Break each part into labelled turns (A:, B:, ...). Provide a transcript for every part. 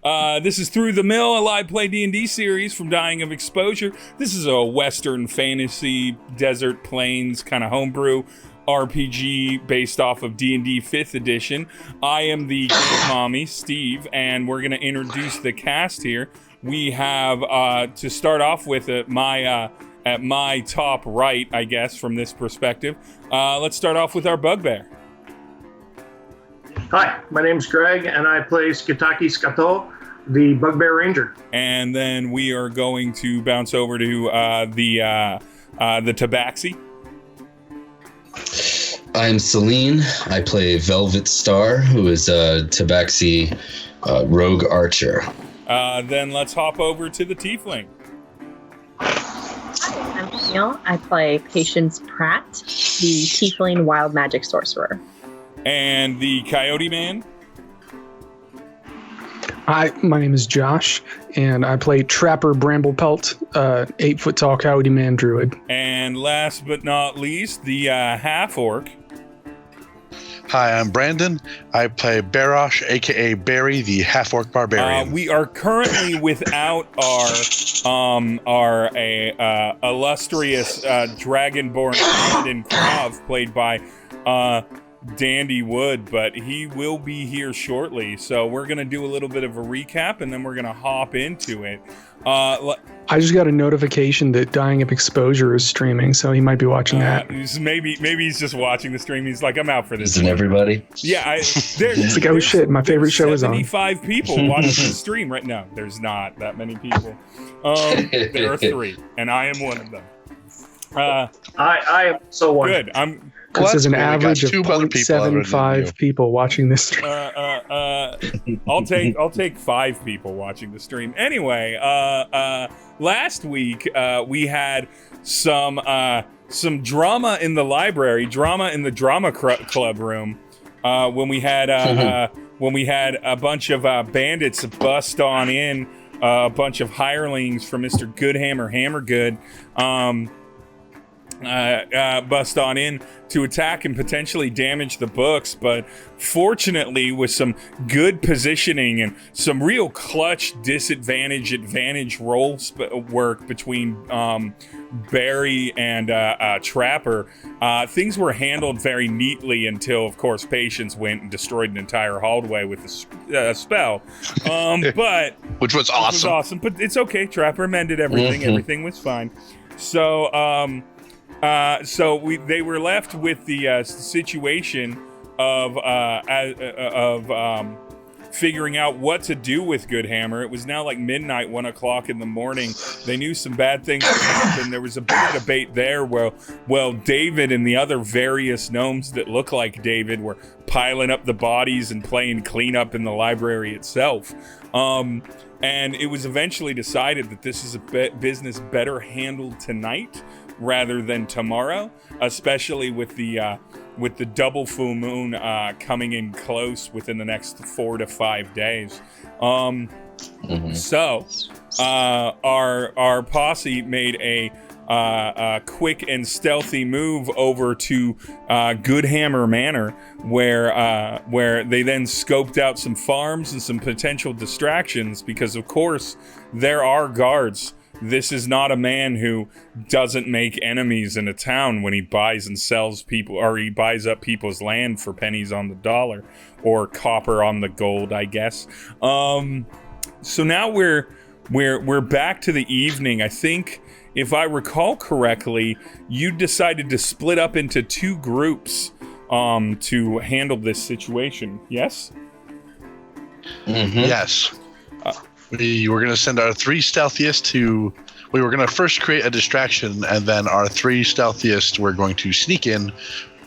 A: This is Through the Mill, a live play D&D series from Dying of Exposure. This is a Western fantasy, desert plains kind of homebrew RPG based off of D&D 5th edition. I am the game mommy, Steve, and we're going to introduce the cast here. We have, to start off with, at my top right, I guess, from this perspective, let's start off with our bugbear.
B: Hi, my name's Greg, and I play Skitaki Skato, the Bugbear Ranger.
A: And then we are going to bounce over to the Tabaxi.
C: I'm Selene. I play Velvet Star, who is a Tabaxi rogue archer.
A: Then let's hop over to the Tiefling.
D: Hi, I'm Camille. I play Patience Pratt, the Tiefling wild magic sorcerer.
A: And the Coyote Man.
E: Hi, my name is Josh, and I play Trapir Bramblepelt, 8-foot-tall Coyote Man druid.
A: And last but not least, the half-orc.
F: Hi, I'm Brandon. I play Barosh, aka Barry, the half-orc barbarian.
A: We are currently without our illustrious dragonborn Brandon Krav, played by Dandy Wood, but he will be here shortly. So we're going to do a little bit of a recap, and then we're going to hop into it.
E: I just got a notification that Dying of Exposure is streaming, so he might be watching that.
A: Maybe he's just watching the stream. He's like, I'm out for this.
C: Isn't everybody?
A: Yeah.
E: It's like, oh shit, my favorite show is on.
A: 75 people watching the stream right now. There's not that many people. There are 3, and I am one of them.
B: I am so one.
A: Good.
E: This is an average of 0.75 people watching this stream.
A: I'll take 5 people watching the stream. Anyway, last week we had some drama in the library, drama in the drama club room, when we had a bunch of bandits bust on in, a bunch of hirelings from Mr. Goodhammer, Hammergood, bust on in to attack and potentially damage the books, but fortunately with some good positioning and some real clutch advantage roll work between Barry and Trapir, things were handled very neatly until, of course, Patience went and destroyed an entire hallway with a spell, but
F: which was awesome.
A: But it's okay. Trapir mended everything. Everything was fine. So they were left with the situation of figuring out what to do with Goodhammer. It was now like midnight, 1 o'clock in the morning. They knew some bad things would happen. There was a bit of debate there where, well, David and the other various gnomes that look like David were piling up the bodies and playing cleanup in the library itself. And it was eventually decided that this is a business better handled tonight rather than tomorrow, especially with the double full moon coming in close within the next 4 to 5 days. So our posse made a quick and stealthy move over to Goodhammer Manor, where they then scoped out some farms and some potential distractions, because of course there are guards. This is not a man who doesn't make enemies in a town when he buys and sells people, or he buys up people's land for pennies on the dollar, or copper on the gold, I guess. So now we're back to the evening. I think, if I recall correctly, you decided to split up into 2 groups to handle this situation. Yes?
F: Yes. We were going to send our 3 stealthiest to... We were going to first create a distraction, and then our 3 stealthiest were going to sneak in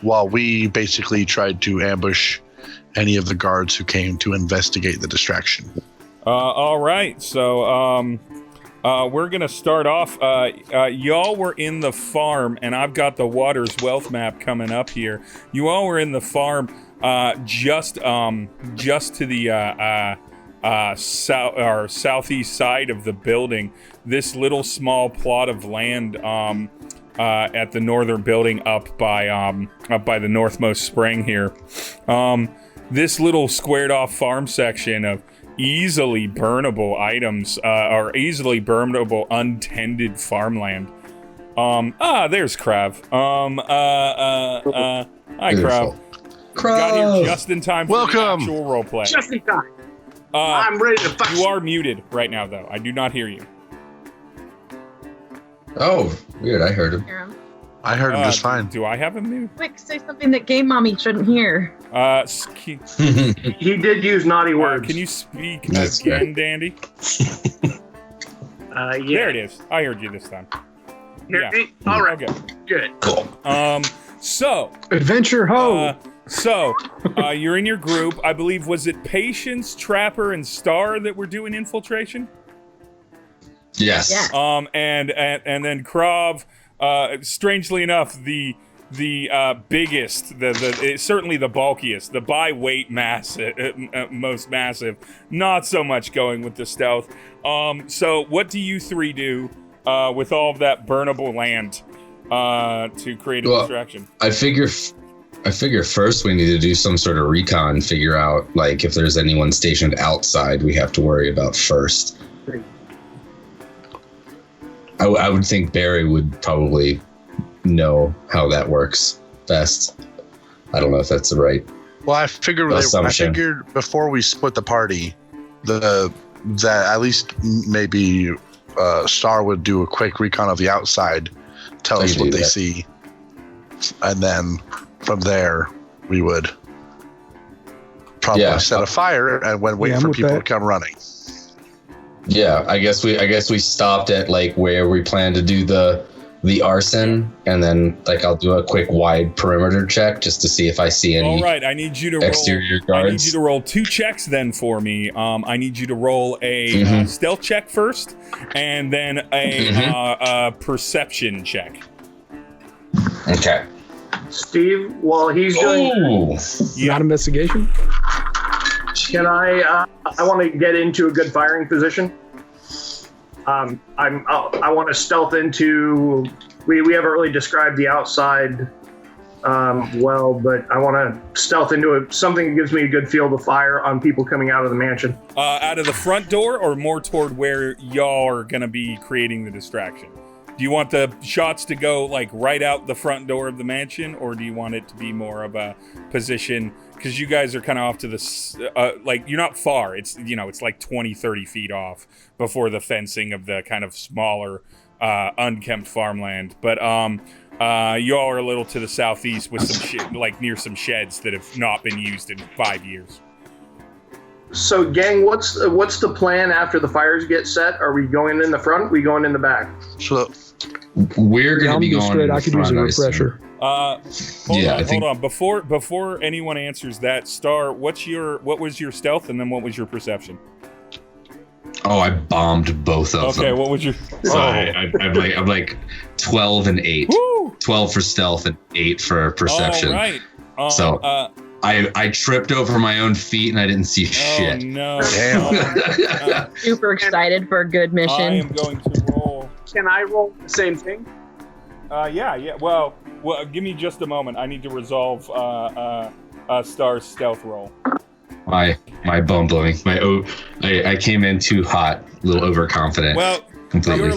F: while we basically tried to ambush any of the guards who came to investigate the distraction.
A: All right. So we're going to start off. Y'all were in the farm, and I've got the Waters Wealth map coming up here. You all were in the farm just to the... southeast side of the building, this little small plot of land at the northern building up by the northmost spring here. This little squared off farm section of easily burnable items, or easily burnable untended farmland. There's Krav. Hi, Krav. Got here just in time for the actual roleplay.
B: Just in time. I'm ready to fuck.
A: You are muted right now, though. I do not hear you.
C: Oh, weird. I heard him.
F: I heard him just fine.
A: Do I have him mute?
D: Quick, say something that Game Mommy shouldn't hear.
B: He did use naughty words.
A: Can you speak
C: That's
A: again, Dandy?
B: Yeah.
A: There it is. I heard you this time.
B: Here,
A: Yeah.
B: all right.
A: Okay.
B: Good.
C: Cool.
A: So.
E: Adventure ho!
A: You're in your group. I believe, was it Patience, Trapper, and Star that were doing infiltration?
C: Yes.
D: Yeah.
A: And then Krav, strangely enough, the biggest, certainly the bulkiest, the by weight most massive, not so much going with the stealth. So what do you three do with all of that burnable land to create a distraction?
C: I figure first we need to do some sort of recon, figure out like if there's anyone stationed outside we have to worry about first. I would think Barry would probably know how that works best. I don't know if that's the right.
F: Well, I figured before we split the party, that at least maybe Star would do a quick recon of the outside, tell us what they see, and then from there we would probably set a fire and wait for people to come running.
C: Yeah, I guess we stopped at like where we plan to do the arson, and then like I'll do a quick wide perimeter check just to see if I see any.
A: All right, I need you to
C: exterior
A: roll.
C: guards.
A: I need you to roll 2 checks then for me. I need you to roll a stealth check first, and then a perception check.
C: Okay.
B: Steve, while he's doing,
E: Not investigation.
B: can I want to get into a good firing position. I want to stealth into. We haven't really described the outside well, but I want to stealth into something that gives me a good field of fire on people coming out of the mansion.
A: Out of the front door, or more toward where y'all are gonna be creating the distraction? Do you want the shots to go like right out the front door of the mansion, or do you want it to be more of a position? Because you guys are kind of off to the, like, you're not far. It's, it's like 20, 30 feet off before the fencing of the kind of smaller, unkempt farmland. But y'all are a little to the southeast with some near some sheds that have not been used in 5 years.
B: So, gang, what's the plan after the fires get set? Are we going in the front? Are we going in the back?
F: So
C: we're going to be going in the
E: I could use a refresher.
A: Hold on. Before anyone answers that, Star, what was your stealth, and then what was your perception?
C: Oh, I bombed both of them.
A: Okay, what was your?
C: So I'm like 12 and 8.
A: Woo!
C: 12 for stealth and 8 for perception.
A: All right.
C: I tripped over my own feet and I didn't see shit.
A: Oh no!
F: Damn.
D: Super excited for a good mission.
A: I am going to roll.
B: Can I roll the same thing?
A: Yeah. Well, give me just a moment. I need to resolve Star's stealth roll.
C: My bumbling. I came in too hot, a little overconfident.
A: Well,
C: completely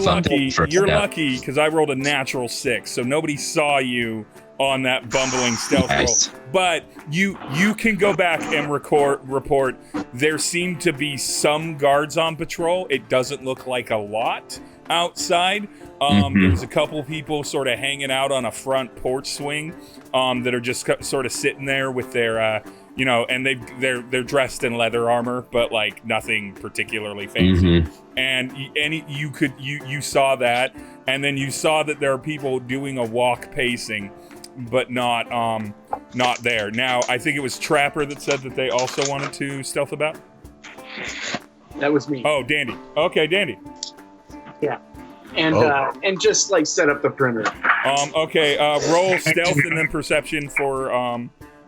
A: you're lucky because I rolled a natural 6, so nobody saw you on that bumbling stealth roll. But you can go back and report. There seem to be some guards on patrol. It doesn't look like a lot outside. There's a couple people sort of hanging out on a front porch swing that are just sort of sitting there with their and they're dressed in leather armor, but like nothing particularly fancy. And you saw that, and then you saw that there are people doing a walk pacing, but not there. Now, I think it was Trapper that said that they also wanted to stealth about.
G: That was me.
A: Oh, Dandy. Okay, Dandy.
G: Yeah. And just like set up the perimeter.
A: Okay. Roll stealth and then perception for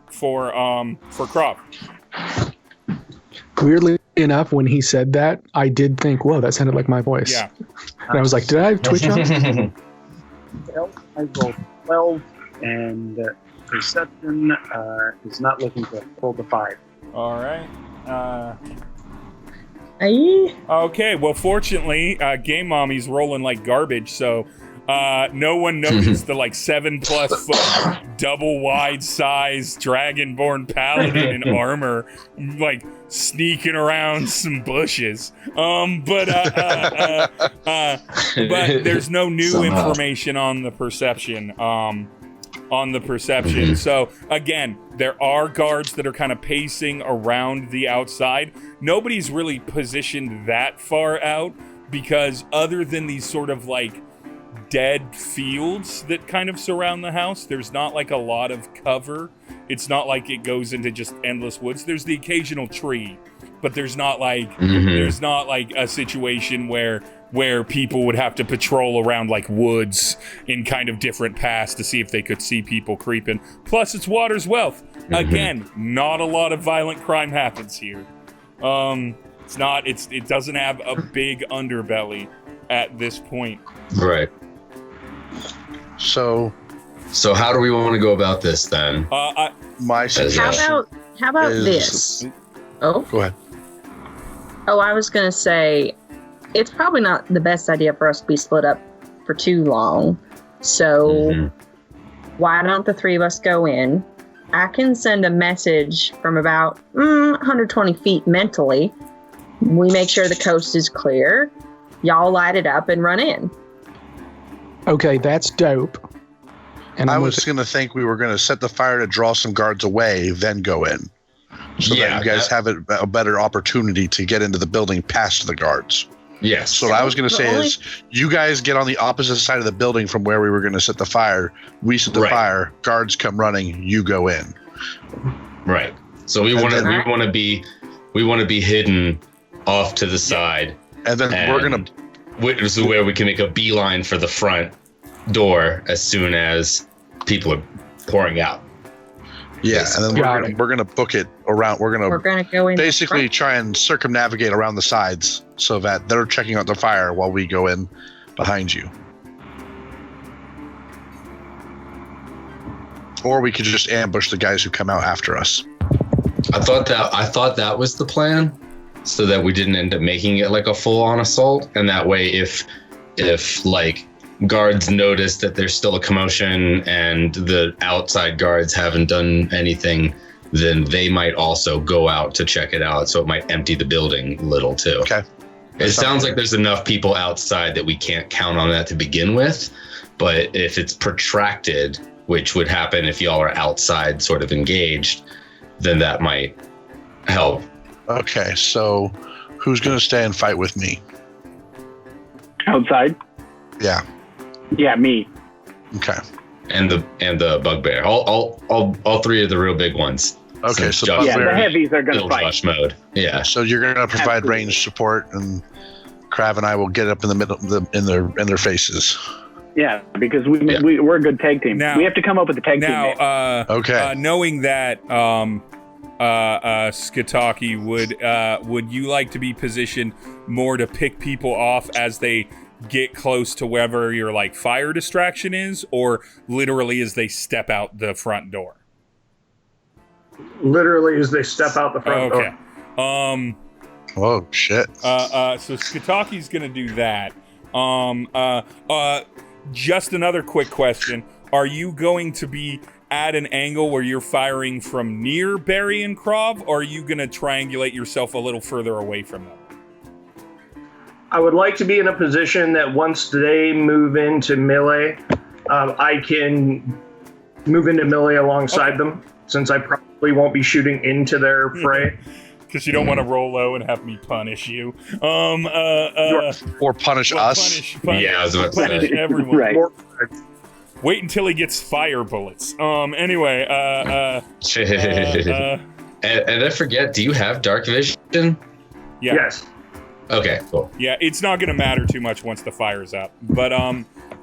A: Krop.
E: Weirdly enough, when he said that, I did think, whoa, that sounded like my voice.
A: Yeah.
E: And I was like, did I twitch on?
G: Well, I rolled 12, and perception is not looking good. Rolled a 5.
A: All right.
D: Aye.
A: Okay, well, fortunately, Game Mommy's rolling like garbage, so no one noticed the 7+ foot, double wide size Dragonborn paladin in armor, sneaking around some bushes. But there's no new information on the perception. So again, there are guards that are kind of pacing around the outside. Nobody's really positioned that far out because other than these sort of dead fields that kind of surround the house, there's not a lot of cover. It's not like it goes into just endless woods. There's the occasional tree, but there's not there's not a situation where people would have to patrol around woods in kind of different paths to see if they could see people creeping. Plus, it's Water's Wealth. Again, not a lot of violent crime happens here. It doesn't have a big underbelly at this point.
C: Right. So how do we want to go about this then?
F: My suggestion.
D: How about this? Oh,
F: go ahead.
D: Oh, I was gonna say, it's probably not the best idea for us to be split up for too long. So why don't the three of us go in? I can send a message from about 120 feet mentally. We make sure the coast is clear. Y'all light it up and run in.
E: Okay, that's dope. And
F: I was going to think we were going to set the fire to draw some guards away, then go in. So that you guys have a better opportunity to get into the building past the guards.
C: Yes.
F: So what I was going to say is, you guys get on the opposite side of the building from where we were going to set the fire. We set the fire. Guards come running. You go in.
C: Right. So we want to be hidden off to the side,
F: and then we're going to.
C: This is where we can make a beeline for the front door as soon as people are pouring out.
F: Yeah, and then we're gonna book it around. We're gonna
D: go in.
F: Basically, try and circumnavigate around the sides so that they're checking out the fire while we go in behind you. Or we could just ambush the guys who come out after us.
C: I thought that was the plan, so that we didn't end up making it a full-on assault, and that way, if guards notice that there's still a commotion and the outside guards haven't done anything, then they might also go out to check it out, so it might empty the building a little too.
F: Okay.
C: It sounds like there's enough people outside that we can't count on that to begin with, but if it's protracted, which would happen if y'all are outside sort of engaged, then that might help.
F: Okay, so who's going to stay and fight with me?
G: Outside?
F: Yeah.
G: Yeah, me.
F: Okay.
C: And the bugbear. All three of the real big ones.
F: Okay, so
G: the heavies are going to fight.
C: Rush mode. Yeah.
F: So you're going to provide range support, and Krav and I will get up in the middle in their faces.
G: Yeah, because we're a good tag team.
A: Now,
G: we have to come up with a tag team name.
F: Okay.
A: Knowing that, Skataki, would you like to be positioned more to pick people off as they get close to wherever your fire distraction is, or literally as they step out the front door?
B: Literally as they step out the front door.
F: Oh shit.
A: So Skataki's gonna do that. Just another quick question: are you going to be at an angle where you're firing from near Barry and Krav, or are you gonna triangulate yourself a little further away from them?
B: I would like to be in a position that once they move into melee, I can move into melee alongside them, since I probably won't be shooting into their fray.
A: Because you don't want to roll low and have me punish you.
F: Or punish us.
A: Punish,
C: yeah, I was about to
A: punish
C: say.
A: everyone.
G: Right.
A: Wait until he gets fire bullets. Anyway.
C: And I forget, do you have dark vision?
A: Yeah.
B: Yes.
C: Okay, cool.
A: Yeah, it's not going to matter too much once the fire's up. But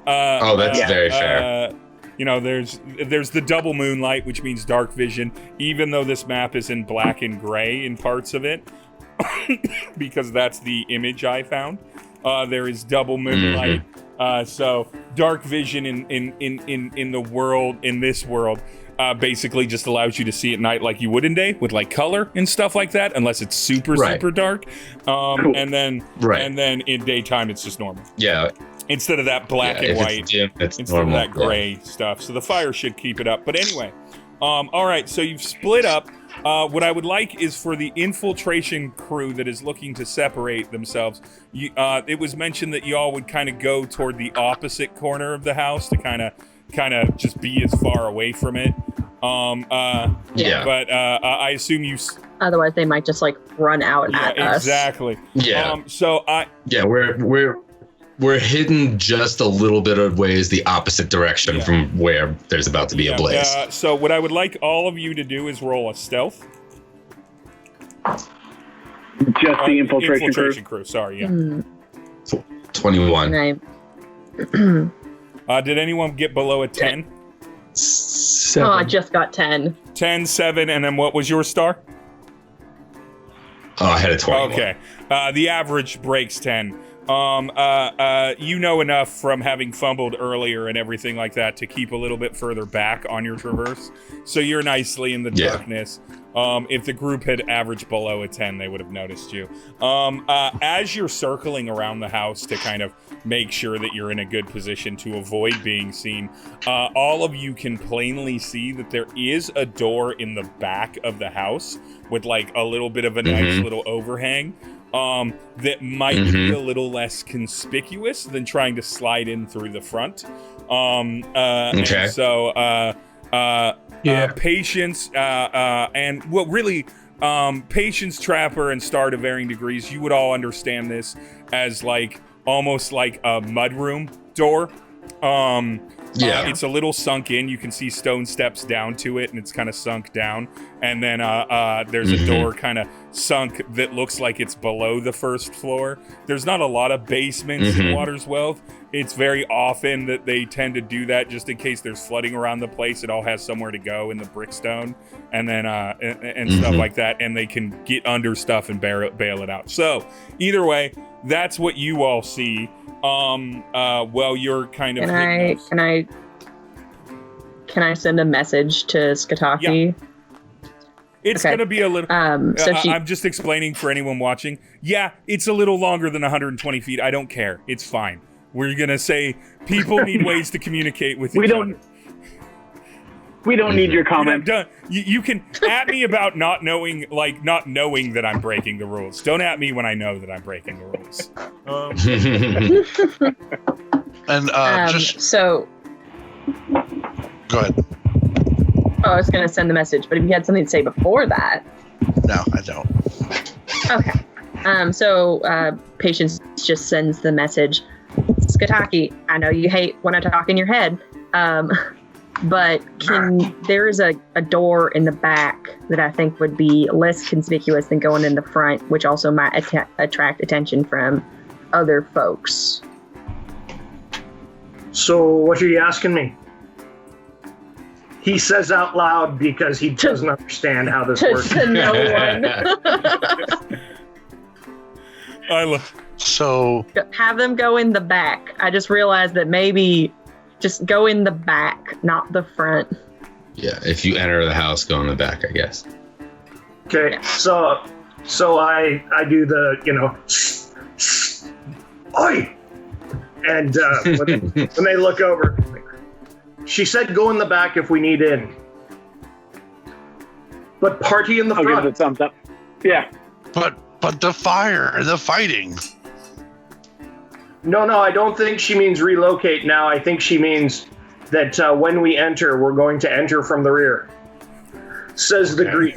C: that's very fair.
A: There's the double moonlight, which means dark vision, even though this map is in black and gray in parts of it, because that's the image I found. There is double moonlight. So dark vision in the world, in this world, basically just allows you to see at night like you would in day with like color and stuff like that, unless it's super dark.
H: Cool.
A: And then in daytime it's just normal.
C: Yeah.
A: Instead of that black and white, instead
C: normal,
A: of that gray stuff. So the fire should keep it up. But anyway, all right. So you've split up. What I would like is for the infiltration crew that is looking to separate themselves. It was mentioned that you all would kind of go toward the opposite corner of the house to kind of just be as far away from it. But I assume you.
D: Otherwise, they might just like run out at us.
A: Exactly.
C: Yeah.
A: We're
C: hidden just a little bit of ways the opposite direction from where there's about to be a blaze.
A: So what I would like all of you to do is roll a stealth.
H: Just the infiltration
A: crew. Sorry,
C: 21.
A: Did anyone get below a 10?
E: 7.
D: Oh, I just got 10.
A: 10, 7, and then what was your star?
C: Oh, I had a 21.
A: Okay. The average breaks 10. You know enough from having fumbled earlier and everything like that to keep a little bit further back on your traverse. So you're nicely in the darkness. If the group had averaged below a 10, they would have noticed you. As you're circling around the house to kind of make sure that you're in a good position to avoid being seen, all of you can plainly see that there is a door in the back of the house with like a little bit of a nice little overhang. That might be a little less conspicuous than trying to slide in through the front. And so, Patience, and well, really, Patience, Trapir, and Star to varying degrees, you would all understand this as like almost like a mudroom door. It's a little sunk in. You can see stone steps down to it, and it's kind of sunk down. And then there's a door kind of sunk that looks like it's below the first floor. There's not a lot of basements in Water's Wealth. It's very often that they tend to do that just in case there's flooding around the place. It all has somewhere to go in the brickstone, and then and stuff like that. And they can get under stuff and bail it out. So either way, that's what you all see. Well, you're kind of.
D: Can I send a message to Skataki?
A: Yeah. It's gonna be a little. I'm just explaining for anyone watching. Yeah, it's a little longer than 120 feet. I don't care. It's fine. We're gonna say people need ways to communicate with each other.
H: We don't need your comment.
A: You can at me about not knowing that I'm breaking the rules. Don't at me when I know that I'm breaking the rules.
D: So.
F: Go ahead.
D: Oh, I was going to send the message, but if you had something to say before that.
F: No, I don't.
D: Okay. So Patience just sends the message. Skataki, I know you hate when I talk in your head, but there is a door in the back that I think would be less conspicuous than going in the front, which also might attract attention from other folks.
B: So what are you asking me? He says out loud because he doesn't understand how this works.
D: To no one.
F: So
D: have them go in the back. I just realized that maybe just go in the back, not the front.
C: Yeah, if you enter the house, go in the back, I guess.
B: Okay, yeah. So I do the, oi! And when they look over, she said go in the back if we need in. But party in the front.
H: I'll give it a thumbs up. Yeah.
F: But the fire, the fighting.
B: No, I don't think she means relocate now. I think she means that when we enter, we're going to enter from the rear. Says the Greek.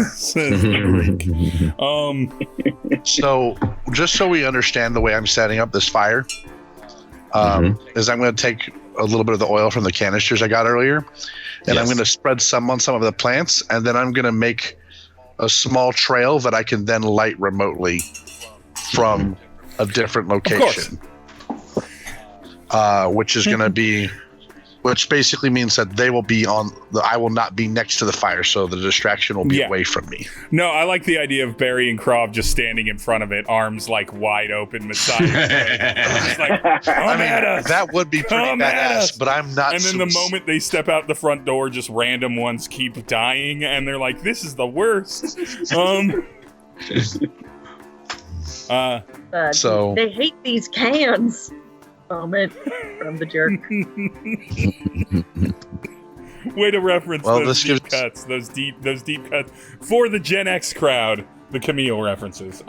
A: Says the Greek.
F: So, just so we understand the way I'm setting up this fire, is I'm going to take a little bit of the oil from the canisters I got earlier, and I'm going to spread some on some of the plants, and then I'm going to make a small trail that I can then light remotely from a different location. Which is going to be Which basically means that they will be I will not be next to the fire, so the distraction will be away from me.
A: No, I like the idea of Barry and Krov just standing in front of it, arms like wide open, Messiah. Just like, come at us.
F: That would be pretty badass, but I'm not.
A: And then the moment they step out the front door, just random ones keep dying, and they're like, "This is the worst."
F: So
D: they hate these cans. Moment from the jerk.
A: Way to reference those deep cuts for the Gen X crowd. The Camille references.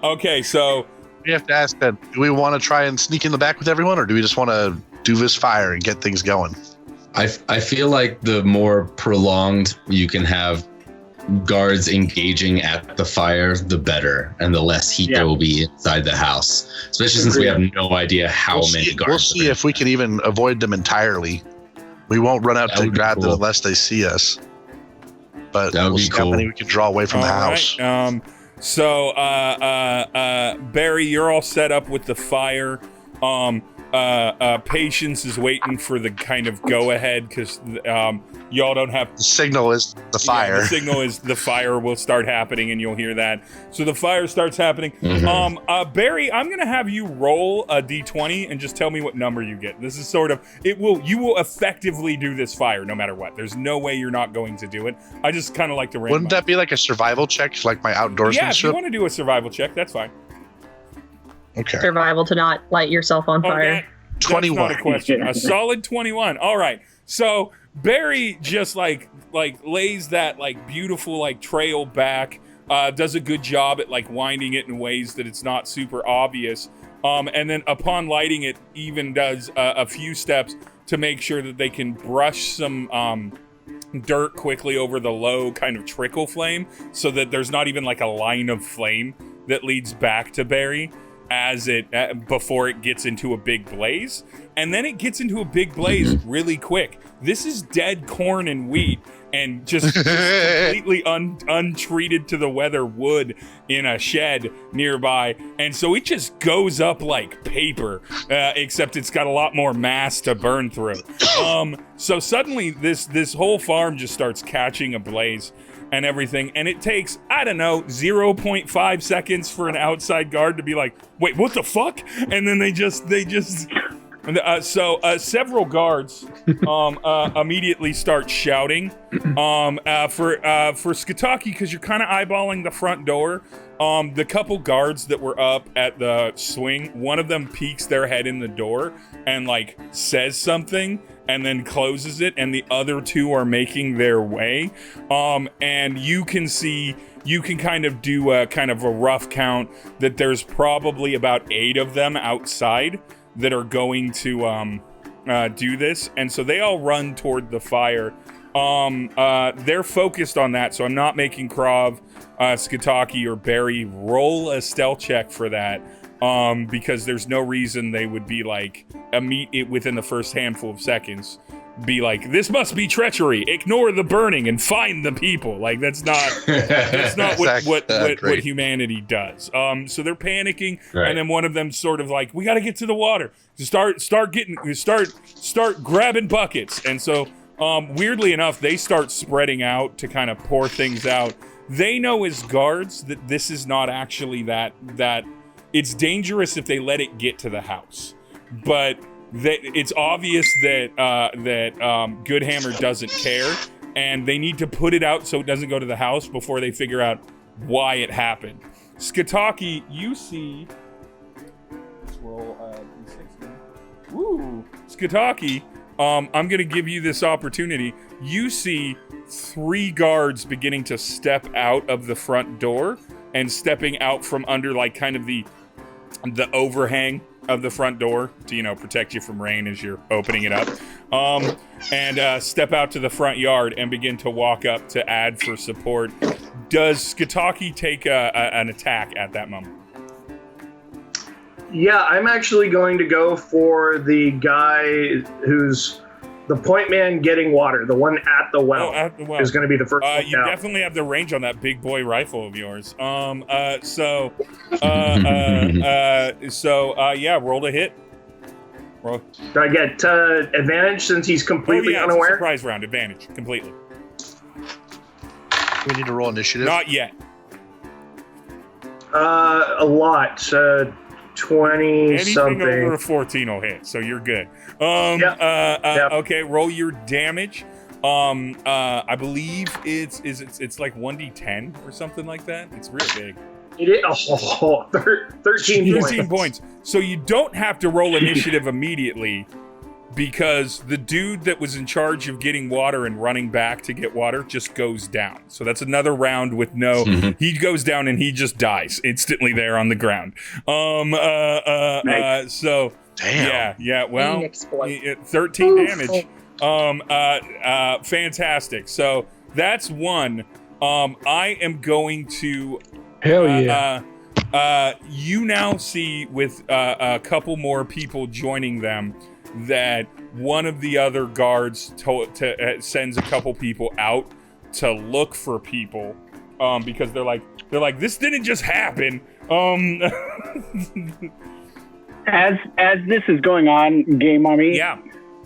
A: Okay, so
F: we have to ask then: do we want to try and sneak in the back with everyone, or do we just want to do this fire and get things going?
C: I feel like the more prolonged you can have guards engaging at the fire, the better, and the less heat there will be inside the house. Especially since we have no idea how many guards.
F: We'll see if we can even avoid them entirely. We won't run out to grab them unless they see us. But we'll see how many we can draw away from the house.
A: So Barry, you're all set up with the fire. Patience is waiting for the kind of go ahead because y'all don't have
F: the signal is the fire.
A: The signal is the fire will start happening and you'll hear that. So the fire starts happening. Barry, I'm gonna have you roll a d20 and just tell me what number you get. This is sort of you will effectively do this fire no matter what. There's no way you're not going to do it. I just kind of like to randomize.
F: Wouldn't that be like a survival check, like my outdoorsmanship?
A: Yeah, if you want to do a survival check, that's fine.
F: Okay.
D: Survival to not light yourself on fire.
F: 21.
A: That's not a question. A solid 21. All right. So Barry just like lays that like beautiful like trail back, does a good job at like winding it in ways that it's not super obvious. And then upon lighting it, even does a few steps to make sure that they can brush some dirt quickly over the low kind of trickle flame so that there's not even like a line of flame that leads back to Barry as it before it gets into a big blaze. And then it gets into a big blaze really quick. This is dead corn and wheat and just completely untreated to the weather wood in a shed nearby. And so it just goes up like paper, except it's got a lot more mass to burn through. So suddenly this whole farm just starts catching a blaze and everything. And it takes, I don't know, 0.5 seconds for an outside guard to be like, wait, what the fuck? And then they just several guards immediately start shouting for Skataki, because you're kind of eyeballing the front door. The couple guards that were up at the swing, one of them peeks their head in the door and like says something and then closes it, and the other two are making their way. And you can kind of do a kind of a rough count that there's probably about 8 of them outside that are going to do this. And so they all run toward the fire. They're focused on that, so I'm not making Krov, Skataki, or Barry roll a stealth check for that, because there's no reason they would be like, within the first handful of seconds, be like, this must be treachery, ignore the burning and find the people. Like, that's not what humanity does. So they're panicking, right. And then one of them sort of like, we got to get to the water, start grabbing buckets. And so weirdly enough, they start spreading out to kind of pour things out. They know as guards that this is not actually that it's dangerous if they let it get to the house, but it's obvious that Goodhammer doesn't care, and they need to put it out so it doesn't go to the house before they figure out why it happened. Skataki, you see. Let's roll D6. Woo! Skataki, I'm gonna give you this opportunity. You see 3 guards beginning to step out of the front door and stepping out from under like kind of the overhang of the front door to, protect you from rain as you're opening it up, and step out to the front yard and begin to walk up to add for support. Does Skataki take an attack at that moment?
B: Yeah, I'm actually going to go for the guy who's the point man getting water, the one at the well.
A: At the well
B: is going to be the first one
A: you
B: down.
A: Definitely have the range on that big boy rifle of yours. Yeah, roll a hit. Roll.
B: Do I get advantage since he's completely
A: It's a
B: unaware?
A: surprise round. Advantage completely.
F: We need to roll initiative.
A: Not yet.
B: A lot. 20
A: Anything
B: something.
A: over a 14 will hit, so you're good.
B: Yep.
A: Okay, roll your damage. I believe it's like 1d10 or something like that. It's real big.
B: 13
A: points. So you don't have to roll initiative immediately because the dude that was in charge of getting water and running back to get water just goes down. So that's another round with no. He goes down and he just dies instantly there on the ground.
H: Nice.
A: So
F: Damn.
A: yeah. Well,
D: Being exploded.
A: 13 damage. Fantastic. So that's one. I am going to.
E: Hell yeah.
A: You now see with a couple more people joining them that one of the other guards sends a couple people out to look for people because they're like this didn't just happen.
H: As this is going on, Game Army.
A: Yeah.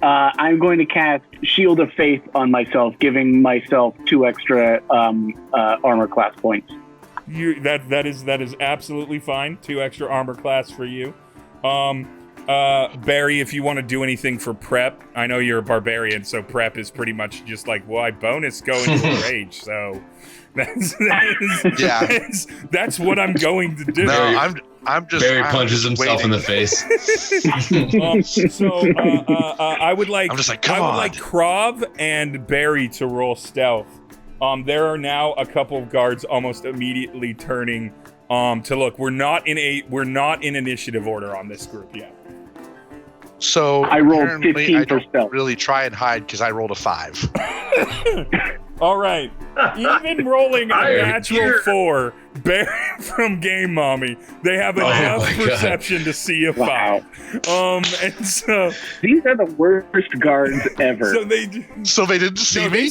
H: I'm going to cast Shield of Faith on myself, giving myself 2 extra armor class points.
A: That is absolutely fine. 2 extra armor class for you. Barry, if you want to do anything for prep, I know you're a barbarian, so prep is pretty much just like, well, I bonus go into a rage, so that's what I'm going to do.
F: No, I'm just.
C: Barry punches himself in the face.
A: I would like.
F: I'm just like,
A: I
F: come
A: would
F: on.
A: like Krav and Barry to roll stealth. There are now a couple of guards almost immediately turning to look. We're not in initiative order on this group yet.
F: So
H: I rolled
F: apparently
H: 15
F: I
H: for
F: don't
H: stealth.
F: really try and hide because I rolled a 5.
A: All right. Even rolling a natural 4, Barry from Game Mommy, they have enough perception to see a 5. And so
H: These are the worst guards ever.
F: So they didn't see
A: no,
F: me?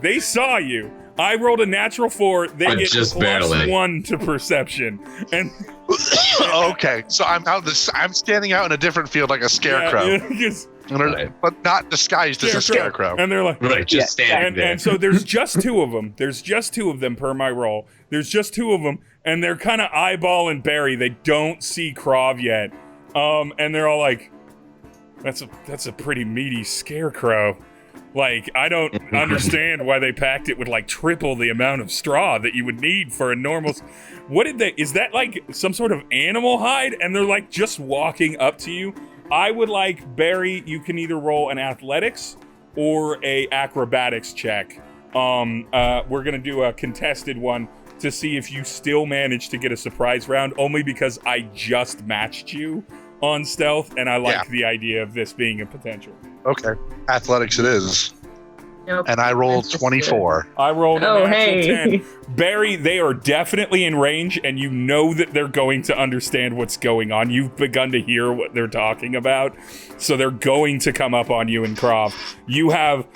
A: They saw you. I rolled a natural 4. They get
C: just
A: plus
C: barely.
A: 1 to perception. And
F: Okay, so I'm standing out in a different field like a scarecrow, but not disguised as a scarecrow.
A: And they're like,
C: Right, just standing there.
A: and so there's just 2 of them. There's just 2 of them per my roll. There's just 2 of them, and they're kind of eyeballing Barry. They don't see Krav yet, and they're all like, "That's a pretty meaty scarecrow." Like, I don't understand why they packed it with like triple the amount of straw that you would need for a normal. Is that like some sort of animal hide? And they're like just walking up to you. I would like, Barry, you can either roll an athletics or a acrobatics check. We're gonna do a contested one to see if you still manage to get a surprise round, only because I just matched you on stealth, and I like the idea of this being a potential.
F: Okay, athletics it is.
D: Nope.
F: And I rolled 24.
A: I rolled a natural
D: hey.
A: 10. Barry, they are definitely in range, and you know that they're going to understand what's going on. You've begun to hear what they're talking about, so they're going to come up on you and Krav. You have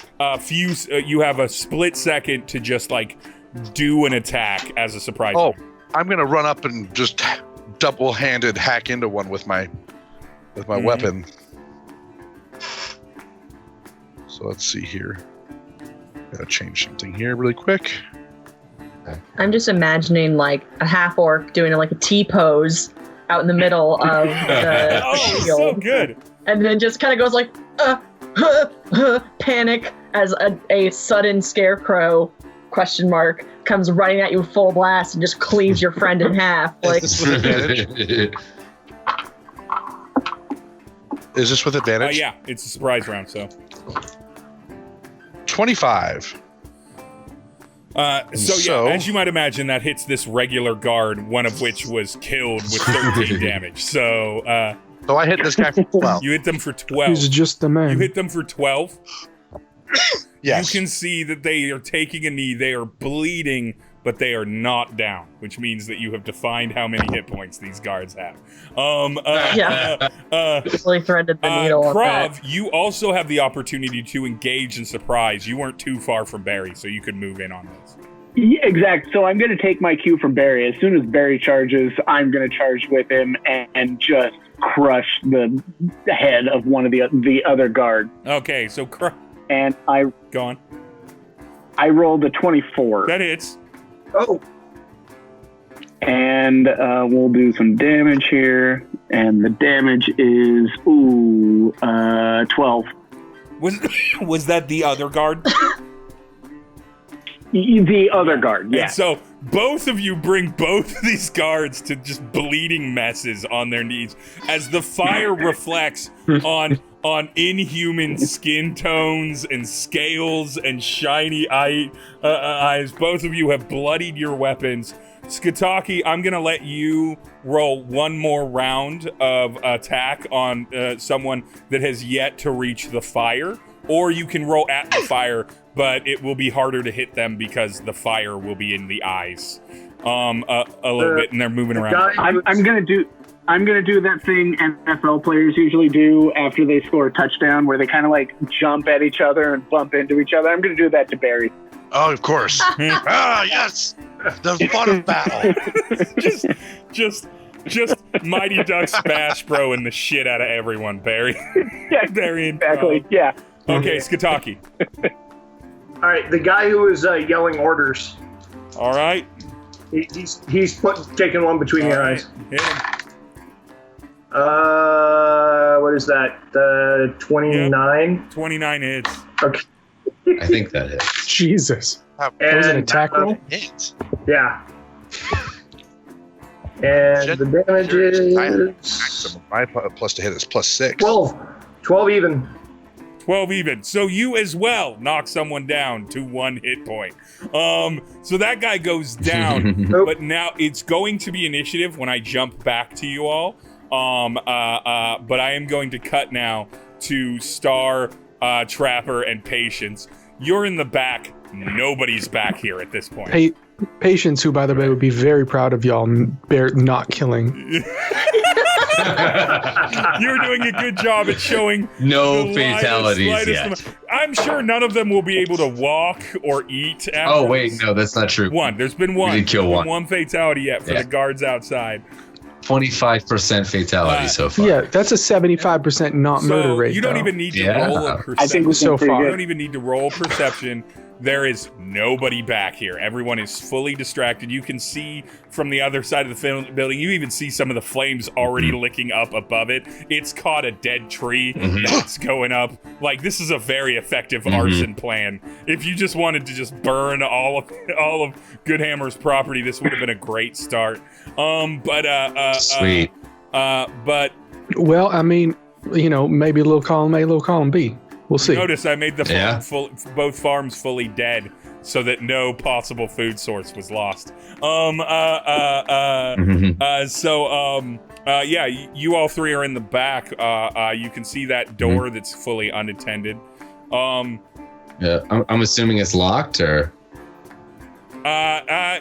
A: a split second to just like do an attack as a surprise.
F: Oh, I'm gonna run up and just double-handed hack into one with my weapon. So let's see here. Gotta change something here really quick.
D: I'm just imagining like a half orc doing like a T pose out in the middle of the
A: Oh,
D: field,
A: so good.
D: and then just kind of goes like panic as a sudden scarecrow ? Comes running at you full blast and just cleaves your friend in half. Like,
F: Is this with advantage? Is this with advantage?
A: Yeah, it's a surprise round, so.
F: 25.
A: So, as you might imagine, that hits this regular guard, one of which was killed with 13 damage. So,
F: So I hit this guy for 12.
A: you hit them for 12.
E: He's just the man.
A: You hit them for 12.
F: Yes.
A: You can see that they are taking a knee. They are bleeding, but they are not down, which means that you have defined how many hit points these guards have.
D: really threaded the needle on that.
A: Krav, you also have the opportunity to engage and surprise. You weren't too far from Barry, so you could move in on this.
H: Yeah, exact. So I'm going to take my cue from Barry. As soon as Barry charges, I'm going to charge with him and just crush the head of one of the other guard.
A: Okay, so
H: and
A: go on.
H: I rolled a 24.
A: That hits.
B: Oh.
H: And we'll do some damage here. And the damage is 12.
A: Was that the other guard?
H: The other guard, yeah.
A: And so both of you bring both of these guards to just bleeding messes on their knees as the fire reflects on inhuman skin tones and scales and shiny eyes. Both of you have bloodied your weapons. Skataki, I'm going to let you roll one more round of attack on someone that has yet to reach the fire, or you can roll at the fire, but it will be harder to hit them because the fire will be in the eyes a little bit, and they're moving around.
H: I'm gonna do that thing NFL players usually do after they score a touchdown, where they kind of like jump at each other and bump into each other. I'm gonna do that to Barry.
F: Oh, of course. Yes, the fun of battle.
A: just Mighty Ducks Smash Broing the shit out of everyone, Barry.
H: Yeah,
A: Barry and
H: exactly. Yeah.
A: Okay, Skataki.
B: All right, the guy who is yelling orders.
A: All right.
B: He's taking one between your eyes.
A: Hit him.
B: What is that? 29?
A: Yep. 29 hits.
B: Okay.
C: I think that hits.
E: Jesus. That was an attack roll?
F: Hit.
B: Yeah. And the damage is
F: My plus to hit is +6.
B: 12. 12 even.
A: 12 even. So you as well knock someone down to 1 hit point. So that guy goes down, but now it's going to be initiative when I jump back to you all. But I am going to cut now to Star, Trapper, and Patience. You're in the back. Nobody's back here at this point.
E: Patience, who, by the way, would be very proud of y'all not killing.
A: You're doing a good job at showing
C: no fatalities yet.
A: I'm sure none of them will be able to walk or eat after.
C: Oh, wait, no, that's not true.
A: One. There's been one.
C: We did kill one.
A: One fatality yet for the guards outside.
C: 25% fatality so far.
E: Yeah, that's a 75% not murder rate.
A: You don't even need to roll a perception.
H: I think
E: so far.
A: You don't even need to roll perception. There is nobody back here. Everyone is fully distracted. You can see from the other side of the building, you even see some of the flames already licking up above it. It's caught a dead tree that's going up. Like, this is a very effective arson plan. If you just wanted to just burn all of Goodhammer's property, this would have been a great start.
C: Sweet.
A: But
E: well, I mean, maybe a little column A, little column B. We'll see.
A: Notice I made the both farms fully dead so that no possible food source was lost. You all three are in the back. You can see that door that's fully unattended.
C: Yeah, I'm assuming it's locked, or?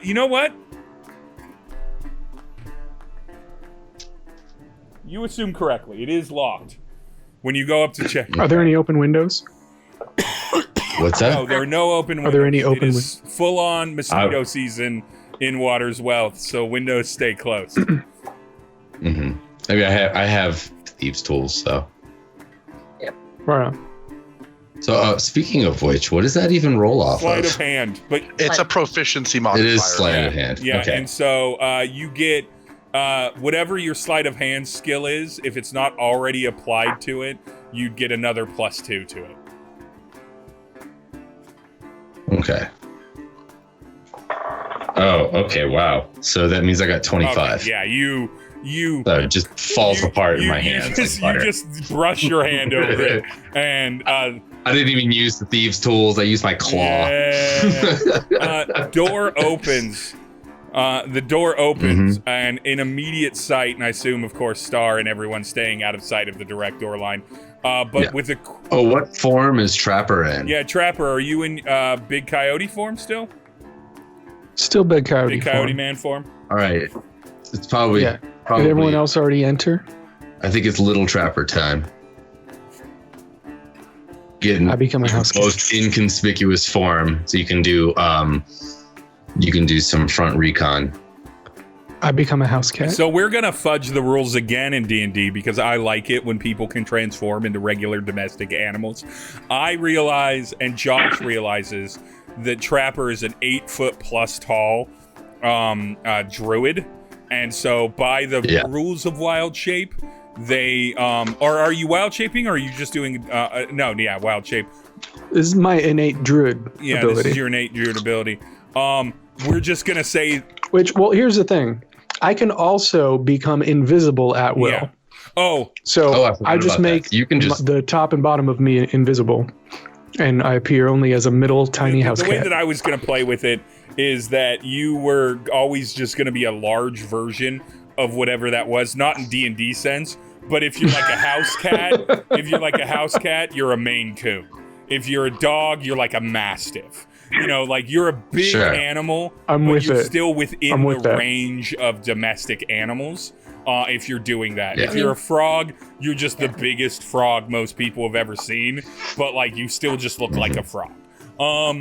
A: You know what? You assume correctly. It is locked. When you go up to check.
E: Are there any open windows?
C: What's that?
A: No, there are no open windows.
E: Are there any open
A: windows? Full-on mosquito season in Water's Wealth, so windows stay closed.
C: Maybe I have thieves' tools, so.
E: Yep. Right on.
C: So, speaking of which, what does that even roll off
A: Sleight of hand, but
F: it's a proficiency modifier.
C: It is sleight of hand.
A: Yeah,
C: okay.
A: And so you get whatever your sleight of hand skill is. If it's not already applied to it, you'd get another +2 to it.
C: Okay. Oh, okay. Wow. So that means I got 25.
A: Okay, yeah, you.
C: So it just falls apart in my hands.
A: You just brush your hand over it, and
C: I didn't even use the thieves' tools. I used my claw.
A: Door opens. The door opens, and in immediate sight, and I assume, of course, Star and everyone staying out of sight of the direct door line. With a.
C: Oh, what form is Trapper in?
A: Yeah, Trapper, are you in Big Coyote form still?
E: Still Big Coyote.
A: Big Coyote Man form.
C: All right, it's probably.
E: Yeah. Did everyone else already enter?
C: I think it's Little Trapper time. Getting
E: I become a house
C: most inconspicuous form, so you can do You can do some front recon.
E: I become a house cat.
A: So we're gonna fudge the rules again in D&D because I like it when people can transform into regular domestic animals. I realize, and Josh realizes, that Trapir is an 8-foot plus tall druid, and so by the rules of wild shape, they or are you wild shaping, or are you just doing wild shape?
E: This is my innate druid ability.
A: This is your innate druid ability. We're just gonna say
E: here's the thing. I can also become invisible at will.
A: Yeah.
E: I just make the top and bottom of me invisible, and I appear only as a middle tiny house cat.
A: The way that I was going to play with it is that you were always just going to be a large version of whatever that was, not in D&D sense, but if you're like a house cat, you're a Maine Coon. If you're a dog, you're like a Mastiff. You know, like you're a big animal, but you're still within the range of domestic animals. If you're doing that, if you're a frog, you're just the biggest frog most people have ever seen, but like you still just look like a frog. All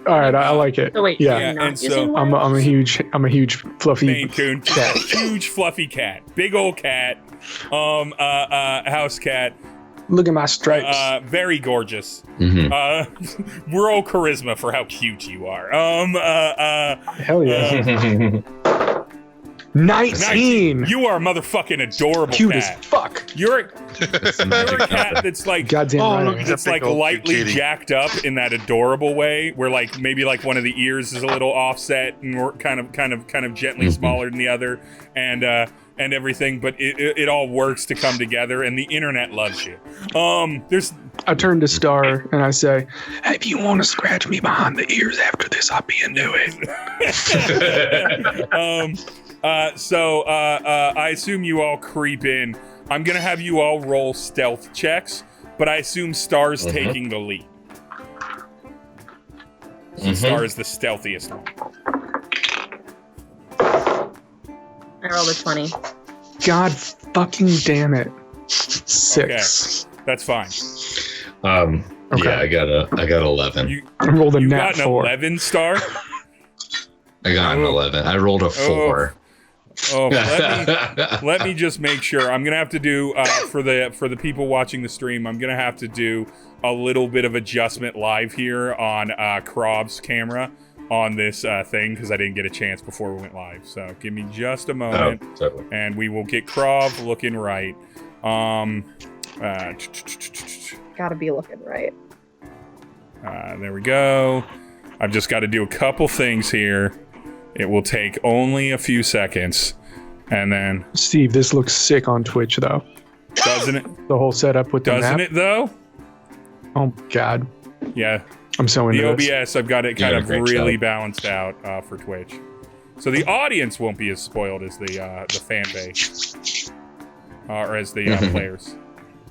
E: right, I like it.
D: Oh, wait,
A: and so
E: I'm a huge fluffy
A: Maine Coon cat, huge fluffy cat, big old cat, house cat.
E: Look at my stripes.
A: Very gorgeous.
C: Mm-hmm.
A: Roll charisma for how cute you are.
E: Hell yeah. 19.
A: You are a motherfucking adorable
E: cute
A: cat.
E: as fuck.
A: You're a cat that's like it's like lightly jacked up in that adorable way, where like maybe like one of the ears is a little offset and kind of gently smaller than the other, and everything, but it all works to come together, and the internet loves you.
E: I turn to Star and I say, "Hey, if you want to scratch me behind the ears after this, I'll be into it."
A: I assume you all creep in. I'm gonna have you all roll stealth checks, but I assume Star's taking the lead. So Star is the stealthiest one.
D: I rolled a 20.
E: God fucking damn it. 6.
A: Okay, that's fine.
C: Yeah, I got 11.
E: I rolled a nat
A: got an
E: 4.
A: 11, Star?
C: I got an 11. I rolled a 4.
A: Let me just make sure. I'm gonna have to do for the people watching the stream. I'm gonna have to do a little bit of adjustment live here on Krob's camera on this thing because I didn't get a chance before we went live. So give me just a moment, and we will get Krob looking right.
D: Gotta be looking right.
A: There we go. I've just got to do a couple things here. It will take only a few seconds, and then...
E: Steve, this looks sick on Twitch, though.
A: Doesn't it?
E: The whole setup with the
A: Doesn't
E: map.
A: it, though?
E: Oh, God.
A: Yeah.
E: I'm so into
A: the OBS, I've got it kind of really balanced out for Twitch. So the audience won't be as spoiled as the fan base. Or as the players.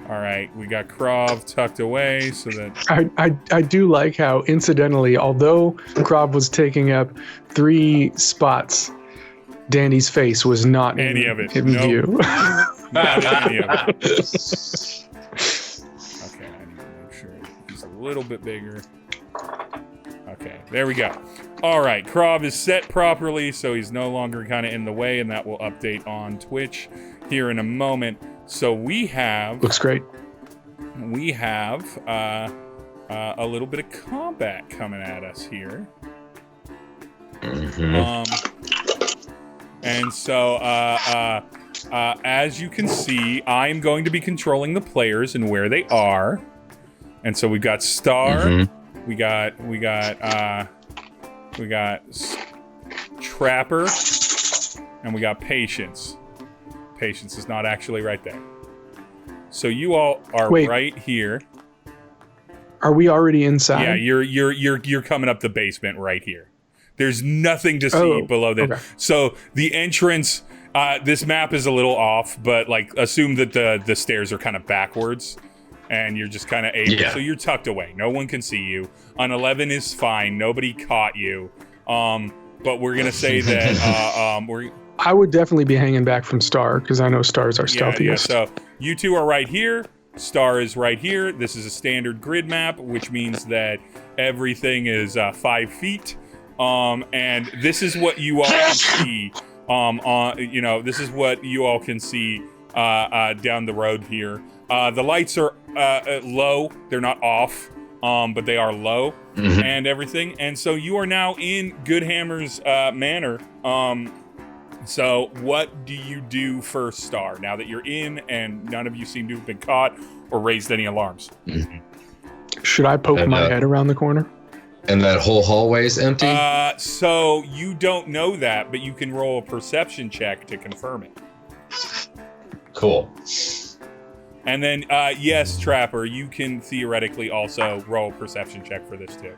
A: All right, we got Krob tucked away so that...
E: I do like how, incidentally, although Krob was taking up 3 spots, Danny's face was not in view.
A: Not any of it. Okay, I need to make sure he's a little bit bigger. Okay, there we go. All right, Krob is set properly, so he's no longer kind of in the way, and that will update on Twitch here in a moment. So we have...
E: Looks great.
A: We have a little bit of combat coming at us here. And so, as you can see, I'm going to be controlling the players and where they are. And so we've got Star, we got Trapir, and we got Patience. Patience is not actually right there. So you all are right here.
E: Are we already inside?
A: Yeah, you're coming up the basement right here. There's nothing to see below that. Okay. So the entrance, this map is a little off, but like assume that the stairs are kind of backwards, and you're just kind of able. Yeah. So you're tucked away. No one can see you. On 11 is fine. Nobody caught you. But we're gonna say that
E: I would definitely be hanging back from Star because I know Star's our stealthiest.
A: Yeah. So you two are right here. Star is right here. This is a standard grid map, which means that everything is 5 feet. And this is what you all can see. This is what you all can see down the road here. The lights are low; they're not off, but they are low and everything. And so you are now in Goodhammer's manor. So what do you do first, Star? Now that you're in, and none of you seem to have been caught or raised any alarms.
E: Should I poke my head around the corner?
C: And that whole hallway is empty?
A: So you don't know that, but you can roll a perception check to confirm it.
C: Cool.
A: And then, yes, Trapper, you can theoretically also roll a perception check for this too.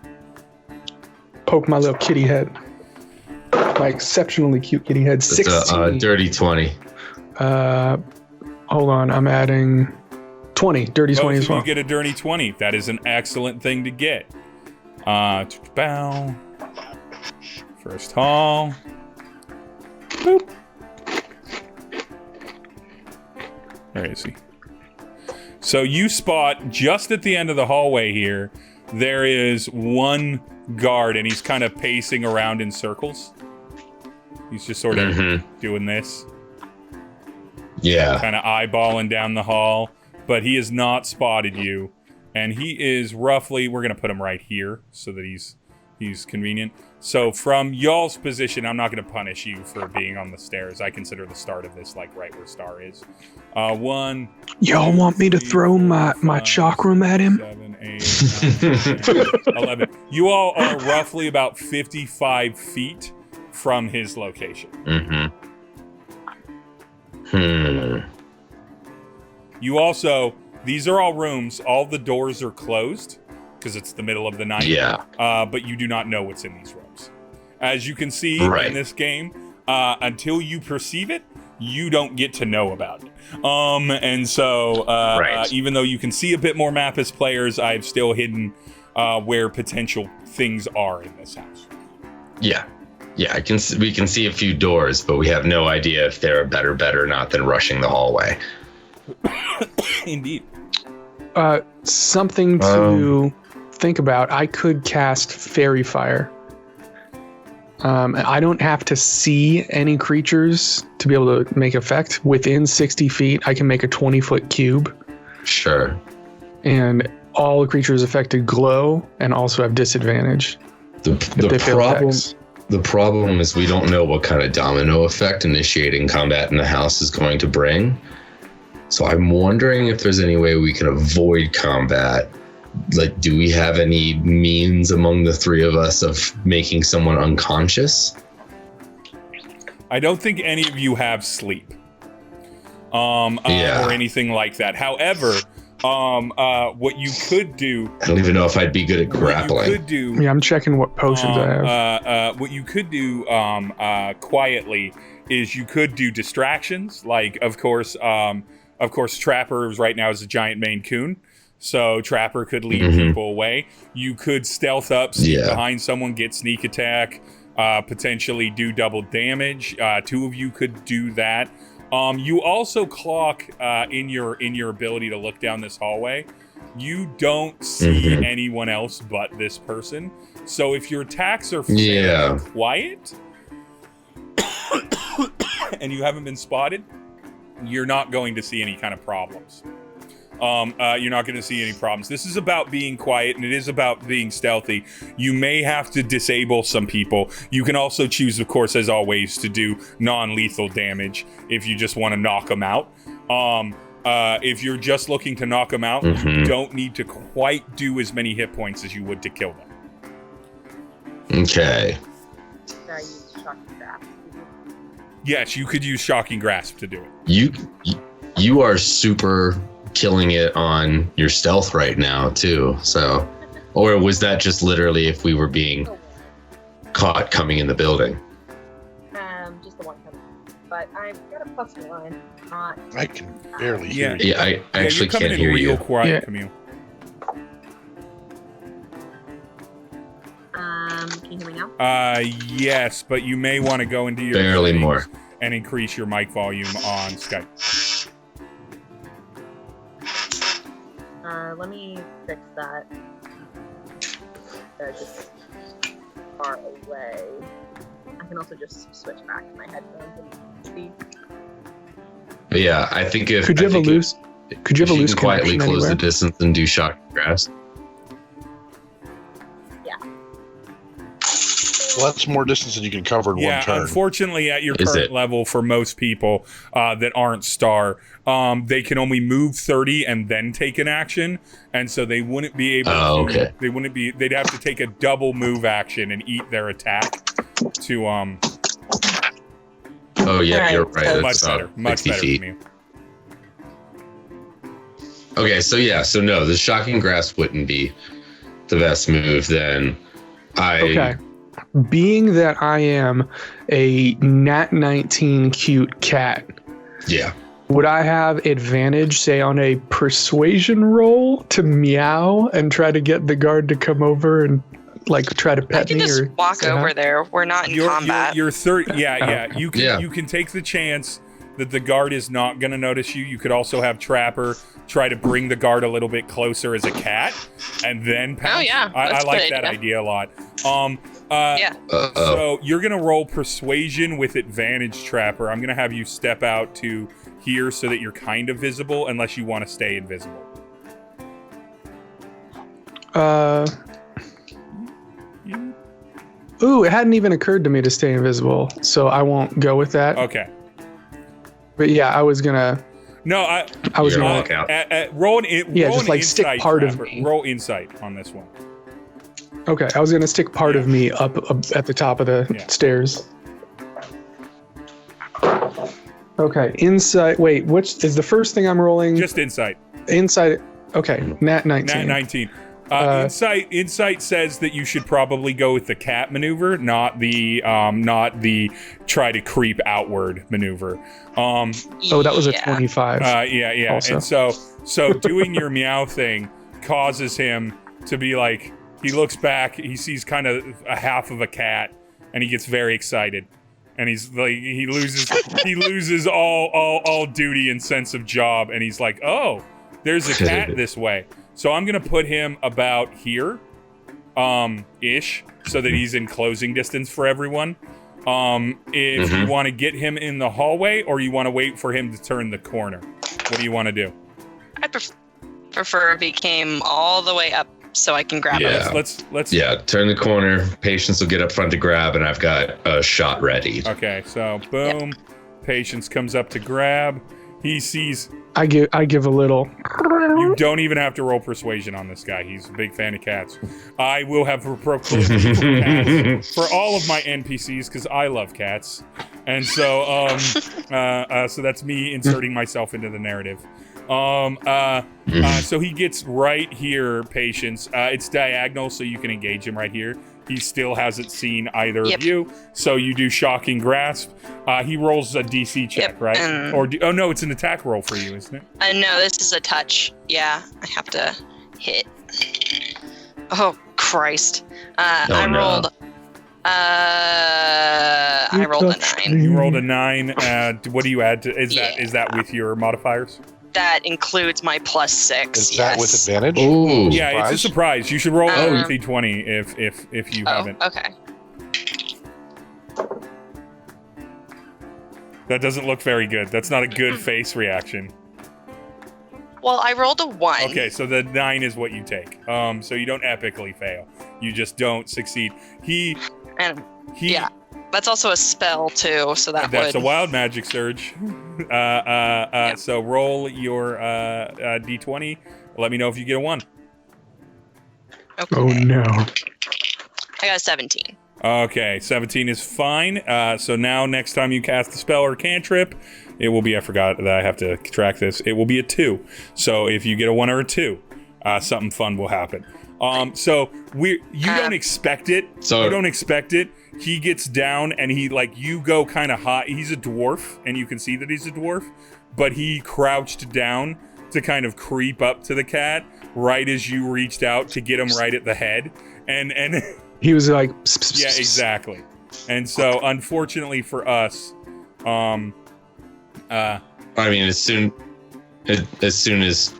E: Poke my little kitty head. My exceptionally cute kitty head. 16.
C: It's a dirty 20.
E: Hold on, I'm adding 20. Dirty 20 as well.
A: You get a dirty 20. That is an excellent thing to get. Bow. First hall. Boop. Where is he? So you spot just at the end of the hallway here, there is one guard, and he's kind of pacing around in circles. He's just sort of doing this.
C: Yeah.
A: Kind of eyeballing down the hall, but he has not spotted you. And he is roughly, we're going to put him right here so that he's convenient. So from y'all's position, I'm not going to punish you for being on the stairs. I consider the start of this like right where Star is. One.
E: Y'all want me to throw my chakram at him?
A: 7, 8, 9, 10, 11. You all are roughly about 55 feet from his location. You also, these are all rooms. All the doors are closed because it's the middle of the night.
C: Yeah.
A: But you do not know what's in these rooms. As you can see in this game, until you perceive it, you don't get to know about it. And so, even though you can see a bit more map as players, I've still hidden where potential things are in this house.
C: Yeah. Yeah, we can see a few doors, but we have no idea if they're a better bet or not than rushing the hallway.
A: Indeed.
E: Something to think about. I could cast Fairy Fire. I don't have to see any creatures to be able to make effect. Within 60 feet, I can make a 20-foot cube.
C: Sure.
E: And all the creatures affected glow and also have disadvantage.
C: The problem is we don't know what kind of domino effect initiating combat in the house is going to bring. So I'm wondering if there's any way we can avoid combat. Like, do we have any means among the three of us of making someone unconscious?
A: I don't think any of you have sleep. Or anything like that. However, what you could do...
C: I don't even know if I'd be good at grappling.
A: What you could do...
E: Yeah, I'm checking what potions I have.
A: What you could do quietly is you could do distractions. Like, of course, Trapir right now is a giant Maine Coon. So Trapir could lead people away. You could stealth up, sneak behind someone, get sneak attack, potentially do double damage. Two of you could do that. You also clock in your ability to look down this hallway. You don't see anyone else but this person. So if your attacks are fairly quiet and you haven't been spotted, you're not going to see any kind of problems. You're not going to see any problems. This is about being quiet, and it is about being stealthy. You may have to disable some people. You can also choose, of course, as always, to do non-lethal damage if you just want to knock them out. If you're just looking to knock them out, you don't need to quite do as many hit points as you would to kill them.
C: Okay.
A: Yes, you could use Shocking Grasp to do it.
C: You are super killing it on your stealth right now too. So, or was that just literally if we were being caught coming in the building?
D: Just the one coming. But I've got a +1.
F: I can barely hear you.
C: Yeah, I actually can't hear you.
A: Quiet, Camille.
D: Can you hear me now?
A: Yes, but you may want to go into your
C: barely more
A: and increase your mic volume on Skype.
D: Let me fix that. far away. I can also just switch back to my headphones and see.
C: But yeah, I think if
E: Could you have a loose
C: quietly
E: connection
C: close
E: anywhere?
C: the distance and do shock grass.
F: Well, that's more distance than you can cover in one turn.
A: Unfortunately, at your
C: Is
A: current
C: it?
A: level, for most people that aren't star, they can only move 30 and then take an action, and so they wouldn't be able.
C: Oh,
A: to,
C: okay.
A: They wouldn't be. They'd have to take a double move action and eat their attack to
C: Oh yeah,
D: Alright,
C: you're right.
D: so-
A: much
C: That's
A: better,
C: about
A: much
C: 60
A: better
C: feet.
A: for me.
C: Okay, so no, the shocking grass wouldn't be the best move then.
E: Okay. Being that I am a nat 19 cute cat,
C: Yeah.
E: would I have advantage, say, on a persuasion roll to meow and try to get the guard to come over and like try to
I: I
E: pet
I: can
E: me?
I: just
E: or
I: walk
E: say
I: over
E: hi?
I: there. We're not in combat.
A: You're 30. Yeah. You can
C: Yeah.
A: you can take the chance that the guard is not going to notice you. You could also have Trapper try to bring the guard a little bit closer as a cat, and then pounce.
I: Oh, yeah,
A: I
I: that's a
A: like
I: good
A: that
I: idea.
A: idea a lot.
I: Yeah.
A: So you're gonna roll persuasion with advantage, Trapper. I'm gonna have you step out to here so that you're kind of visible, unless you want to stay invisible.
E: Ooh, it hadn't even occurred to me to stay invisible, so I won't go with that.
A: Okay.
E: But yeah, I was gonna.
A: No,
E: I was
C: You're
E: gonna.
C: walk out.
A: roll an in,
E: Yeah,
A: roll
E: just
A: an
E: like stick
A: insight,
E: part of
A: Trapper.
E: me.
A: Roll insight on this one.
E: Okay, I was gonna stick part of me up at the top of the
A: Yeah.
E: stairs. Okay, insight. Wait, which is the first thing I'm rolling?
A: Just insight.
E: Insight. Okay, nat 19.
A: Nat 19. Insight says that you should probably go with the cat maneuver, not the try to creep outward maneuver.
E: Oh, that was a
I: Yeah.
E: 25.
A: Yeah.
E: Also.
A: And so doing your meow thing causes him to be like, he looks back, he sees kind of a half of a cat, and he gets very excited. And he's like, he loses all duty and sense of job, and he's like, oh, there's a cat this way. So I'm gonna put him about here, ish, so that he's in closing distance for everyone. If you want to get him in the hallway, or you want to wait for him to turn the corner, what do you want to do?
I: I prefer if he came all the way up so I can grab him.
C: Yeah.
A: Let's.
C: Yeah, turn the corner. Patience will get up front to grab, and I've got a shot ready.
A: Okay, so boom, Patience comes up to grab. He sees.
E: I give a little.
A: You don't even have to roll persuasion on this guy. He's a big fan of cats. I will have proclivity for cats for all of my NPCs because I love cats, and so so that's me inserting myself into the narrative. So he gets right here, Patience. It's diagonal, so you can engage him right here. He still hasn't seen either of you, so you do shocking grasp. He rolls a DC check, right? Oh no, it's an attack roll for you, isn't it?
I: No, this is a touch. Yeah, I have to hit. Oh Christ! I rolled. I rolled a 9.
A: You rolled a 9. What do you add to? Is that with your modifiers?
I: That includes my +6.
F: Is that with advantage?
C: Ooh.
A: Yeah, it's a surprise. You should roll a
I: Oh.
A: D20 if you haven't.
I: Okay.
A: That doesn't look very good. That's not a good face reaction.
I: Well, I rolled a 1.
A: Okay, so the 9 is what you take. So you don't epically fail. You just don't succeed.
I: That's also a spell too, so that's
A: a wild magic surge. So roll your D20. Let me know if you get a 1.
I: Okay.
E: Oh no.
I: I got a 17.
A: Okay, 17 is fine. So now next time you cast a spell or cantrip, it will be, I forgot that I have to track this, it will be a 2. So if you get a 1 or a 2, something fun will happen. So you don't expect it. You don't expect it. He gets down and you go kind of hot. He's a dwarf, and you can see that he's a dwarf, but he crouched down to kind of creep up to the cat right as you reached out to get him right at the head. And
E: he was like,
A: yeah, exactly. And so unfortunately for us,
C: I mean, as soon as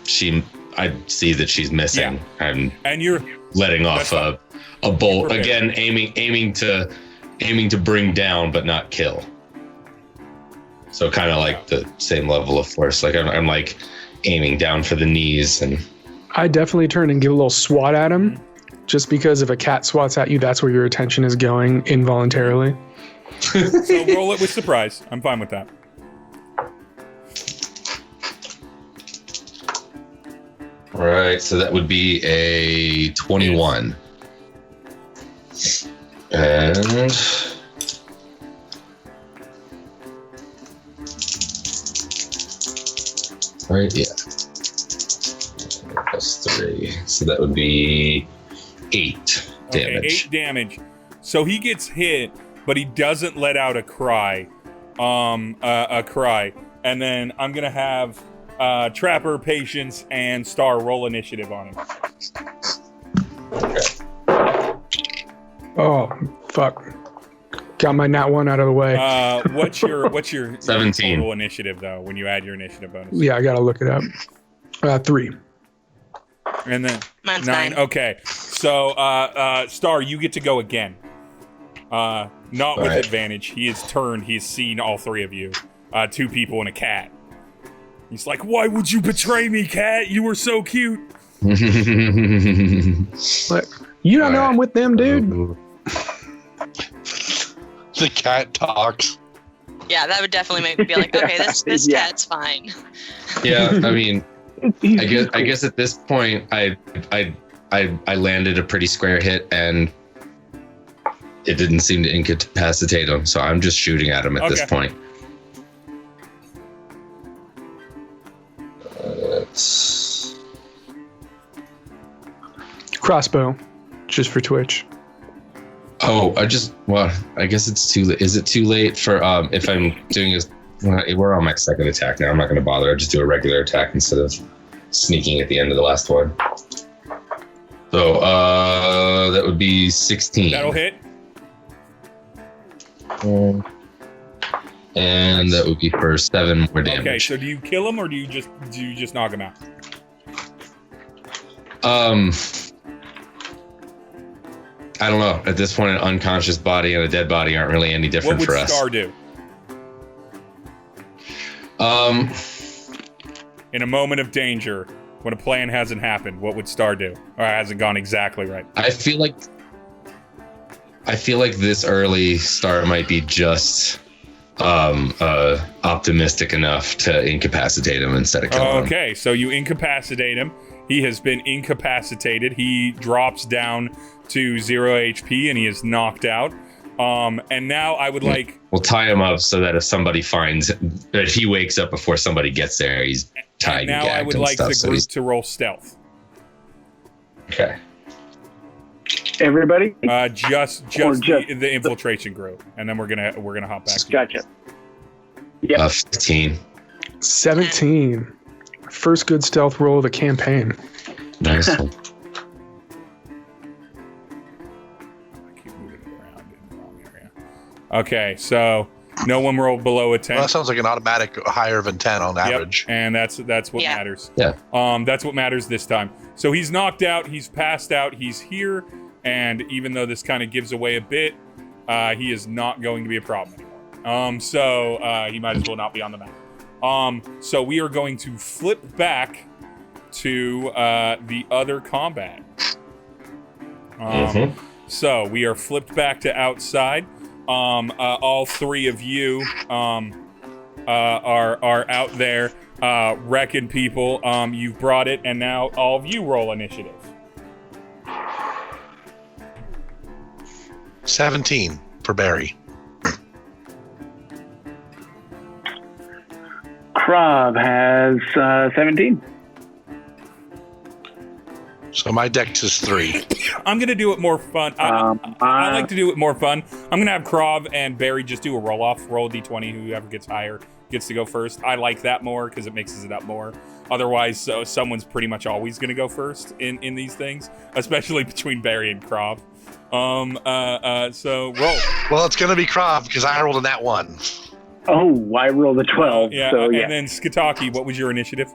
C: I see that she's missing, and
A: you're
C: letting off a a bolt again, aiming to bring down but not kill. So kind of like the same level of force. Like I'm like aiming down for the knees, and
E: I definitely turn and give a little swat at him, just because if a cat swats at you, that's where your attention is going involuntarily.
A: So roll it with surprise. I'm fine with that.
C: All right, so that would be a 21. And right, yeah. Plus 3. So that would be 8 damage.
A: Okay, 8 damage. So he gets hit, but he doesn't let out a cry. A cry. And then I'm gonna have Trapir, Patience, and Star roll initiative on him.
C: Okay.
E: Oh, fuck. Got my nat 1 out of the way.
A: What's your
C: 17
A: total initiative though? When you add your initiative bonus?
E: Yeah, I gotta look it up. 3.
A: And then
I: Mine's
A: 9.
I: 9.
A: Okay, so Star, you get to go again. Not with advantage. He has turned. He's seen all 3 of you. 2 people and a cat. He's like, "Why would you betray me, cat? You were so cute."
E: But you don't know I'm with them, dude.
F: The cat talks.
I: Yeah, that would definitely make me be like, okay, this
H: Yeah.
I: cat's fine.
C: Yeah, I mean, I guess at this point, I landed a pretty square hit, and it didn't seem to incapacitate him. So I'm just shooting at him at this point.
E: Crossbow, just for Twitch.
C: Oh, I guess it's too late. Is it too late for if I'm doing this? We're on my second attack now. I'm not going to bother. I'll just do a regular attack instead of sneaking at the end of the last one. So that would be 16.
A: That'll hit.
C: And that would be for 7 more damage.
A: Okay, so do you kill him or do you just knock him out?
C: I don't know. At this point, an unconscious body and a dead body aren't really any different for us.
A: What would Star do? In a moment of danger, when a plan hasn't happened, what would Star do? Or hasn't gone exactly right?
C: I feel like this early Star might be just optimistic enough to incapacitate him instead of killing him.
A: Okay, so you incapacitate him. He has been incapacitated. He drops down to 0 HP and he is knocked out. And now I would like...
C: We'll tie him up so that if somebody finds... If he wakes up before somebody gets there, he's tied and gagged.
A: Now I would like the group to roll stealth.
C: Okay.
H: Everybody?
A: Just the infiltration group. And then we're gonna hop back.
H: Gotcha. Yeah.
C: 15.
E: 17. First good stealth roll of the campaign.
C: Nice one.
A: Okay, so no one rolled below a 10.
F: Well, that sounds like an automatic higher than 10 on average.
A: And that's what matters.
C: Yeah.
A: That's what matters this time. So he's knocked out, he's passed out, he's here, and even though this kind of gives away a bit, he is not going to be a problem anymore. So he might as well not be on the map. So we are going to flip back to the other combat. So we are flipped back to outside. All 3 of you are out there wrecking people. You've brought it, and now all of you roll initiative.
F: 17 for Barry.
H: Krav has 17.
F: So my dex is 3.
A: I'm gonna do it more fun. I like to do it more fun. I'm gonna have Krav and Barry just do a roll off, roll a d20. Whoever gets higher gets to go first. I like that more because it mixes it up more. Otherwise, someone's pretty much always gonna go first in these things, especially between Barry and Krav. So roll.
F: Well, it's gonna be Krav because I rolled a nat 1.
H: Oh, I rolled a 12.
A: Yeah,
H: so,
A: and then Skataki, what was your initiative?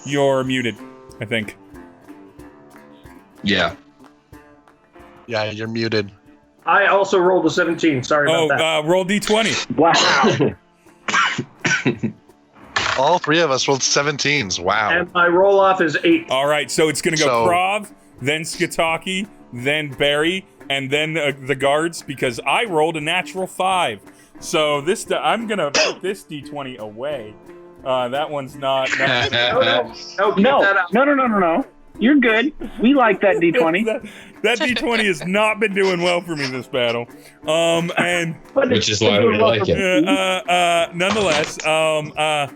A: You're muted, I think.
C: Yeah.
F: Yeah, you're muted.
B: I also rolled a 17. Sorry about that.
A: Roll d20.
H: Wow.
F: All three of us rolled 17s. Wow.
B: And my roll off is 8.
A: All right, so it's going to go
F: So-
A: Krav, then Skataki, then Barry, and then the guards, because I rolled a natural 5. So I'm going to put this d20 away. That one's not...
B: No, keep that out.
H: No. You're good. We like that D20.
A: that d20 has not been doing well for me this battle.
C: Which is why we like it.
A: Nonetheless,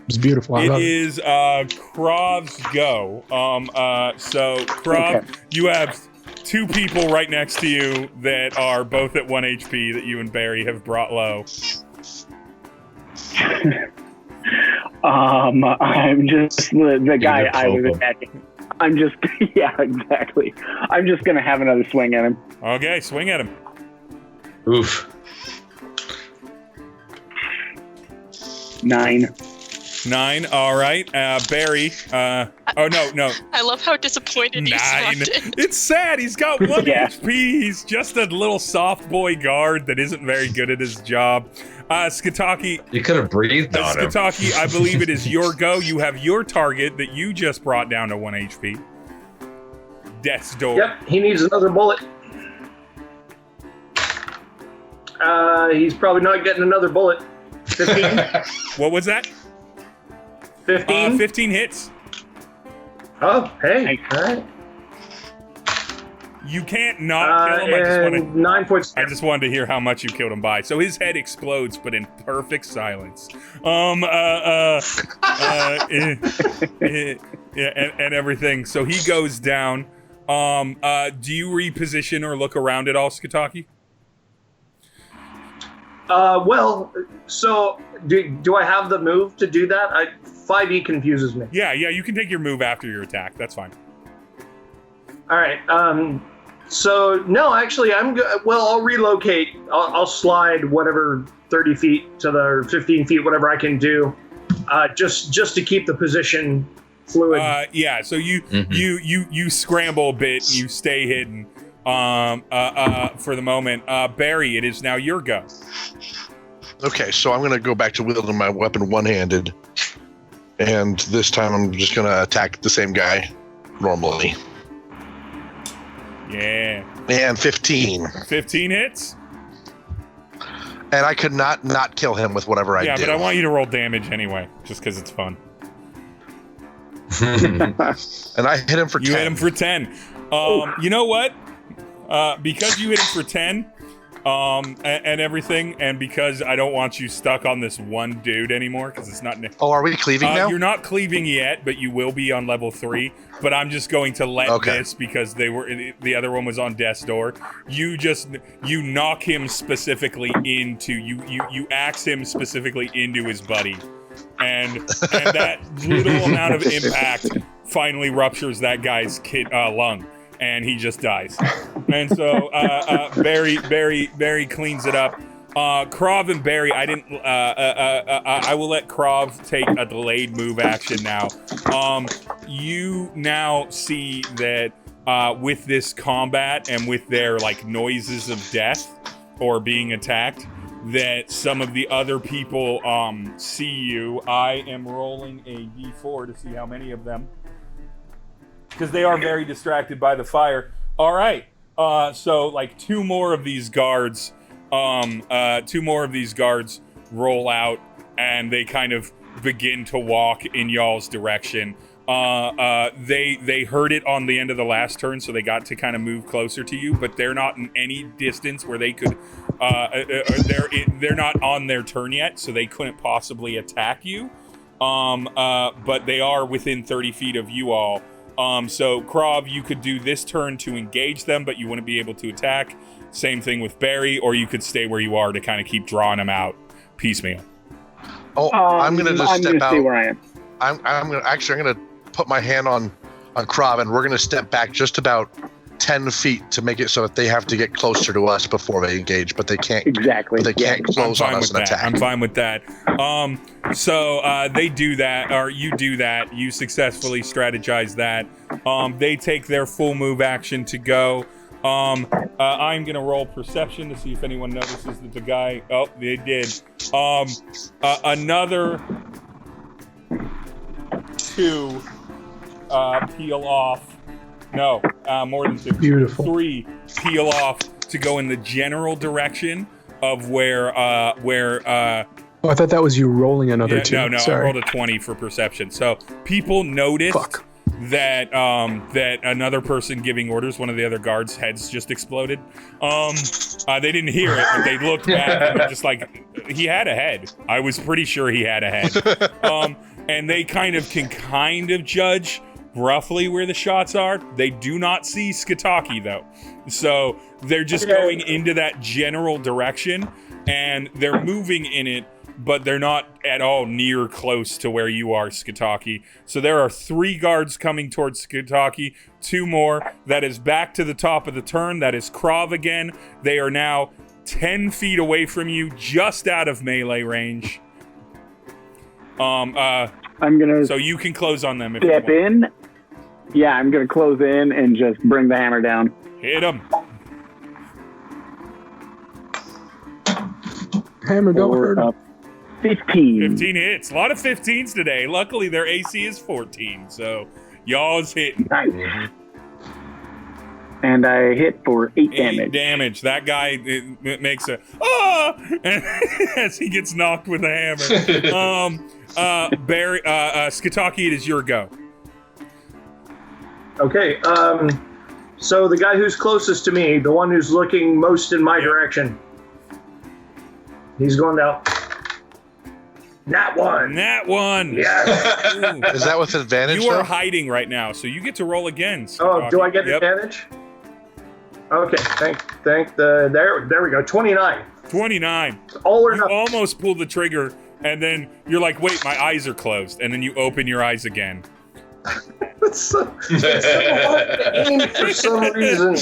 E: It's beautiful. I love it.
A: is Krov's go. So Krov,
H: Okay.
A: you have 2 people right next to you that are both at 1 HP that you and Barry have brought low.
H: I'm just the guy
C: You're
H: I was
C: vocal.
H: attacking. I'm just, yeah, exactly. I'm just gonna have another swing at him.
A: Okay, swing at him.
C: Oof.
H: 9.
A: 9. All right, Barry. No.
I: I love how disappointed you
A: 9.
I: sounded.
A: It's sad. He's got 1
H: Yeah.
A: HP. He's just a little soft boy guard that isn't very good at his job. Skataki,
C: You could have breathed on him.
A: Skataki, I believe it is your go. You have your target that you just brought down to 1 HP. Death's door.
B: Yep, he needs another bullet. He's probably not getting another bullet. 15?
A: What was that?
B: 15?
A: 15 hits.
B: Oh, hey.
H: Nice.
B: All right.
A: You can't not kill him.
B: And 9 points.
A: I just wanted to hear how much you killed him by. So his head explodes, but in perfect silence. And everything. So he goes down. Do you reposition or look around at all, Skataki?
B: Well, so do I have the move to do that? 5e confuses me.
A: Yeah, you can take your move after your attack. That's fine.
B: All right. So no, actually, I'll relocate. I'll slide whatever 30 feet to the 15 feet, whatever I can do, just to keep the position fluid.
A: Yeah. So you scramble a bit. You stay hidden. For the moment, Barry, it is now your go.
F: Okay, so I'm going to go back to wielding my weapon one-handed. And this time I'm just going to attack the same guy normally.
A: Yeah.
F: And 15.
A: 15 hits?
F: And I could not kill him with whatever I do.
A: Yeah, but I want you to roll damage anyway, just because it's fun.
F: And I hit him for 10.
A: You hit him for 10. You know what? Because you hit him for 10, and everything, and because I don't want you stuck on this one dude anymore, because it's not...
F: Oh, are we cleaving now?
A: You're not cleaving yet, but you will be on level 3. But I'm just going to let this, because the other one was on death's door. You knock him specifically into... You axe him specifically into his buddy. And that little amount of impact finally ruptures that guy's lung. And he just dies. And so Barry cleans it up. Krav and Barry, I will let Krav take a delayed move action now. You now see that with this combat and with their noises of death or being attacked, that some of the other people see you. I am rolling a d4 to see how many of them, because they are very distracted by the fire. All right. So 2 more of these guards, roll out, and they kind of begin to walk in y'all's direction. They heard it on the end of the last turn, so they got to kind of move closer to you, but they're not in any distance where they could. They're not on their turn yet, so they couldn't possibly attack you. But they are within 30 feet of you all. So Krav, you could do this turn to engage them, but you wouldn't be able to attack. Same thing with Barry, or you could stay where you are to kind of keep drawing them out piecemeal.
F: Oh, I'm gonna just step out.
H: Stay where I am.
F: I'm gonna put my hand on Krav, and we're gonna step back just about 10 feet to make it so that they have to get closer to us before they engage, but they can't.
H: Exactly.
F: But they can't close on us and attack.
A: I'm fine with that. So they do that, or you do that. You successfully strategize that. They take their full move action to go. I'm gonna roll perception to see if anyone notices that the guy. Oh, they did. Another 2 peel off. No, more than 2.
E: Beautiful.
A: 3 peel off to go in the general direction of where.
E: Oh, I thought that was you rolling another 2.
A: No,
E: Sorry.
A: I rolled a 20 for perception. So people noticed that that another person giving orders, one of the other guards' heads just exploded. They didn't hear it, but they looked back and were just like, he had a head. I was pretty sure he had a head. And they can judge roughly where the shots are. They do not see Skataki though. So they're just going into that general direction and they're moving in it, but they're not at all near close to where you are, Skataki. So there are 3 guards coming towards Skataki, 2 more. That is back to the top of the turn. That is Krav again. They are now 10 feet away from you, just out of melee range.
H: I'm gonna.
A: So you can close on them if you
H: step
A: want.
H: in. Yeah, I'm gonna close in and just bring the hammer down.
A: Hit him.
E: Hammer, don't hurt him.
H: 15.
A: 15 hits. A lot of 15s today. Luckily, their AC is 14, so y'all's hitting.
H: Nice. And I hit for 8 damage.
A: 8 damage. That guy it makes a as he gets knocked with a hammer. Barry, Skataki, it is your go.
B: Okay, so the guy who's closest to me, the one who's looking most in my direction, he's going down. Nat 1.
A: Nat 1.
B: Yes.
F: Is that with advantage?
A: You are
F: though?
A: hiding right now, so you get to roll again.
B: Oh, do I get advantage? Okay, there we go. 29.
A: 29.
B: All or
A: You
B: nothing.
A: almost pulled the trigger, and then you're like, wait, my eyes are closed, and then you open your eyes again.
B: It's so hard to aim for some reason.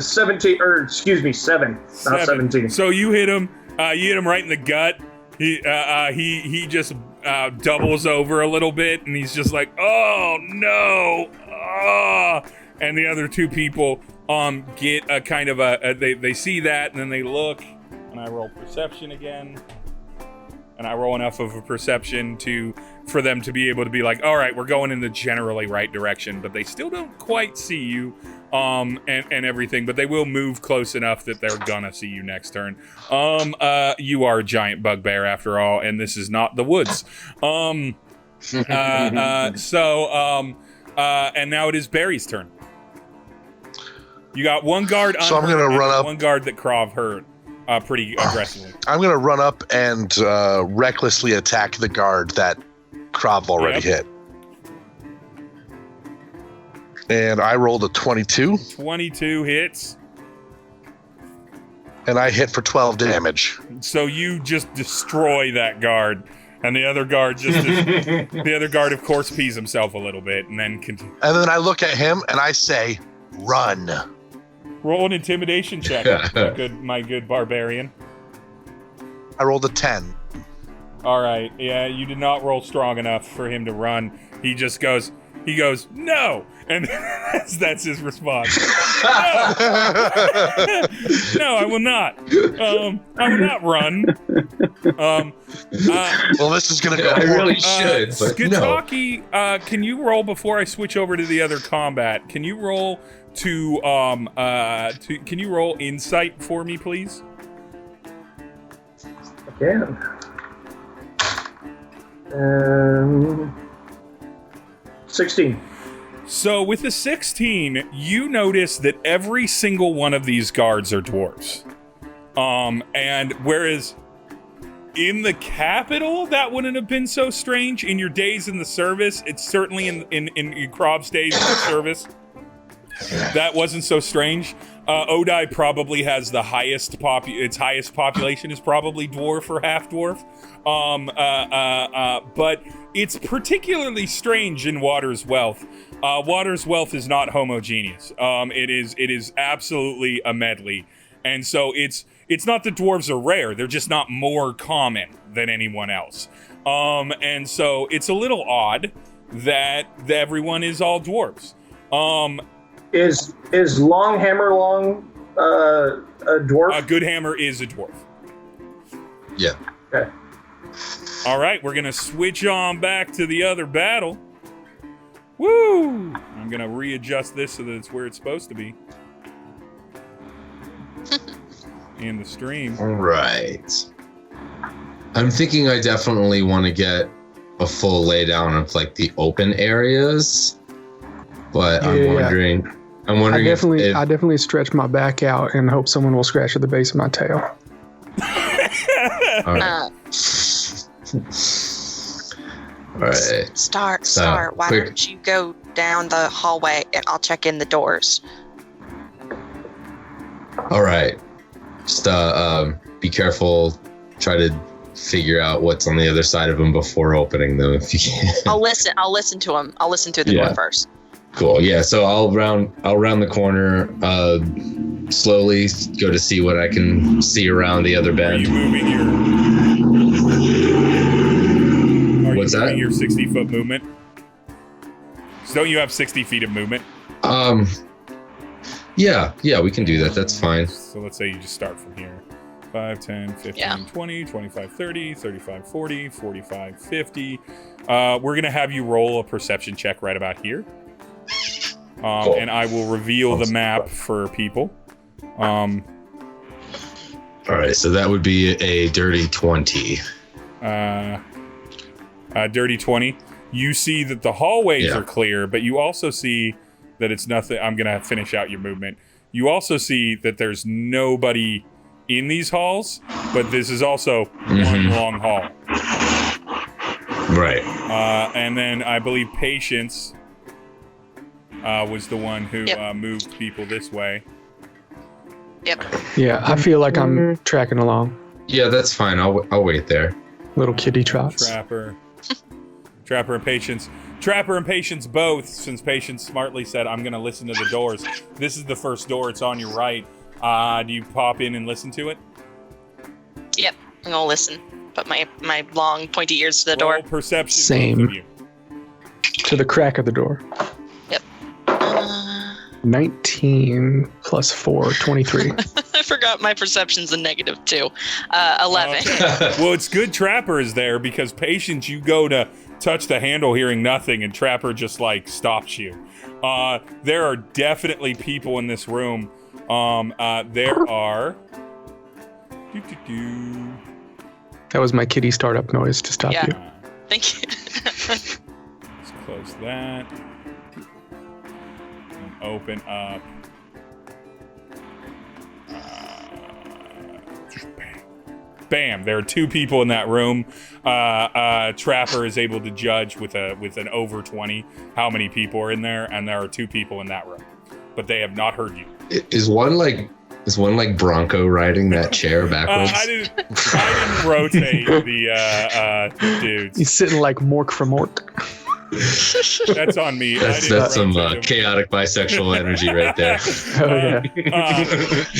B: 17, or excuse me, 7, not 17.
A: So you hit him. You hit him right in the gut. He just doubles over a little bit, and he's just like, oh no, and the other 2 people get a kind of they see that, and then they look, and I roll perception again. And I roll enough of a perception for them to be able to be like, all right, we're going in the generally right direction, but they still don't quite see you, and everything, but they will move close enough that they're gonna see you next turn. You are a giant bugbear after all, and this is not the woods. And now it is Barry's turn. You got 1 guard.
F: So I'm gonna run up.
A: 1 guard that Krav hurt. Pretty aggressively.
F: I'm going to run up and recklessly attack the guard that Krav already hit. And I rolled a 22.
A: 22 hits.
F: And I hit for 12 damage.
A: So you just destroy that guard. And the other guard the other guard, of course, pees himself a little bit and then continue.
F: And then I look at him and I say, run.
A: Roll an intimidation check, my good barbarian.
F: I rolled a 10.
A: All right. Yeah, you did not roll strong enough for him to run. He goes, no! And that's his response. No! No, I will not. I will not run.
F: Well, this is going to go.
C: I really should, but
A: Skataki, can you roll before I switch over to the other combat? Can you roll can you roll insight for me, please?
B: I can. 16.
A: So with the 16, you notice that every single one of these guards are dwarves. And whereas in the capital, that wouldn't have been so strange. In your days in the service, it's certainly in Krov's days in the service, that wasn't so strange. Odai probably has the highest its highest population is probably dwarf or half dwarf. But it's particularly strange in Water's Wealth Water's wealth is not homogeneous. It is absolutely a medley, and so it's not that dwarves are rare; they're just not more common than anyone else. And so it's a little odd that everyone is all dwarves.
B: Is Longhammer a dwarf?
A: Goodhammer is a dwarf.
C: Yeah.
B: Okay.
A: All right, we're gonna switch on back to the other battle. Woo! I'm gonna readjust this so that it's where it's supposed to be in the stream.
C: All right. I'm thinking I definitely want to get a full laydown of like the open areas, but I'm wondering.
E: I definitely stretch my back out and hope someone will scratch at the base of my tail.
C: All right. All right.
I: Star, why don't you go down the hallway and I'll check in the doors.
C: All right. Just be careful. Try to figure out what's on the other side of them before opening them if you can.
I: I'll listen to him. I'll listen through the door first.
C: Cool. Yeah. So I'll round the corner, slowly go to see what I can see around the other bend.
A: Are you moving
C: What's that?
A: Your 60-foot movement? So don't you have 60 feet of movement?
C: Yeah, we can do that. That's fine.
A: So let's say you just start from here. 5, 10, 15, 20, 25, 30, 35, 40, 45, 50. We're going to have you roll a perception check right about here.
C: Cool.
A: And I will reveal the map for people.
C: All right, so that would be a dirty 20.
A: Dirty 20. You see that the hallways are clear, but you also see that it's nothing. I'm going to finish out your movement. You also see that there's nobody in these halls, but this is also one long hall.
C: Right.
A: And then I believe Patience was the one who moved people this way.
I: Yep.
E: Yeah, I feel like I'm tracking along.
C: Yeah, that's fine. I'll wait there.
E: Little kitty trots.
A: Trapper and Patience. Trapper and Patience both, since Patience smartly said, I'm going to listen to the doors. This is the first door. It's on your right. Do you pop in and listen to it?
I: Yep, I'm going to listen. Put my long, pointy ears to the door.
A: Perception.
E: Same. To the crack of the door.
I: Yep.
E: 19 plus 4, 23.
I: I forgot my perception's a negative 2. 11.
A: Well, it's good Trapper is there because Patience, you go to touch the handle hearing nothing and Trapper just like stops you. There are definitely people in this room. There are...
E: That was my kitty startup noise to stop you.
I: Thank you.
A: Let's close that. And open up. Bam! There are 2 people in that room. Trapper is able to judge with an over 20 how many people are in there, and there are 2 people in that room, but they have not heard you.
C: Is one like Bronco riding that chair backwards?
A: I didn't rotate the dudes.
E: He's sitting like Mork from Mork.
A: That's on me.
C: That's some chaotic bisexual energy right there.
E: Oh yeah.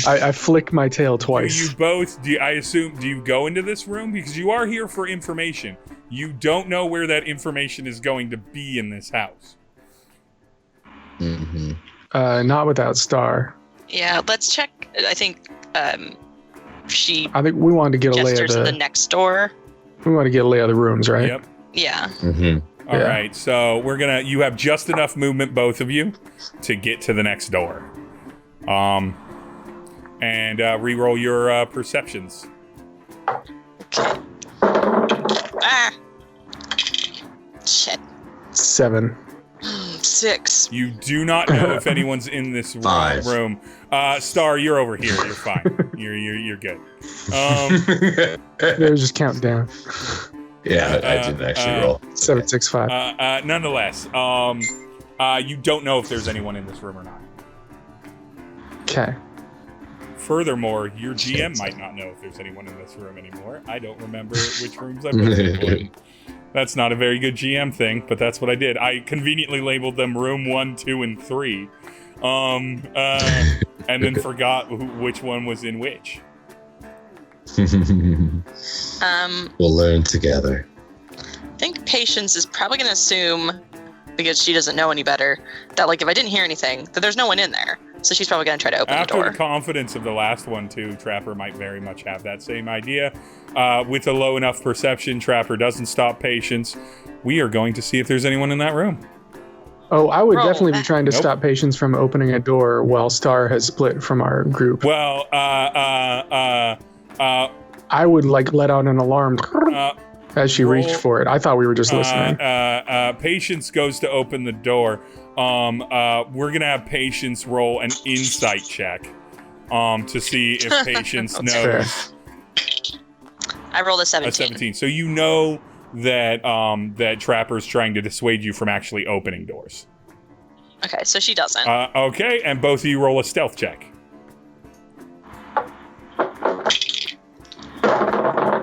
E: I flick my tail twice.
A: Do you go into this room? Because you are here for information. You don't know where that information is going to be in this house.
E: Not without Star.
I: Yeah, let's check. I think
E: I think we wanted to get a lay of
I: the next door.
E: We want to get a lay of the rooms, right?
A: Yep.
I: Yeah.
A: All right, so you have just enough movement, both of you, to get to the next door. And re-roll your perceptions.
I: Shit.
E: 7.
I: 6.
A: You do not know if anyone's in this
C: 5.
A: room. Star, you're over here. You're fine. You're good.
E: They're just counting down.
C: Yeah, I didn't actually roll.
E: 7, 6, 5.
A: Nonetheless, you don't know if there's anyone in this room or not.
E: Okay.
A: Furthermore, your GM might not know if there's anyone in this room anymore. I don't remember which rooms I've been in. That's not a very good GM thing, but that's what I did. I conveniently labeled them room 1, 2, and 3. And then forgot which one was in which.
C: We'll learn together.
I: I think Patience is probably going to assume, because she doesn't know any better, that like if I didn't hear anything, that there's no one in there. So she's probably going to try to open the door.
A: After the confidence of the last one, too, Trapir might very much have that same idea. With a low enough perception, Trapir doesn't stop Patience. We are going to see if there's anyone in that room.
E: Oh, I would definitely be trying to stop Patience from opening a door while Star has split from our group.
A: Well,
E: I would like let out an alarm as she reached for it. I thought we were just listening.
A: Patience goes to open the door. We're gonna have Patience roll an insight check to see if Patience knows.
E: Fair.
I: I rolled a 17.
A: A 17. So you know that that Trapir's trying to dissuade you from actually opening doors.
I: Okay, so she doesn't.
A: Okay, and both of you roll a stealth check.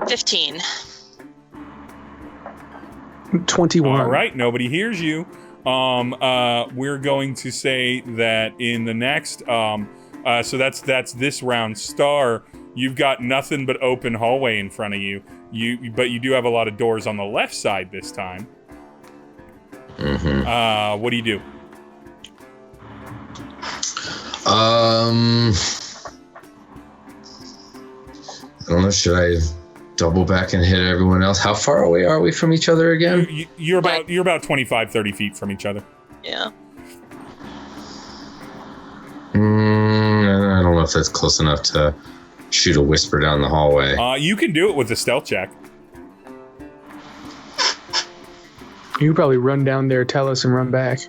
I: 15.
E: 21.
A: All right, nobody hears you. We're going to say that in the next, so that's this round. Star, you've got nothing but open hallway in front of you. But you do have a lot of doors on the left side this time.
C: Mm-hmm.
A: What do you do?
C: I don't know. Should I double back and hit everyone else? How far away are we from each other again?
A: You're about 25, 30 feet from each other.
I: Yeah.
C: I don't know if that's close enough to shoot a whisper down the hallway.
A: You can do it with a stealth check.
E: You could probably run down there, tell us, and run back.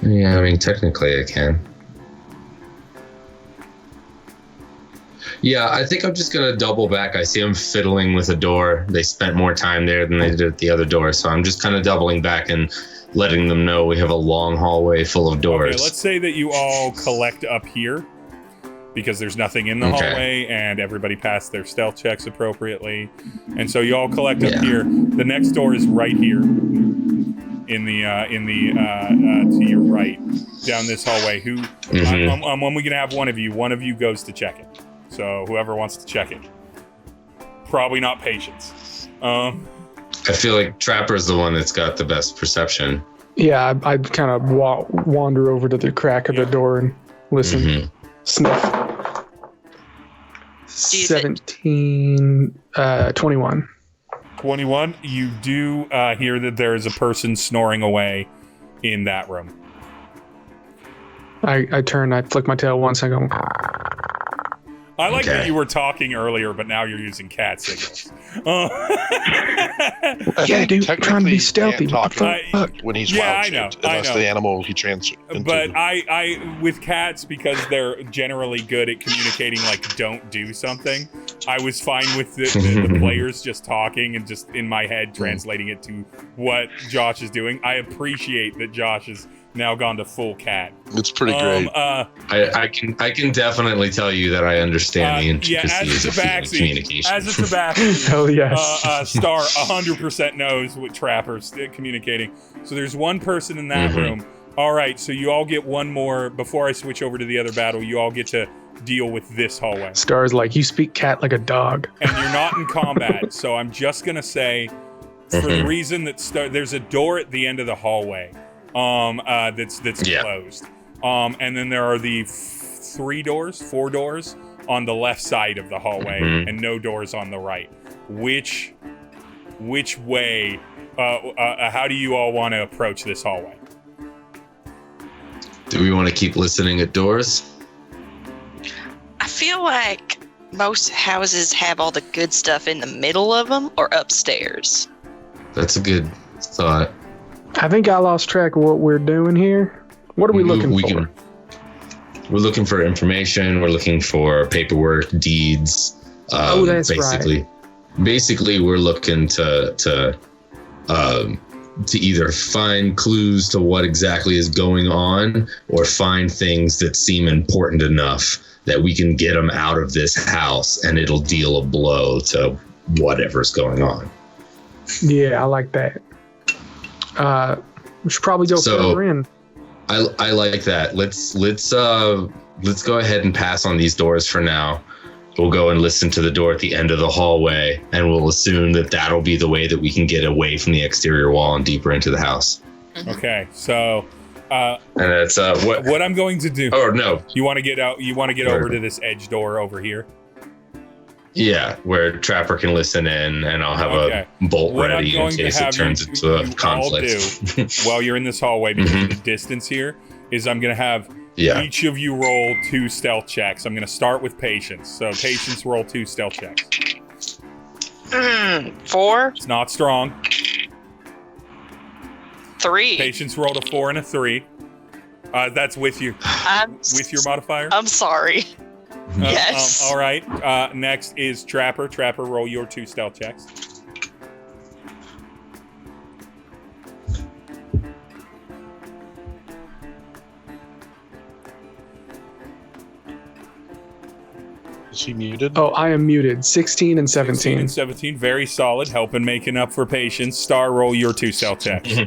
C: Yeah, I mean, technically I can. Yeah, I think I'm just going to double back. I see them fiddling with a door. They spent more time there than they did at the other door, so I'm just kind of doubling back and letting them know we have a long hallway full of doors.
A: Okay, let's say that you all collect up here, because there's nothing in the hallway, and everybody passed their stealth checks appropriately. And so you all collect up here. The next door is right here, in the to your right, down this hallway. I'm only gonna have one of you goes to check it. So whoever wants to check it. Probably not Patience.
C: I feel like Trapir's the one that's got the best perception.
E: Yeah, I'd kind of wander over to the crack of the door and listen. Sniff. 17, 21.
A: 21. You do hear that there is a person snoring away in that room.
E: I turn, I flick my tail once, I go...
A: I like that you were talking earlier, but now you're using cat signals.
E: Yeah, dude, I'm trying to be stealthy.
F: When he's wild shaped, unless the animal he transfers into.
A: But I with cats, because they're generally good at communicating, like, don't do something, I was fine with the players just talking and just in my head translating it to what Josh is doing. I appreciate that Josh is now gone to full cat.
F: It's pretty great.
C: I can definitely tell you that I understand the intricacies of communication.
A: As a tabaxi,
E: hell yes.
A: Star 100% knows what Trapir's communicating. So there's one person in that room. All right, so you all get one more before I switch over to the other battle. You all get to deal with this hallway.
E: Star's like, you speak cat like a dog.
A: And you're not in combat, so I'm just gonna say, for the reason that there's a door at the end of the hallway. That's closed. And then there are the 4 doors on the left side of the hallway, and no doors on the right. Which way? How do you all want to approach this hallway?
C: Do we want to keep listening at doors?
I: I feel like most houses have all the good stuff in the middle of them or upstairs.
C: That's a good thought.
E: I think I lost track of what we're doing here. What are we looking for?
C: We're looking for information. We're looking for paperwork, deeds.
E: That's right.
C: Basically, we're looking to either find clues to what exactly is going on, or find things that seem important enough that we can get them out of this house, and it'll deal a blow to whatever's going on.
E: Yeah, I like that. We should probably go further in.
C: I like that. Let's go ahead and pass on these doors for now. We'll go and listen to the door at the end of the hallway, and we'll assume that that'll be the way that we can get away from the exterior wall and deeper into the house.
A: Okay, so
C: and that's
A: what I'm going to do.
C: Oh no!
A: You want to get out? You want to get over to this edge door over here?
C: Yeah, where Trapir can listen in, and I'll have a bolt ready in case it turns into a conflict.
A: While you're in this hallway, because of the distance here, is I'm going to have each of you roll 2 stealth checks. I'm going to start with Patience. So Patience, roll 2 stealth checks.
I: 4.
A: It's not strong.
I: 3.
A: Patience rolled a 4 and a 3. That's with you. With your modifier?
I: I'm sorry. Yes.
A: All right. Next is Trapir. Trapir, roll your 2 stealth checks.
F: Is he muted?
E: Oh, I am muted. 16 and 17.
A: 16 and 17, very solid. Helping making up for Patience. Star, roll your 2 stealth checks.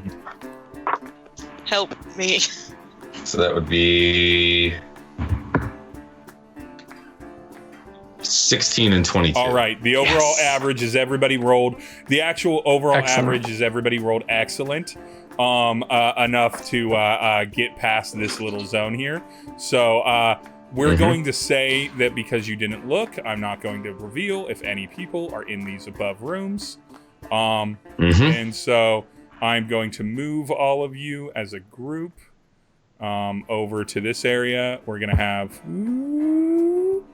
I: Help me.
C: So that would be 16 and 22.
A: All right. The overall average is everybody rolled. The actual overall average is everybody rolled excellent. Enough to get past this little zone here. So we're going to say that because you didn't look, I'm not going to reveal if any people are in these above rooms. And so I'm going to move all of you as a group over to this area. We're going to have...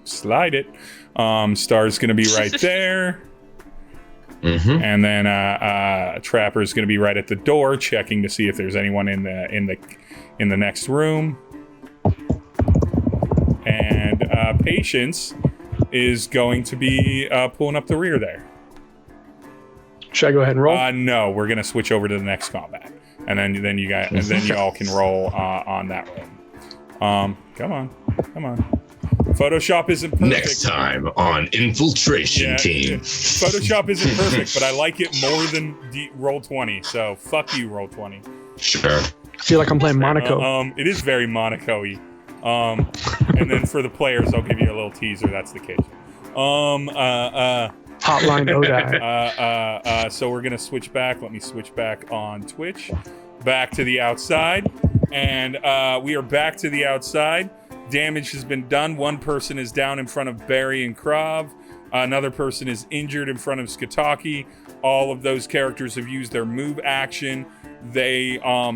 A: slide it. Star's going to be right there. And then Trapir's going to be right at the door, checking to see if there's anyone in the next room. And Patience is going to be pulling up the rear there.
E: Should I go ahead and roll?
A: No, we're going to switch over to the next combat, and then you all can roll on that roll. Come on. Photoshop isn't perfect.
C: Next time on Infiltration Team.
A: Photoshop isn't perfect, but I like it more than Roll20. So fuck you, Roll20.
C: Sure.
E: I feel like I'm playing Monaco.
A: It is very Monaco-y. And then for the players, I'll give you a little teaser. That's the case.
E: Hotline Odai.
A: So we're gonna switch back. Let me switch back on Twitch. Back to the outside, and we are back to the outside. Damage has been done. One person is down in front of Barry and Krav. Another person is injured in front of Skataki. All of those characters have used their move action. They are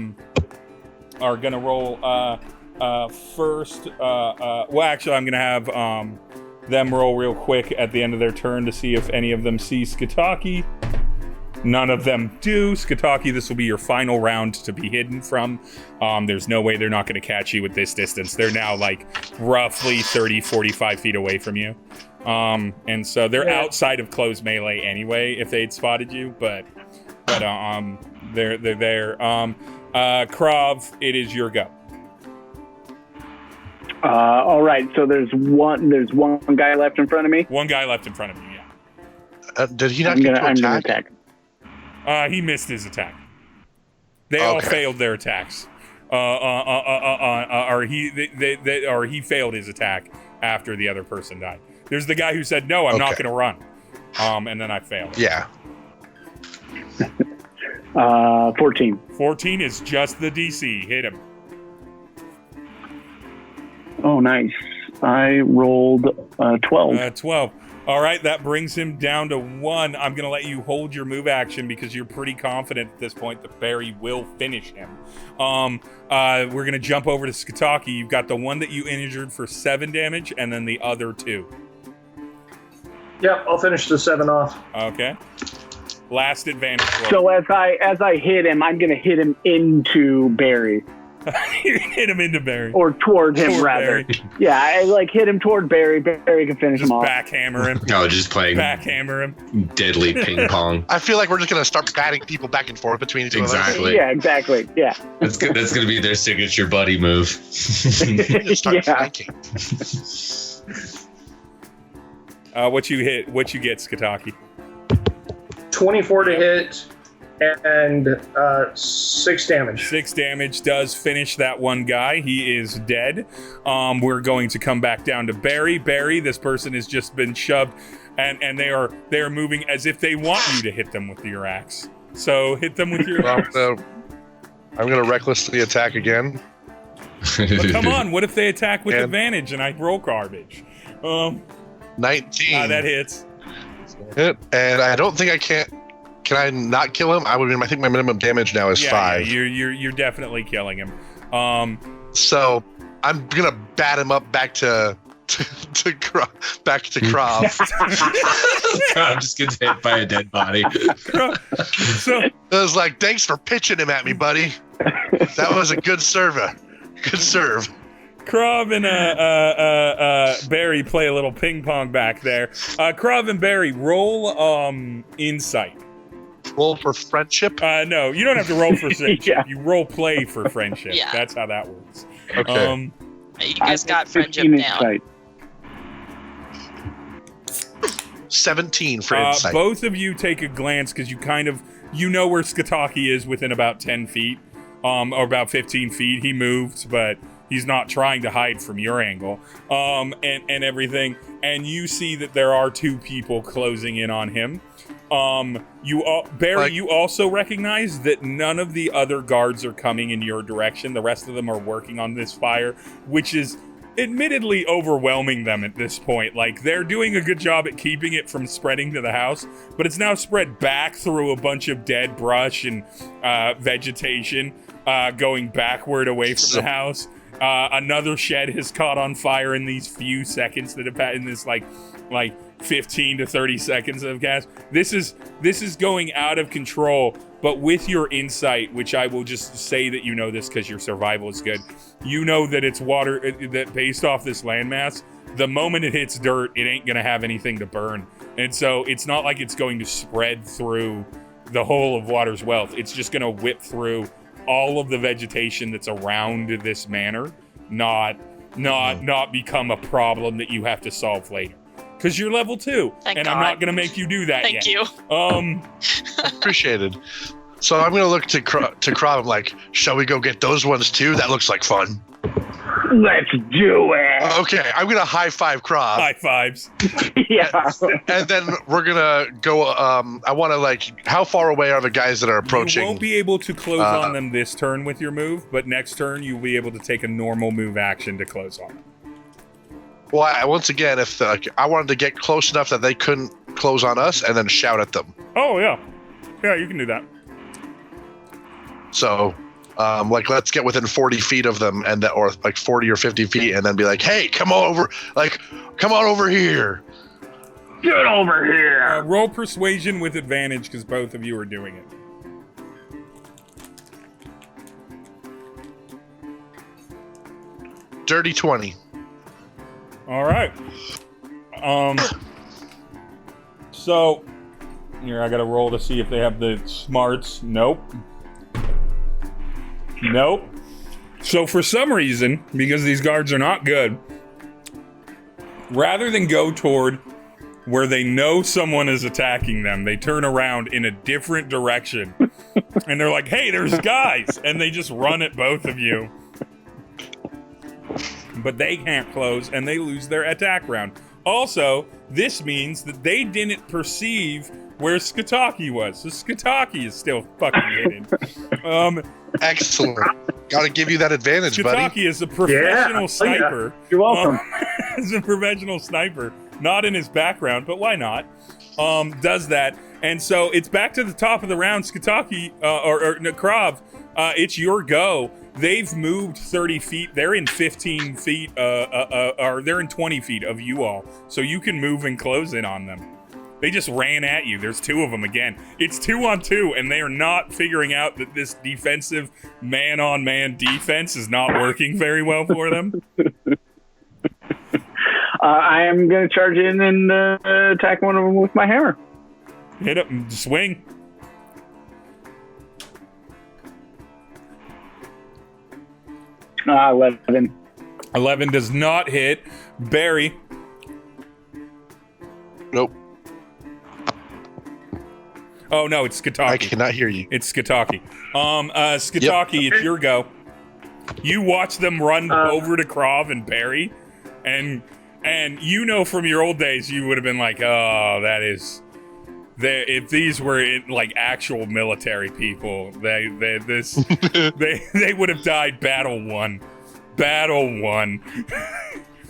A: going to roll first. Well, actually, I'm going to have them roll real quick at the end of their turn to see if any of them see Skataki. None of them do. Skataki, this will be your final round to be hidden from. There's no way they're not going to catch you with this distance. They're now like roughly 30, 45 feet away from you. And so they're outside of close melee anyway if they'd spotted you, but they're there. Krav, it is your go.
H: All right, so there's one guy left in front of me.
A: One guy left in front of you, yeah.
F: Did he not get to
H: I'm gonna attack.
A: He missed his attack. They all failed their attacks. Or he failed his attack after the other person died. There's the guy who said, "No, I'm not going to run," and then I failed.
F: Yeah.
H: 14.
A: 14 is just the DC. Hit him.
H: Oh, nice. I rolled 12.
A: 12. All right, that brings him down to 1. I'm going to let you hold your move action because you're pretty confident at this point that Barry will finish him. We're going to jump over to Skataki. You've got the one that you injured for 7 damage and then the other 2.
B: Yep, I'll finish the 7 off.
A: Okay. Last advantage roll.
H: So as I hit him, I'm going to hit him into Barry.
A: You hit him into Barry.
H: Or toward him, rather.
A: Barry.
H: Yeah, I hit him toward Barry. Barry can finish him off.
A: Backhammer him.
C: No, just playing
A: backhammer him.
C: Deadly ping pong.
F: I feel like we're just going to start batting people back and forth between each other.
C: Exactly.
H: Yeah, exactly. Yeah.
C: That's going to be their signature buddy move.
F: Start flanking.
A: What you get, Skataki?
B: 24 to hit and 6 damage.
A: 6 damage does finish that one guy. He is dead. We're going to come back down to Barry. Barry, this person has just been shoved, and they are moving as if they want you to hit them with your axe. So hit them with your axe.
F: I'm gonna recklessly attack again.
A: But come on, what if they attack with advantage and I roll garbage?
F: 19.
A: That hits.
F: Hit, and I don't think I can. Can I not kill him? I think my minimum damage now is 5.
A: Yeah, you're definitely killing him.
F: So I'm gonna bat him up back to Krav.
C: I'm just getting hit by a dead body.
A: So
F: it was like, thanks for pitching him at me, buddy. That was a good serve. Good serve.
A: Krav and Barry play a little ping pong back there. Krav and Barry, roll insight.
F: Roll for friendship?
A: No, you don't have to roll for friendship.
H: Yeah.
A: You roll play for friendship.
I: Yeah.
A: That's how that works.
F: Okay.
I: You guys got friendship
H: 15
I: down.
H: insight.
F: 17 for insight.
A: Both of you take a glance because you know where Skataki is within about 10 feet, or about 15 feet. He moved, but he's not trying to hide from your angle, and everything. And you see that there are 2 people closing in on him. Barry, you also recognize that none of the other guards are coming in your direction. The rest of them are working on this fire, which is admittedly overwhelming them at this point. Like, they're doing a good job at keeping it from spreading to the house, but it's now spread back through a bunch of dead brush and vegetation, going backward away from the house. Another shed has caught on fire in these few seconds that have had in this like 15 to 30 seconds of gas. This is going out of control, but with your insight, which I will just say that you know this because your survival is good, you know that it's water, that based off this landmass, the moment it hits dirt, it ain't gonna have anything to burn. And so it's not like it's going to spread through the whole of Water's Wealth. It's just gonna whip through all of the vegetation that's around this manor, not become a problem that you have to solve later. Because you're level 2,
I: Thank
A: and
I: God.
A: I'm not going to make you do that
I: Thank
A: yet.
I: you.
F: Appreciated. So I'm gonna look to Krav. I'm like, shall we go get those ones too? That looks like fun.
H: Let's do it.
F: Okay, I'm gonna high five Krav.
A: High fives.
H: Yeah.
F: And then we're gonna go. I want to how far away are the guys that are approaching?
A: You won't be able to close on them this turn with your move, but next turn you'll be able to take a normal move action to close on them.
F: Well, once again, if I wanted to get close enough that they couldn't close on us, and then shout at them.
A: Oh yeah, you can do that.
F: So, let's get within 40 feet of them, or 40 or 50 feet, and then be like, "Hey, come on over here."
H: Get over here.
A: Roll persuasion with advantage because both of you are doing it.
F: Dirty 20.
A: All right. So here I got to roll to see if they have the smarts. Nope. So for some reason, because these guards are not good, rather than go toward where they know someone is attacking them, they turn around in a different direction. And they're like, "Hey, there's guys!" And they just run at both of you. But they can't close, and they lose their attack round. Also, this means that they didn't perceive where Skataki was. So Skataki is still fucking hidden.
F: Excellent. Gotta give you that advantage, buddy.
A: Skataki is a professional sniper.
H: You're welcome.
A: Is a professional sniper. Not in his background, but why not? Does that. And so it's back to the top of the round. Skataki, or Krav, it's your go. They've moved 30 feet. They're in 15 feet, or they're in 20 feet of you all. So you can move and close in on them. They just ran at you. There's 2 of them again. It's 2-on-2, and they are not figuring out that this defensive man-on-man defense is not working very well for them.
H: I am going to charge in and attack one of them with my hammer.
A: Hit it and swing.
H: Ah, 11.
A: 11 does not hit. Barry.
F: Nope.
A: Oh no, it's Skataki.
F: I cannot hear you.
A: It's Skataki. Skataki, it's your go. You watch them run over to Krav and Barry, and you know from your old days you would have been like, oh, that is. If these were like actual military people, they would have died battle one.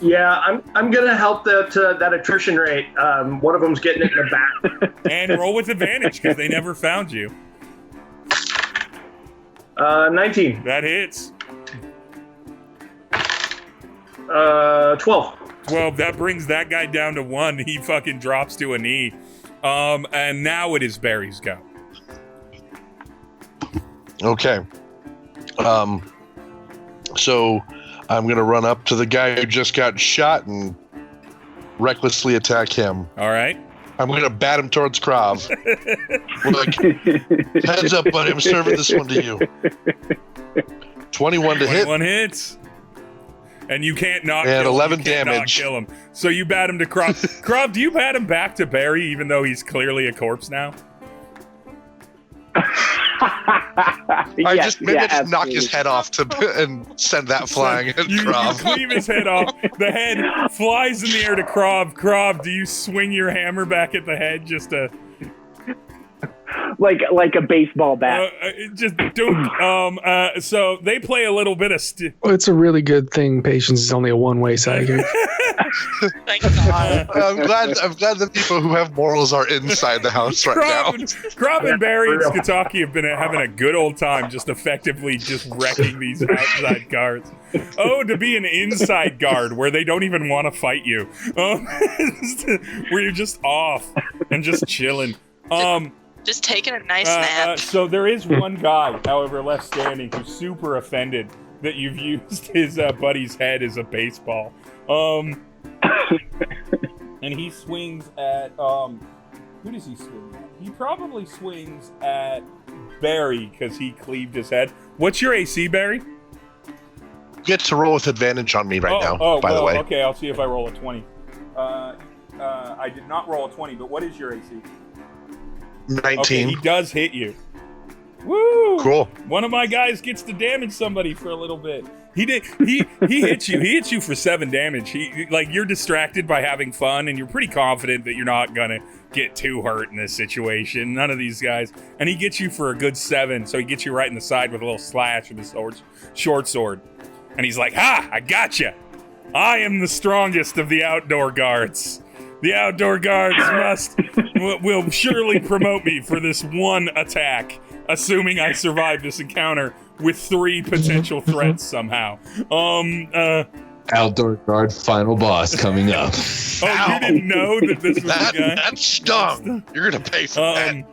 B: Yeah, I'm gonna help that attrition rate. One of them's getting it in the back.
A: And roll with advantage because they never found you.
B: 19.
A: That hits.
B: 12.
A: Well, that brings that guy down to 1. He fucking drops to a knee. And now it is Barry's go.
F: Okay. So I'm going to run up to the guy who just got shot and recklessly attack him.
A: All right.
F: I'm going to bat him towards Krav. Like, heads up, buddy. I'm serving this one to you. 21 to hit.
A: 21 hits. And you can't knock
F: and
A: kill
F: 11
A: him. You can't
F: damage.
A: Not kill him. So you bat him to Krav. Krav, do you bat him back to Barry even though he's clearly a corpse now?
F: I just knock his head off and send that flying at Krav.
A: You cleave his head off. The head flies in the air to Krav. Krav, do you swing your hammer back at the head just to...
H: like a baseball bat.
A: Just don't. So they play a little bit of.
E: Well, it's a really good thing. Patience is only a one-way psychic.
I: Thank God.
F: I'm glad the people who have morals are inside the house right now.
A: Krav and Barry and Skataki have been having a good old time, just effectively just wrecking these outside guards. Oh, to be an inside guard where they don't even want to fight you, where you're just off and just chilling.
I: Just taking a nice nap.
A: So there is one guy, however, left standing who's super offended that you've used his buddy's head as a baseball. And he swings at who does he swing at? He probably swings at Barry because he cleaved his head. What's your AC, Barry?
F: You get to roll with advantage on me right now, by the way.
A: Okay, I'll see if I roll a 20. I did not roll a 20, but what is your AC?
F: 19.
A: Okay, he does hit you. Woo!
F: Cool.
A: One of my guys gets to damage somebody for a little bit. He hits you. He hits you for 7 damage. You're distracted by having fun, and you're pretty confident that you're not gonna get too hurt in this situation. None of these guys. And he gets you for a good 7, so he gets you right in the side with a little slash with his short sword. And he's like, "Ha! I gotcha! I am the strongest of the outdoor guards. The outdoor guards will surely promote me for this one attack, assuming I survive this encounter with 3 potential threats somehow."
C: Outdoor guard final boss coming up.
A: Oh, you didn't know that this was the guy?
F: That stung. You're gonna pay for that.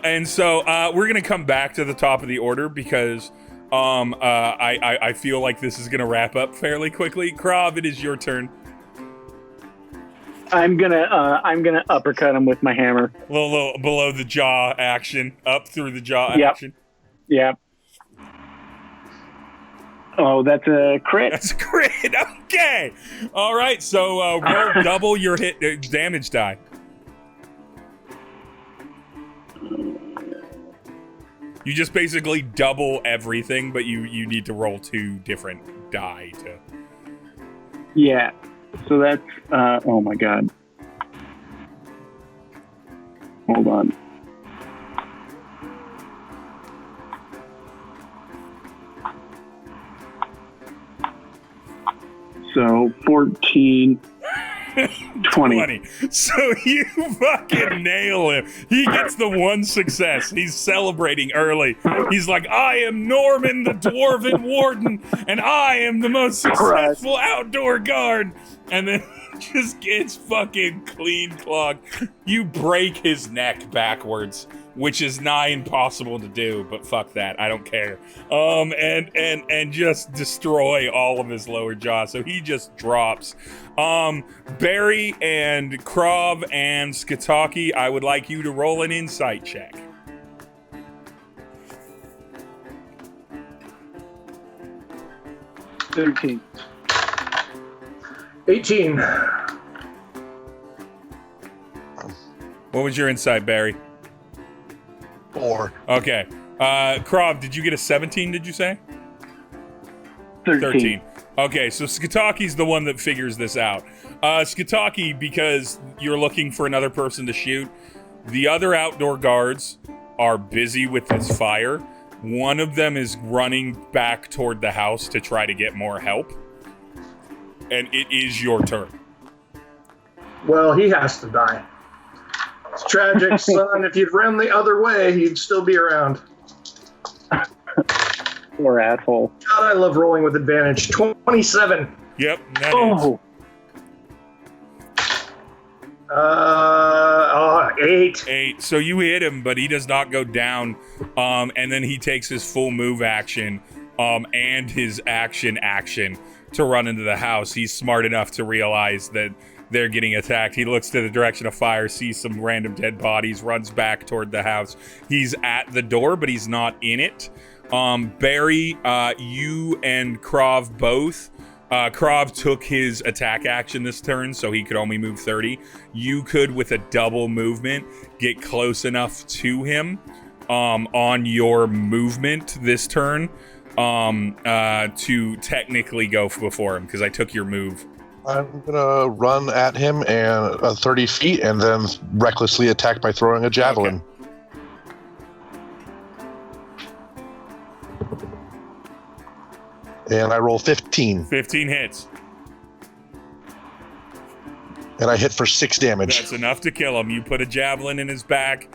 A: And so we're gonna come back to the top of the order because I feel like this is gonna wrap up fairly quickly. Krav, it is your turn.
H: I'm gonna uppercut him with my hammer.
A: A little below the jaw action, up through the jaw action.
H: Yep. Oh, that's a crit.
A: That's a crit. Okay. All right. So roll double your hit damage die. You just basically double everything, but you need to roll 2 different die to.
H: Yeah. So that's oh my god. Hold on. So 14, 20.
A: So you fucking nail him. He gets the 1 success. He's celebrating early. He's like, "I am Norman the Dwarven Warden, and I am the most successful outdoor guard." And then just gets fucking clean clogged. You break his neck backwards, which is nigh impossible to do, but fuck that, I don't care. And just destroy all of his lower jaw. So he just drops. Barry and Krav and Skataki, I would like you to roll an insight check.
H: $13.
B: 18.
A: What was your insight, Barry?
F: 4.
A: Okay. Krav, did you get a 17, did you say?
H: 13.
A: Okay, so Skitaki's the one that figures this out. Skitaki, because you're looking for another person to shoot, the other outdoor guards are busy with this fire. One of them is running back toward the house to try to get more help. And it is your turn.
B: Well, he has to die. It's tragic, son. If you'd run the other way, he'd still be around.
H: Poor asshole.
B: God, I love rolling with advantage. 27.
A: Yep, that
H: Oh,
B: 8.
A: 8. So you hit him, but he does not go down. And then he takes his full move action and his action to run into the house. He's smart enough to realize that they're getting attacked. He looks to the direction of fire, sees some random dead bodies, runs back toward the house. He's at the door, but he's not in it. Barry, you and Krav both. Krav took his attack action this turn, so he could only move 30. You could, with a double movement, get close enough to him on your movement this turn to technically go before him, because I took your move.
F: I'm gonna run at him and 30 feet, and then recklessly attack by throwing a javelin. Okay. And I roll 15.
A: 15 hits.
F: And I hit for 6 damage.
A: That's enough to kill him. You put a javelin in his back.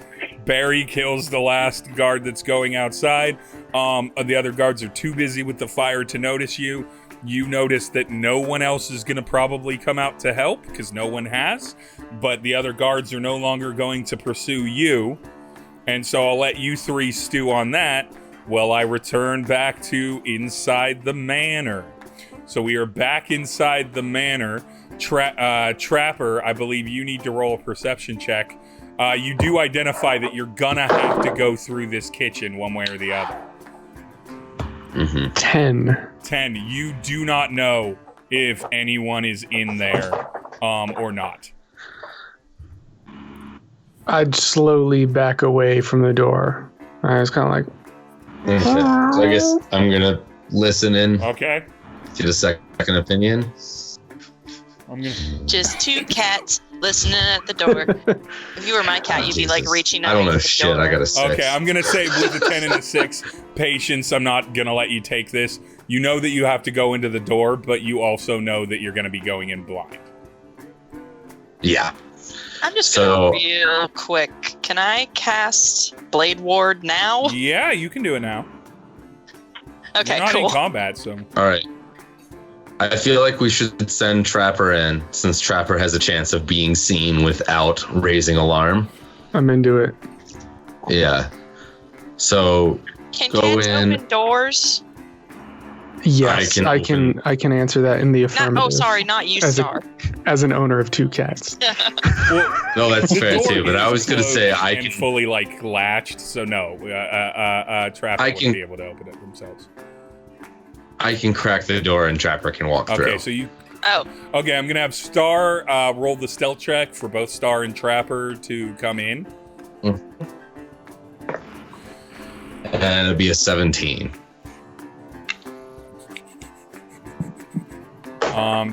A: Barry kills the last guard that's going outside. The other guards are too busy with the fire to notice you. You notice that no one else is going to probably come out to help, because no one has. But the other guards are no longer going to pursue you. And so I'll let you 3 stew on that while I return back to inside the manor. So we are back inside the manor. Trapper, I believe you need to roll a perception check. You do identify that you're gonna have to go through this kitchen one way or the other. 10. You do not know if anyone is in there or not.
E: I'd slowly back away from the door. I was kind of like...
C: So I guess I'm going to listen in.
A: Okay.
C: Get a second opinion.
I: Just 2 cats listening at the door. If you were my cat, you'd be like reaching out.
C: I don't know
I: the
C: shit.
I: door.
C: I got a 6.
A: Okay, I'm gonna say with a 10 and a 6, patience. I'm not gonna let you take this. You know that you have to go into the door, but you also know that you're gonna be going in blind.
C: Yeah.
I: I'm just gonna real quick. Can I cast Blade Ward now?
A: Yeah, you can do it now.
I: Okay,
A: you're not
I: cool.
A: in combat, so.
C: All right. I feel like we should send Trapper in, since Trapper has a chance of being seen without raising alarm.
E: I'm into it.
C: Yeah. So
I: Can
C: go
I: cats
C: in.
I: open doors?
E: Yes, I can answer that in the affirmative.
I: Not you, Star.
E: As an owner of 2 cats.
A: Well,
C: no, that's fair
A: door
C: too. But I was gonna say I
A: can
C: can
A: fully latched, so no. Trapper wouldn't be able to open it themselves.
C: I can crack the door and Trapper can walk through.
A: Okay, so you.
I: Oh.
A: Okay, I'm gonna have Star roll the stealth check for both Star and Trapper to come in.
C: And it'll be a 17.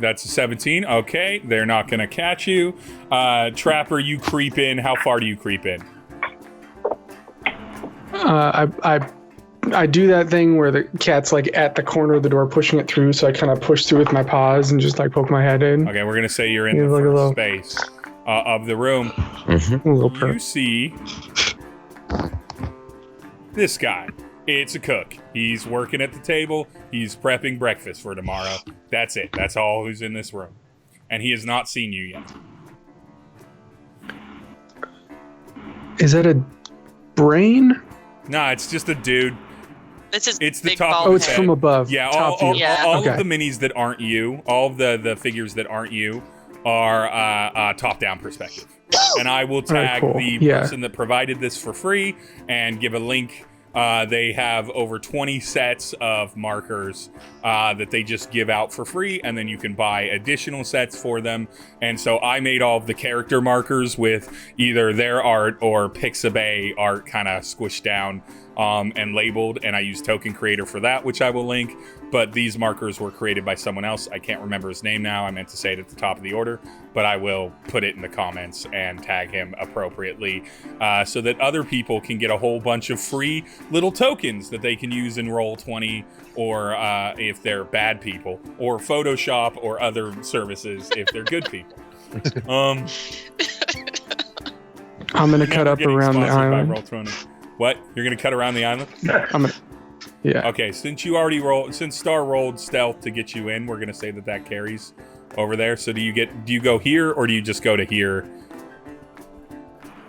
A: That's a 17. Okay, they're not gonna catch you. Trapper, you creep in. How far do you creep in?
E: I do that thing where the cat's like at the corner of the door pushing it through, so I kind of push through with my paws and just like poke my head in.
A: Okay, we're gonna say you're in the first space of the room. You see this guy. It's a cook. He's working at the table. He's prepping breakfast for tomorrow. That's it. That's all who's in this room. And he has not seen you yet.
E: Is that a brain?
A: Nah, it's just a dude.
I: It's
A: the top.
E: Oh, it's from above.
A: Yeah, all of the minis that aren't you, all of the figures that aren't you, are top-down perspective. And I will tag the person that provided this for free and give a link They have over 20 sets of markers that they just give out for free, and then you can buy additional sets for them. And so I made all of the character markers with either their art or Pixabay art kind of squished down and labeled, and I used Token Creator for that, which I will link. But these markers were created by someone else. I can't remember his name now. I meant to say it at the top of the order, but I will put it in the comments and tag him appropriately so that other people can get a whole bunch of free little tokens that they can use in Roll20 or if they're bad people, or Photoshop or other services if they're good people.
E: I'm going to cut up around the island.
A: What? You're going to cut around the island?
E: Yeah.
A: Okay, since Star rolled stealth to get you in, we're gonna say that carries over there. So do you go here, or do you just go to here?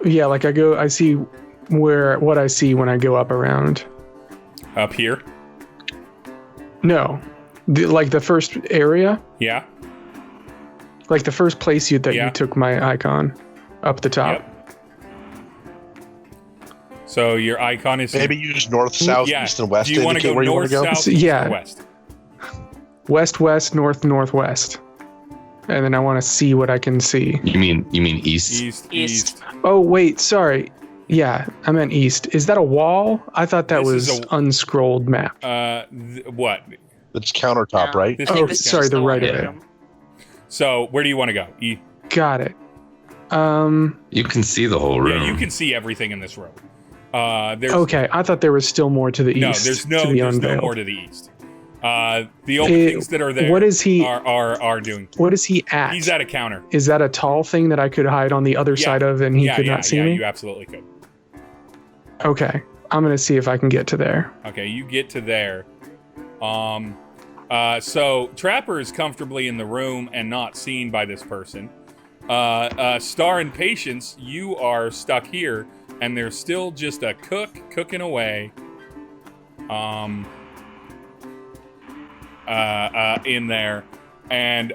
E: Yeah, like I see what I see when I go up around.
A: Up here?
E: No. Like the first area?
A: Yeah.
E: Like the first place you took my icon up the top.
A: Yep. So your icon is
F: maybe use north, south, east, and west.
A: Do you want to go north, south, east, or west?
E: West, west, north, northwest. And then I want to see what I can see.
C: You mean east?
A: East.
E: Oh wait, sorry. Yeah, I meant east. Is that a wall? I thought that was unscrolled map.
A: What?
F: It's countertop, right?
E: Sorry, the right of it.
A: So where do you want to go?
E: Got it.
C: You can see the whole room.
A: Yeah, you can see everything in this room.
E: Okay, I thought there was still more to the east.
A: No, there's no more to the east. The only things that are there
E: what is he,
A: are doing.
E: What is he at?
A: He's at a counter.
E: Is that a tall thing that I could hide on the other side of and he could not see me?
A: Yeah, you absolutely could.
E: Okay, I'm going to see if I can get to there.
A: Okay, you get to there. So Trapir is comfortably in the room and not seen by this person. Star and Patience, you are stuck here, and there's still just a cooking away in there. And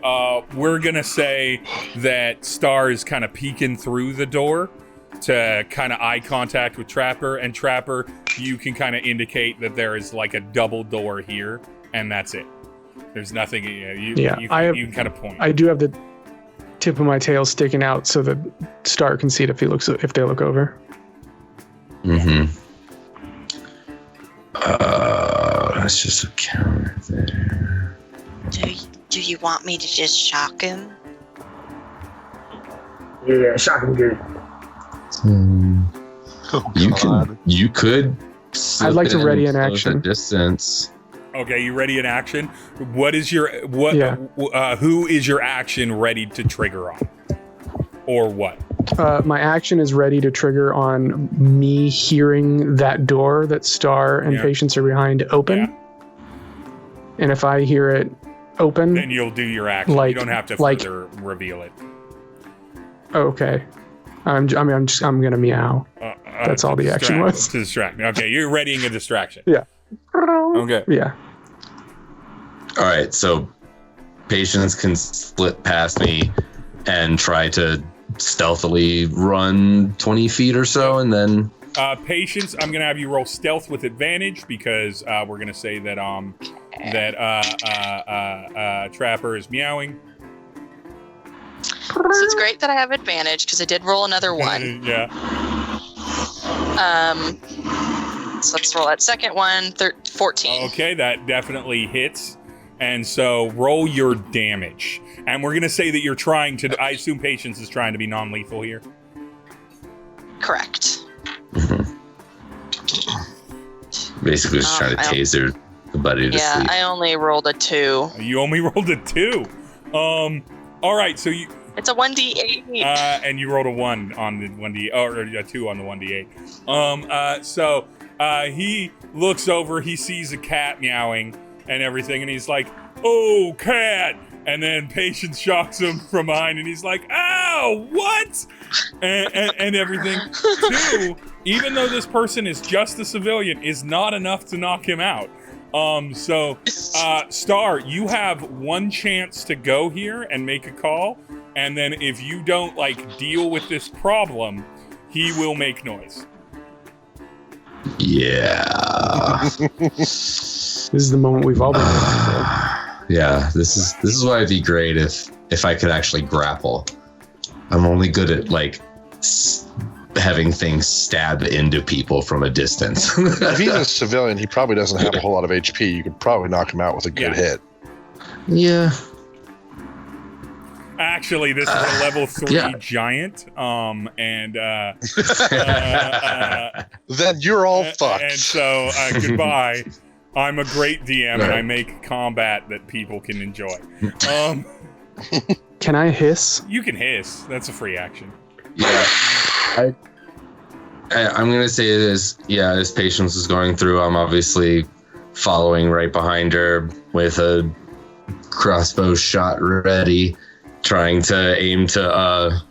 A: we're going to say that Star is kind of peeking through the door to kind of eye contact with Trapir. And Trapir, you can kind of indicate that there is like a double door here, and that's it. There's nothing. You can kind of point.
E: I do have the tip of my tail sticking out so that Star can see it if they look over.
C: Mm-hmm. That's just a counter there.
I: Do you want me to just shock him?
B: Yeah, shock him good.
C: You could.
E: I'd like to ready an action.
C: Distance.
A: Okay, you ready in action? Who is your action ready to trigger on? Or what?
E: My action is ready to trigger on me hearing that door that Star and Patience are behind open. Yeah. And if I hear it open,
A: then you'll do your action. You don't have to further reveal it.
E: Okay. I'm gonna meow. That's all the action was.
A: To distract me. Okay, you're readying a distraction.
E: Yeah.
A: Okay.
E: Yeah.
C: All right, so Patience can split past me and try to stealthily run 20 feet or so, and then...
A: Patience, I'm going to have you roll stealth with advantage because we're going to say that Trapir is meowing.
I: So it's great that I have advantage because I did roll another one.
A: Yeah.
I: So let's roll that second one, 14.
A: Okay, that definitely hits. And so roll your damage. And we're going to say that you're trying to... I assume Patience is trying to be non-lethal here.
I: Correct.
C: Basically just trying to taser the buddy to sleep.
I: Yeah, I only rolled a 2.
A: You only rolled a 2? All right, so you...
I: It's a 1d8.
A: And you rolled a 1 on the 1d8, or a 2 on the 1d8. So he looks over, he sees a cat meowing and everything, and he's like, "Oh, cat!" And then Patience shocks him from behind, and he's like, "Ow, what?" And everything. 2, even though this person is just a civilian, is not enough to knock him out. Star, you have one chance to go here and make a call, and then if you don't deal with this problem, he will make noise.
C: Yeah.
E: This is the moment we've all been waiting for.
C: Yeah, this is why it'd be great if I could actually grapple. I'm only good at like having things stab into people from a distance.
F: If he's a civilian, he probably doesn't have a whole lot of HP. You could probably knock him out with a good hit.
C: Yeah.
A: Actually, this is a level 3 giant.
F: Then you're all fucked.
A: And so, goodbye. I'm a great DM, and I make combat that people can enjoy.
E: Can I hiss?
A: You can hiss. That's a free action.
C: Yeah. I'm going to say it is, as Patience is going through, I'm obviously following right behind her with a crossbow shot ready, trying to aim to,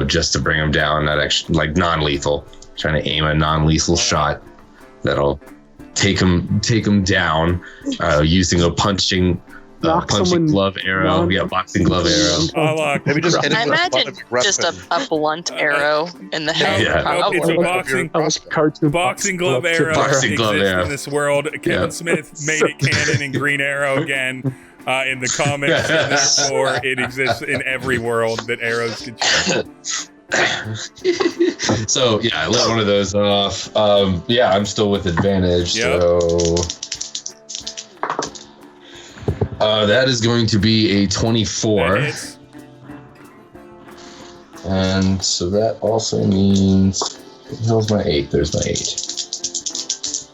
C: just to bring him down, not actually, like non-lethal, trying to aim a non-lethal shot that'll take him down, using a punching glove arrow. Boxing glove arrow.
F: Maybe just hit him
I: I
F: with
I: imagine
F: a weapon.
I: just a blunt arrow in the head.
A: No, it's a boxing glove arrow.
C: Boxing glove
A: exists
C: arrow.
A: in this world. Kevin Smith made it canon in Green Arrow again in the comics, and therefore it exists in every world that arrows can shoot.
C: So I let one of those off. I'm still with advantage.
A: Yep.
C: So that is going to be a 24. And so that also means, how's my 8? There's my 8.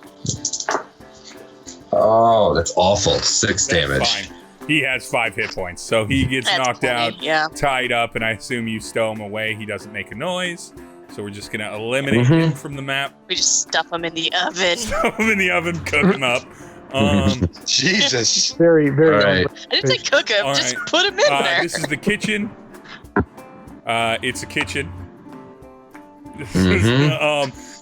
C: Oh, that's awful. 6 damage.
A: Fine. He has 5 hit points, so he gets knocked out, tied up, and I assume you stow him away. He doesn't make a noise, so we're just gonna eliminate him from the map.
I: We just stuff him in the oven.
A: Stuff him in the oven, cook him up.
F: Jesus.
E: Very, very.
C: Right.
I: I didn't say cook him, just put him in there.
A: This is the kitchen. It's a kitchen.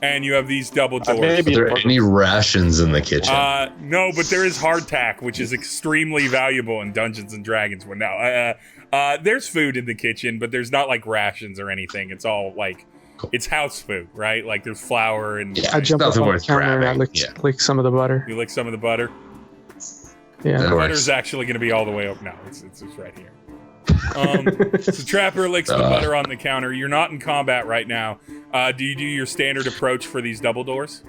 A: And you have these double doors.
C: Are there any rations in the kitchen?
A: No, but there is hardtack, which is extremely valuable in Dungeons and Dragons. There's food in the kitchen, but there's not like rations or anything. It's all like, it's house food, right? Like there's flour and...
E: I jump up on the counter and I lick some of the butter.
A: You lick some of the butter?
E: Yeah.
A: The butter's actually going to be all the way up. No, it's right here. So Trapir licks the butter on the counter. You're not in combat right now. Do you do your standard approach for these double doors?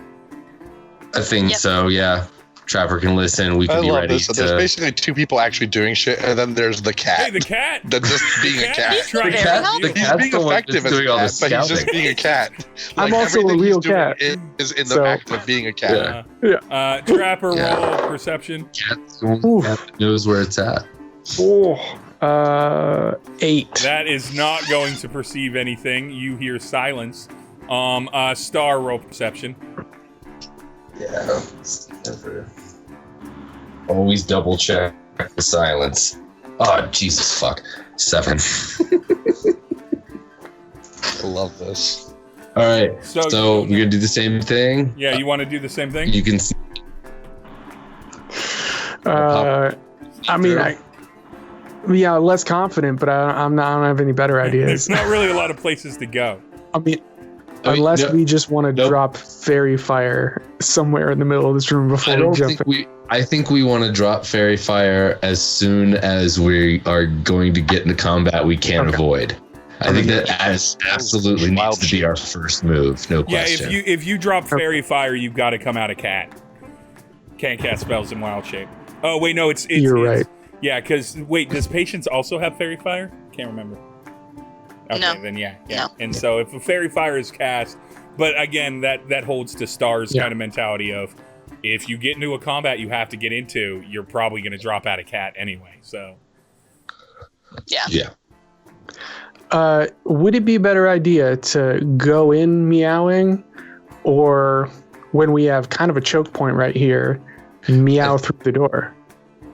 C: I think so, yeah. Trapir can listen. We can be ready
F: So there's basically 2 people actually doing shit, and then there's the cat.
A: Hey, the cat!
F: That's just being a cat.
A: He's
F: being effective as a cat, but he's just being a cat.
E: I'm also a real cat.
F: Is in the act of being a cat.
A: Trapir, roll perception.
C: Cat knows where it's at.
E: 8.
A: That is not going to perceive anything. You hear silence. Star, roll perception.
C: Yeah. Always double check the silence. Oh, Jesus fuck. 7.
F: I love this.
C: All right. So we're going to do the same thing?
A: Yeah, you want to do the same thing?
C: You can see.
E: Less confident, but I don't have any better ideas.
A: There's not really a lot of places to go.
E: Unless we just want to drop fairy fire somewhere in the middle of this room before we jump in.
C: I think we want to drop fairy fire as soon as we are going to get into combat we can't avoid. I think that absolutely needs to be our first move, no question.
A: Yeah, if you drop fairy fire, you've got to come out a cat. Can't cast spells in wild shape. Oh wait, no, it's
E: you're right.
A: Yeah, because does Patience also have fairy fire? Can't remember. Okay,
I: no.
A: Then yeah.
I: No.
A: And so if a fairy fire is cast, but again, that holds to Star's kind of mentality of, if you get into a combat you have to get into, you're probably going to drop out a cat anyway. So.
C: Yeah.
E: Would it be a better idea to go in meowing, or when we have kind of a choke point right here, meow through the door?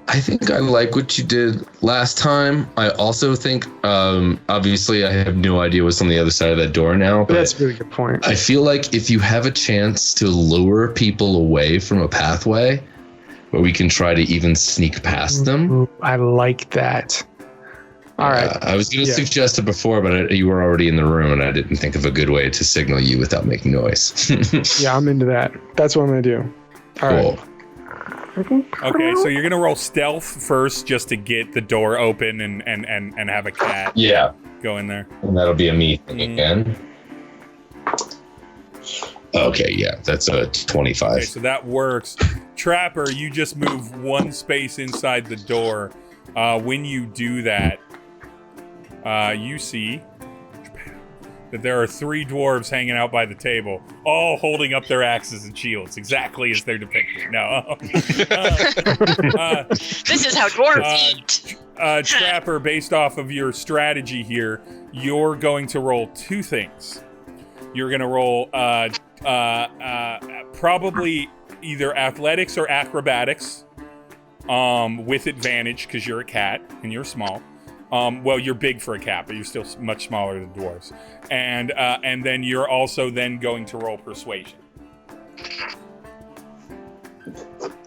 C: I think I like what you did last time. I also think, obviously, I have no idea what's on the other side of that door now. But
E: that's a really good point.
C: I feel like if you have a chance to lure people away from a pathway where we can try to even sneak past them.
E: I like that. All right.
C: I was going to suggest it before, but you were already in the room, and I didn't think of a good way to signal you without making noise.
E: Yeah, I'm into that. That's what I'm going to do. All
C: cool.
E: right.
A: Okay, so you're gonna roll stealth first just to get the door open and have a cat go in there.
C: And that'll be a me thing again. Okay, yeah, that's a 25.
A: Okay, so that works. Trapper, you just move one space inside the door. When you do that, you see that there are 3 dwarves hanging out by the table, all holding up their axes and shields, exactly as they're depicted. No.
I: This is how dwarves eat.
A: Trapper, based off of your strategy here, you're going to roll 2 things. You're going to roll probably either athletics or acrobatics with advantage because you're a cat and you're small. Well, you're big for a cat, but you're still much smaller than dwarves. And then you're also then going to roll persuasion.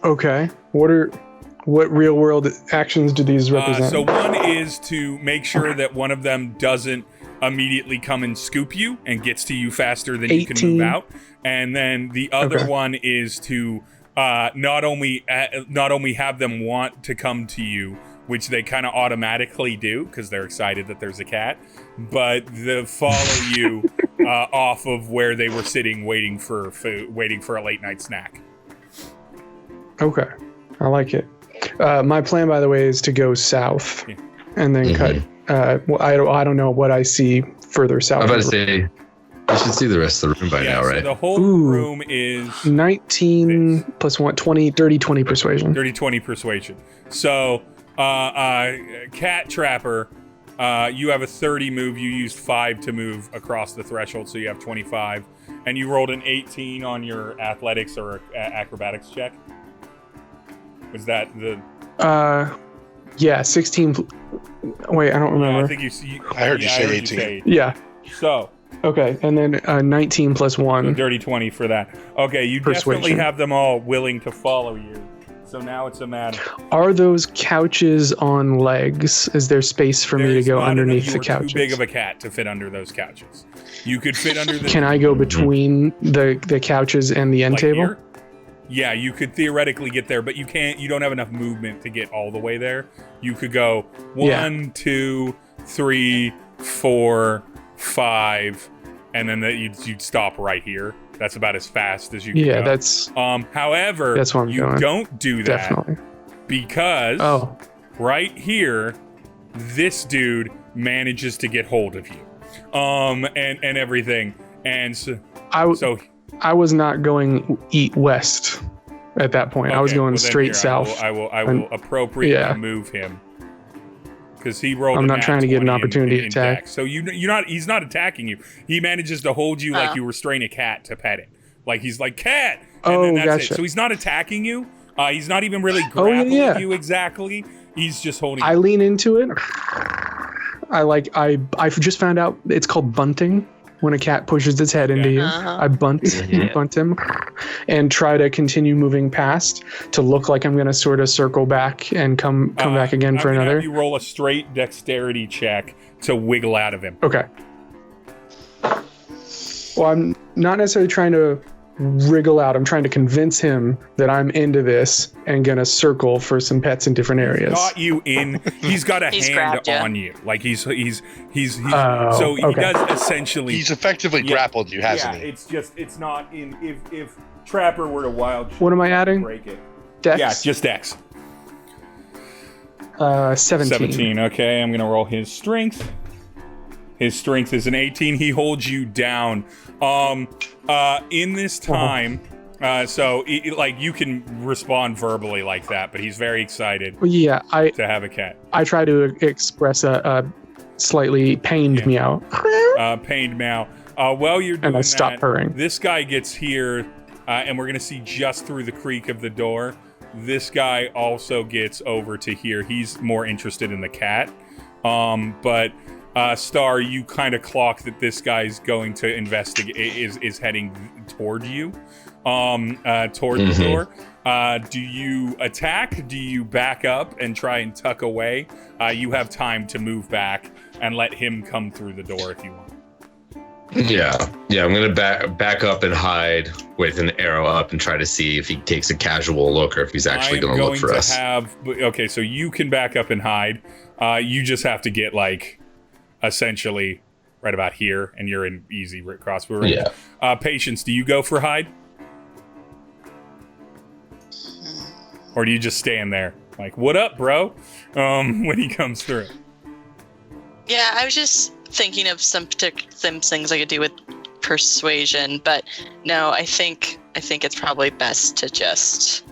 E: Okay. What real world actions do these represent?
A: So one is to make sure that one of them doesn't immediately come and scoop you and gets to you faster than
E: 18.
A: you can move out. And then the other one is to not only have them want to come to you, which they kind of automatically do because they're excited that there's a cat, but they follow you off of where they were sitting waiting for food, waiting for a late night snack.
E: Okay. I like it. My plan, by the way, is to go south and then cut. Well, I don't know what I see further south.
C: I'm about to say, you should see the rest of the room by now, right?
A: So the whole room is
E: 19 plus 1, 20, 30, 20 persuasion.
A: 30, 20 persuasion. So, Cat Trapper, you have a 30 move. You used 5 to move across the threshold, so you have 25. And you rolled an 18 on your athletics or acrobatics check. Was that the...
E: Yeah, 16. Wait, I don't remember.
A: I think
F: I heard you say 18.
E: Yeah.
A: So...
E: Okay, and then 19 plus 1.
A: So dirty 20 for that. Okay, you definitely have them all willing to follow you. So now it's a matter.
E: Are those couches on legs? Is there space for me to go underneath the couches?
A: Too big of a cat to fit under those couches. You could fit under the...
E: Can I go between the couches and the end table?
A: Here? Yeah, you could theoretically get there, but you can't. You don't have enough movement to get all the way there. You could go 1, 2, 3, 4, 5, and then you'd stop right here. That's about as fast as you can go.
E: That's...
A: however,
E: that's what I'm doing.
A: Don't do that.
E: Definitely.
A: Because right here, this dude manages to get hold of you. And everything. And so... I was not going west at that point. I was going straight south. I will appropriately move him. Because he rolled.
E: I'm not trying to get an opportunity to attack.
A: Dex. So he's not attacking you. He manages to hold you like you restrain a cat to pet it. Like he's like, cat! And then that's
E: gotcha.
A: it. So he's not attacking you. He's not even really grappling you exactly. He's just holding you.
E: I lean into it. I just found out it's called bunting. When a cat pushes its head into you, I bunt him and try to continue moving past to look like I'm going to sort of circle back and come back again for another.
A: You roll a straight dexterity check to wiggle out of him.
E: Okay. Well, I'm not necessarily trying to wriggle out. I'm trying to convince him that I'm into this and gonna circle for some pets in different areas.
A: Got you in. He's got a hand on you. Like he's so he does essentially.
F: He's effectively grappled you, hasn't he?
A: It's not in. If Trapper were to wild.
E: What am I adding?
A: Break it.
E: Dex?
A: Yeah, just Dex.
E: 17.
A: 17. Okay, I'm gonna roll his strength. His strength is an 18. He holds you down. In this time, you can respond verbally like that, but he's very excited.
E: Yeah,
A: to have a cat.
E: I try to express a slightly pained meow.
A: Pained meow. While you're doing
E: and I stop purring.
A: This guy gets here, and we're gonna see just through the creak of the door. This guy also gets over to here. He's more interested in the cat, but. Star, you kind of clock that this guy's going to investigate, is heading toward you, toward the door. Do you attack? Do you back up and try and tuck away? You have time to move back and let him come through the door if you want.
C: Yeah. I'm gonna back up and hide with an arrow up and try to see if he takes a casual look or if he's actually gonna look for us.
A: Okay, so you can back up and hide. You just have to get like essentially right about here, and you're in easy crossbow range.
C: Yeah.
A: Patience, do you go for hide? Or do you just stand there? Like, what up, bro? When he comes through.
I: Yeah, I was just thinking of some things I could do with persuasion, but no, I think it's probably best to just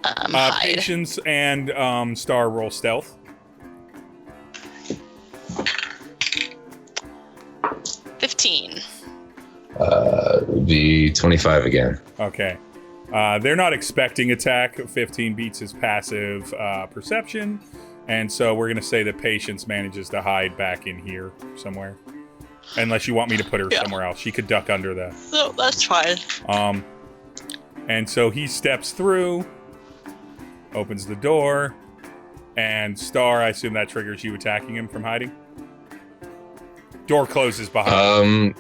I: hide.
A: Patience and Star roll stealth.
I: 15.
C: Would be 25 again.
A: Okay. They're not expecting attack. 15 beats his passive perception. And so we're going to say that Patience manages to hide back in here somewhere. Unless you want me to put her somewhere else. She could duck under that.
I: No, that's fine.
A: And so he steps through, opens the door, and Star, I assume that triggers you attacking him from hiding? Door closes behind him.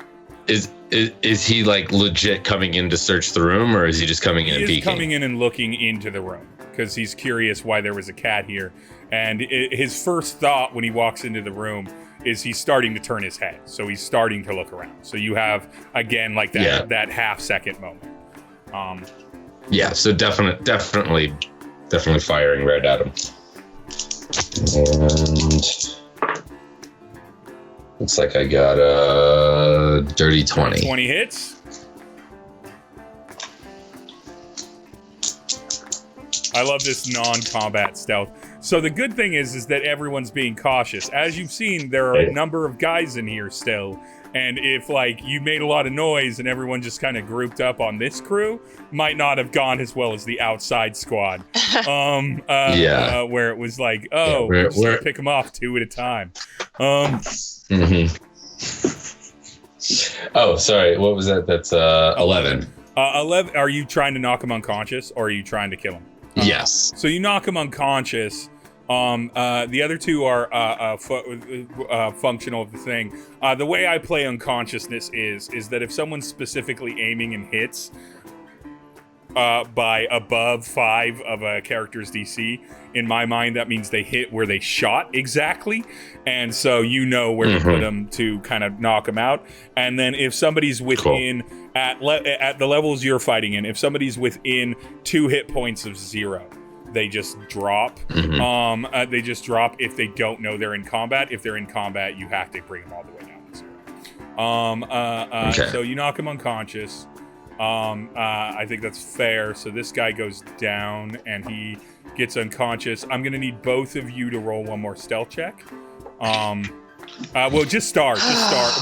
C: Is he like legit coming in to search the room, or is he just coming in and peeking?
A: He's coming in and looking into the room because he's curious why there was a cat here. And his first thought when he walks into the room is he's starting to turn his head. So he's starting to look around. So you have, again, like that half-second moment.
C: Yeah, so definitely firing right at him. And looks like I got a dirty 20.
A: 20 hits. I love this non-combat stealth. So the good thing is that everyone's being cautious. As you've seen, there are a number of guys in here still. And if, like, you made a lot of noise and everyone just kind of grouped up on this crew, might not have gone as well as the outside squad. Where it was like, we're just gonna pick them off 2 at a time.
C: Oh, sorry. What was that? That's 11.
A: 11. Are you trying to knock him unconscious, or are you trying to kill him?
C: Yes.
A: So you knock him unconscious. The other two are functional of the thing. The way I play unconsciousness is that if someone's specifically aiming and hits by above 5 of a character's DC, in my mind that means they hit where they shot exactly, and so you know where to put them to kind of knock them out. And then if somebody's within at the levels you're fighting in, if somebody's within 2 hit points of 0. They just drop. They just drop if they don't know they're in combat. If they're in combat, you have to bring them all the way down to 0. So you knock him unconscious. I think that's fair. So this guy goes down and he gets unconscious. I'm gonna need both of you to roll one more stealth check. Well, just Star.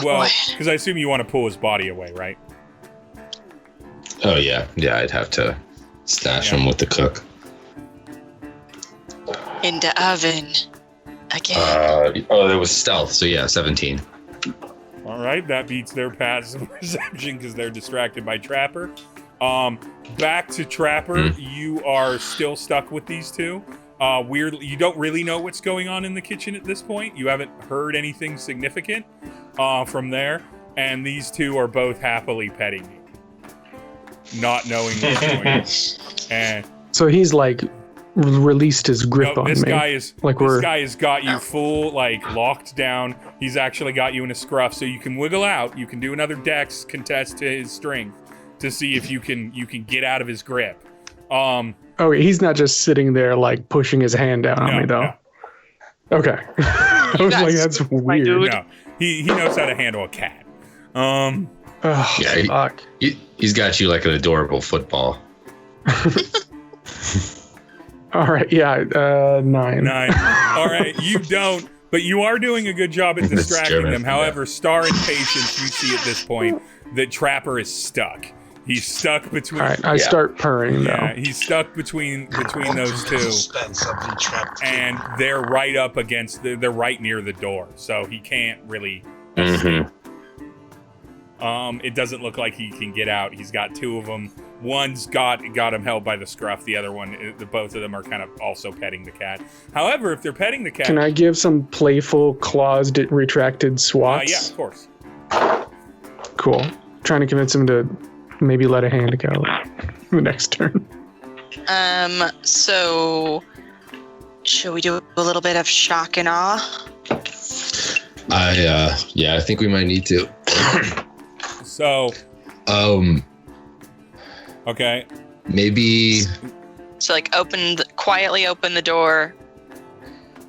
A: Well, because I assume you want to pull his body away, right?
C: Oh yeah, I'd have to stash him with the cook.
I: In the oven again.
C: There was stealth, so yeah, 17.
A: All right, that beats their passive perception because they're distracted by Trapir. Back to Trapir, you are still stuck with these two. Weirdly, you don't really know what's going on in the kitchen at this point. You haven't heard anything significant from there, and these two are both happily petting you, not knowing what's going on. And
E: so he's like released his grip on
A: this
E: me.
A: This guy has got you full, like, locked down. He's actually got you in a scruff, so you can wiggle out. You can do another dex contest to his strength to see if you can get out of his grip.
E: He's not just sitting there like pushing his hand down on me though. No. Okay. I was like, that's weird.
A: No, he knows how to handle a cat.
E: Fuck.
C: He's got you like an adorable football.
E: All right, 9.
A: 9. All right, you don't, but you are doing a good job at distracting them. However, Star and Patience, you see at this point that Trapir is stuck. He's stuck between.
E: All right, I start purring though.
A: Yeah, he's stuck between those two, and they're right up against. They're right near the door, so he can't really escape. It doesn't look like he can get out. He's got 2 of them One's got him held by the scruff. The other one, both of them are kind of also petting the cat. However, if they're petting the cat,
E: can I give some playful claws retracted swats?
A: Yeah, of course.
E: Cool. Trying to convince him to maybe let a hand go the next turn.
I: So should we do a little bit of shock and awe?
C: I think we might need to.
A: So. Okay.
C: Maybe.
I: So like quietly open the door.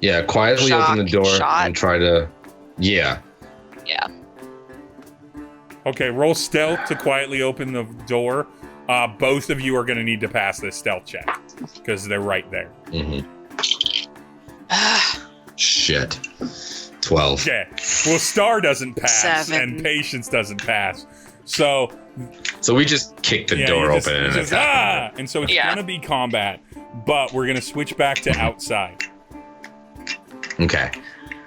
C: Yeah, quietly open the door and try to. Yeah.
I: Yeah.
A: Okay, roll stealth to quietly open the door. Both of you are going to need to pass this stealth check because they're right there.
C: Mm-hmm. Shit. 12.
A: Okay. Well, Star doesn't pass
I: 7.
A: and Patience doesn't pass. So
C: we just kick the door open and attack.
A: And so it's going to be combat, but we're going to switch back to outside.
C: Okay.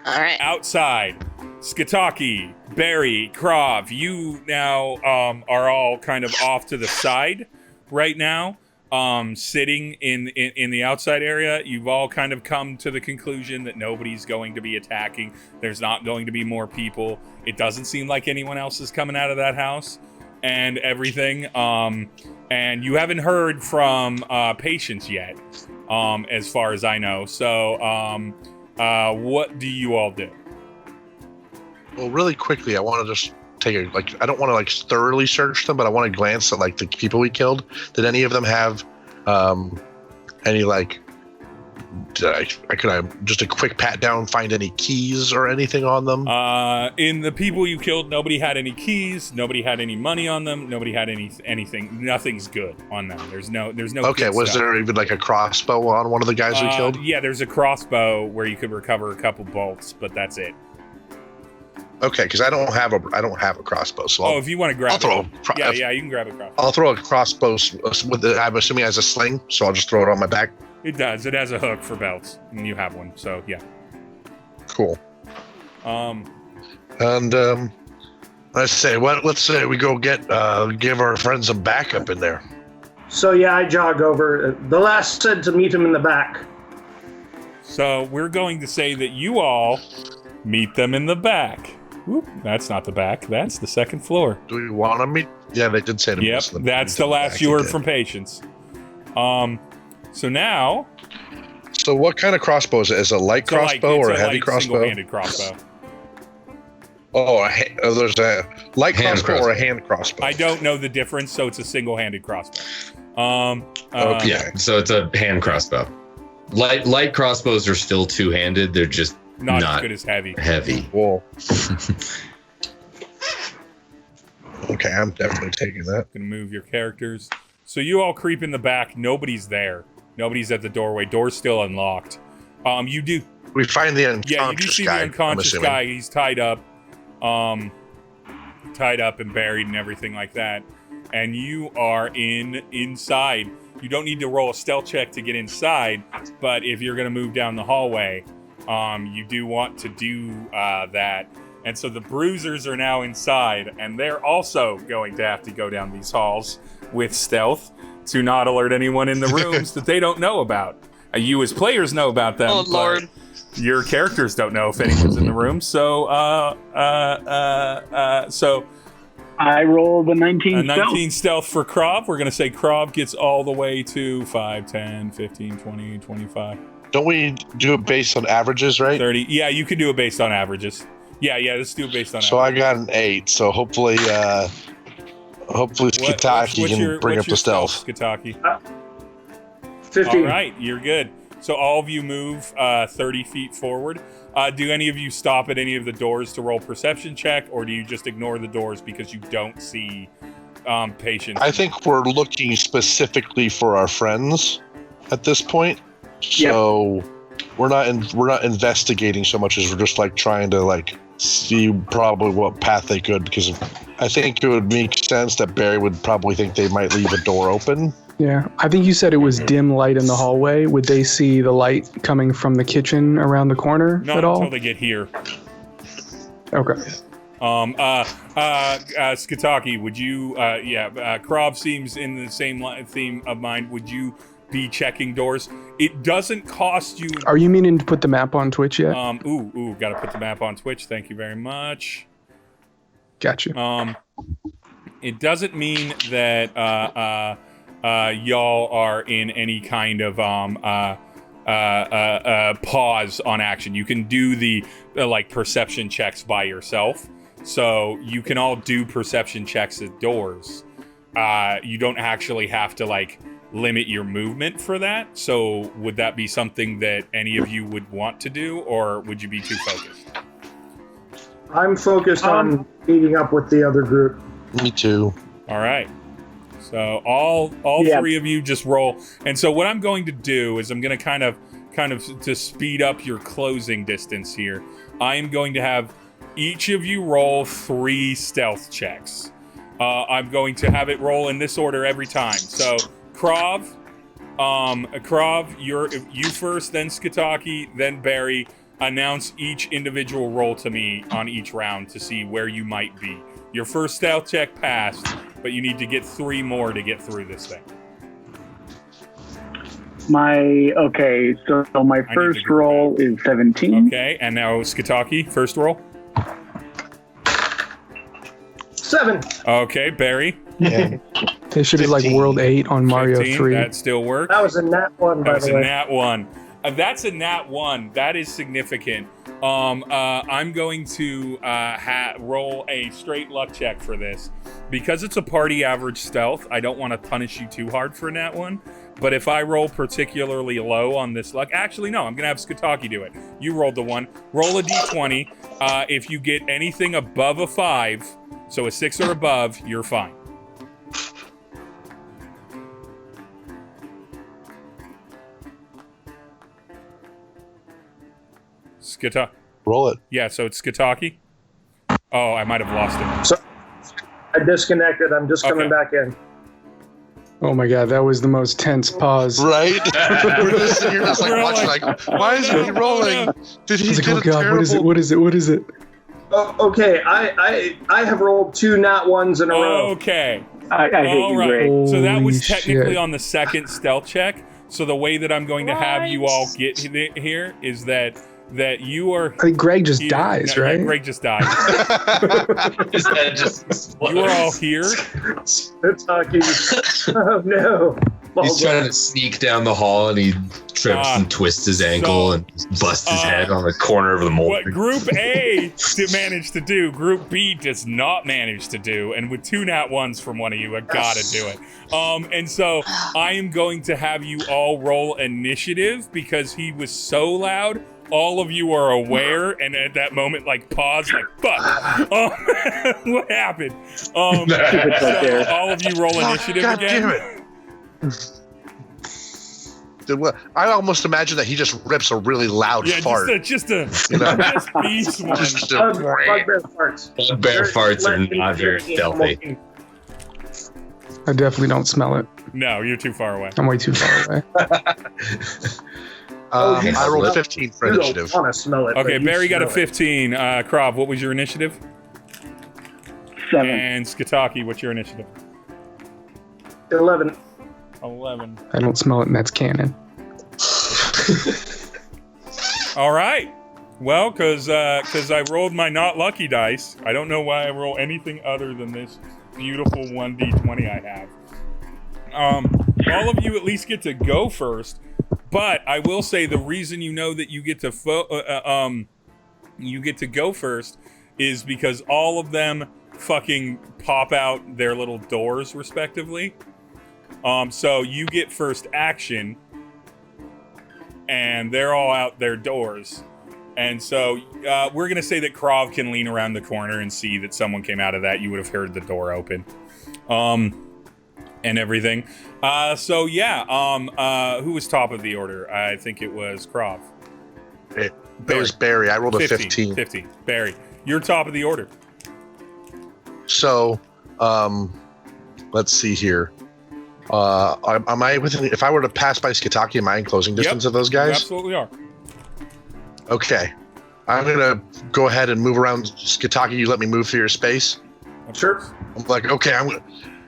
I: All right.
A: Outside. Skataki, Barry, Krav, you now are all kind of off to the side right now, sitting in the outside area. You've all kind of come to the conclusion that nobody's going to be attacking. There's not going to be more people. It doesn't seem like anyone else is coming out of that house and everything. And you haven't heard from Patience yet, as far as I know. So what do you all do?
F: Well, really quickly, I want to just take I don't want to thoroughly search them, but I want to glance at the people we killed. Did any of them have any could I just a quick pat down find any keys or anything on them?
A: In the people you killed, nobody had any keys, nobody had any money on them, nobody had anything. Nothing's good on them. There's no
F: Okay, was there even a crossbow on one of the guys we killed?
A: Yeah, there's a crossbow where you could recover a couple bolts, but that's it.
F: Okay, because I don't have a crossbow, so
A: if you want to grab you can grab a crossbow.
F: I'll throw a crossbow I'm assuming it has a sling, so I'll just throw it on my back.
A: It does. It has a hook for belts, and you have one, so yeah.
F: Cool. Let's say we go give our friends some backup in there.
B: So yeah, I jog over. The last said to meet him in the back.
A: So we're going to say that you all meet them in the back. Whoop, that's not the back. That's the second floor.
F: Do we want to meet? Yeah, they did say to meet us in the back.
A: That's the last you heard from Patience. So now.
F: So what kind of crossbow is it? Is it a light crossbow or a heavy crossbow?
A: Single-handed crossbow.
F: There's a light crossbow or a hand crossbow.
A: I don't know the difference, so it's a single-handed crossbow.
C: So it's a hand crossbow. Light crossbows are still two-handed. They're just not
A: as good as heavy.
F: Whoa. Okay, I'm definitely taking that.
A: Gonna move your characters. So you all creep in the back. Nobody's there. Nobody's at the doorway. Door's still unlocked. You do.
F: We find the unconscious guy.
A: Yeah, you do see the unconscious guy. He's tied up and buried and everything like that. And you are inside. You don't need to roll a stealth check to get inside, but if you're gonna move down the hallway, you do want to do that. And so the bruisers are now inside, and they're also going to have to go down these halls with stealth to not alert anyone in the rooms that they don't know about. You as players know about them.
I: Oh, Lord.
A: Your characters don't know if anyone's in the room. So
H: I rolled a 19 stealth.
A: 19 stealth for Krav. We're going to say Krav gets all the way to 5, 10, 15, 20, 25.
F: Don't we do it based on averages, right?
A: 30. Yeah, you can do it based on averages. Yeah, let's do it based on averages.
F: So I got an 8, so hopefully Skataki can bring up the stealth.
A: Skataki?
B: 15.
A: All right, you're good. So all of you move 30 feet forward. Do any of you stop at any of the doors to roll perception check, or do you just ignore the doors because you don't see Patience?
F: I think we're looking specifically for our friends at this point. So we're not investigating so much as we're just trying to see probably what path they could, because I think it would make sense that Barry would probably think they might leave a door open.
E: Yeah, I think you said it was dim light in the hallway. Would they see the light coming from the kitchen around the corner at all?
A: Not until they get here.
E: Okay.
A: Skataki, would you? Krov seems in the same theme of mind. Would you be checking doors? It doesn't cost you.
E: Are you meaning to put the map on Twitch yet?
A: Gotta put the map on Twitch. Thank you very much.
E: Gotcha.
A: It doesn't mean that y'all are in any kind of pause on action. You can do the like perception checks by yourself. So you can all do perception checks at doors. You don't actually have to like limit your movement for that. So would that be something that any of you would want to do, or would you be too focused?
B: I'm focused on meeting up with the other group.
F: Me too.
A: All right. So all three of you just roll. And so what I'm going to do is I'm going to kind of to speed up your closing distance here. I am going to have each of you roll 3 stealth checks. I'm going to have it roll in this order every time. So Krov, you first, then Skataki, then Barry. Announce each individual roll to me on each round to see where you might be. Your first stealth check passed, but you need to get 3 more to get through this thing.
H: My first roll is 17.
A: Okay, and now Skataki, first roll.
B: 7.
A: Okay, Barry.
F: Yeah.
E: They should be like World 8 on Mario
A: 15,
E: 3.
A: that still works.
B: That was a nat 1, by the way.
A: That was a nat 1. That's a nat 1. That is significant. I'm going to roll a straight luck check for this. Because it's a party average stealth, I don't want to punish you too hard for a nat 1. But if I roll particularly low on this luck... Actually, no, I'm going to have Skataki do it. You rolled the 1. Roll a d20. If you get anything above a 5, so a 6 or above, you're fine.
F: Roll it.
A: Yeah, so it's Skataki. Oh, I might have lost it.
B: So I disconnected. I'm just coming back in.
E: Oh my god, that was the most tense pause.
F: Right? We're just sitting here just like watching, like, why isn't he rolling? Did he get a terrible...
E: What is it?
B: Oh, okay, I have rolled 2 nat 1s in a row.
A: Okay.
H: I hate you, Greg.
A: So that was
E: Holy
A: technically
E: shit.
A: on the second stealth check. So the way that I'm going to have you all get here is that you are...
E: I think Greg just dies, right?
A: Yeah, Greg just dies.
J: His head just
A: You are all here.
B: It's hockey. Oh, no.
C: He's trying to sneak down the hall and he trips and twists his ankle and busts his head on the corner of the mold.
A: What Group A managed to do, Group B does not manage to do, and with 2 nat 1s from one of you, I gotta do it. And so I am going to have you all roll initiative because he was so loud. All of you are aware, and at that moment, like, pause, like, fuck. What happened? So all of you roll initiative
F: God
A: again.
F: damn it. I almost imagine that he just rips a really loud fart.
A: Just beast one.
B: Bugbear farts.
C: Bugbear farts are not very stealthy.
E: I definitely don't smell it.
A: No, you're too far away.
E: I'm way too far away.
F: I rolled 15 for initiative.
B: You don't want to smell it.
A: Okay,
B: but you
A: Barry got a
B: smell it.
A: 15. Krov, what was your initiative?
H: 7.
A: And Skataki, what's your initiative?
B: 11.
A: 11.
E: I don't smell it, and that's canon.
A: All right. Well, because I rolled my not lucky dice, I don't know why I roll anything other than this beautiful 1d20 I have. All of you at least get to go first, but I will say the reason you know that you get to go first is because all of them fucking pop out their little doors respectively. So you get first action, and they're all out their doors. And so we're going to say that Krov can lean around the corner and see that someone came out of that. You would have heard the door open. And everything. So yeah, who was top of the order? I think it was Krov.
F: It was Barry. I rolled a 15.
A: 15. Barry, you're top of the order.
F: So, let's see here. Am I within? If I were to pass by Skataki, am I in closing distance of those guys?
A: You absolutely are.
F: Okay. I'm gonna go ahead and move around. Skataki, you let me move through your space?
B: Sure.
F: I'm like, okay, I'm gonna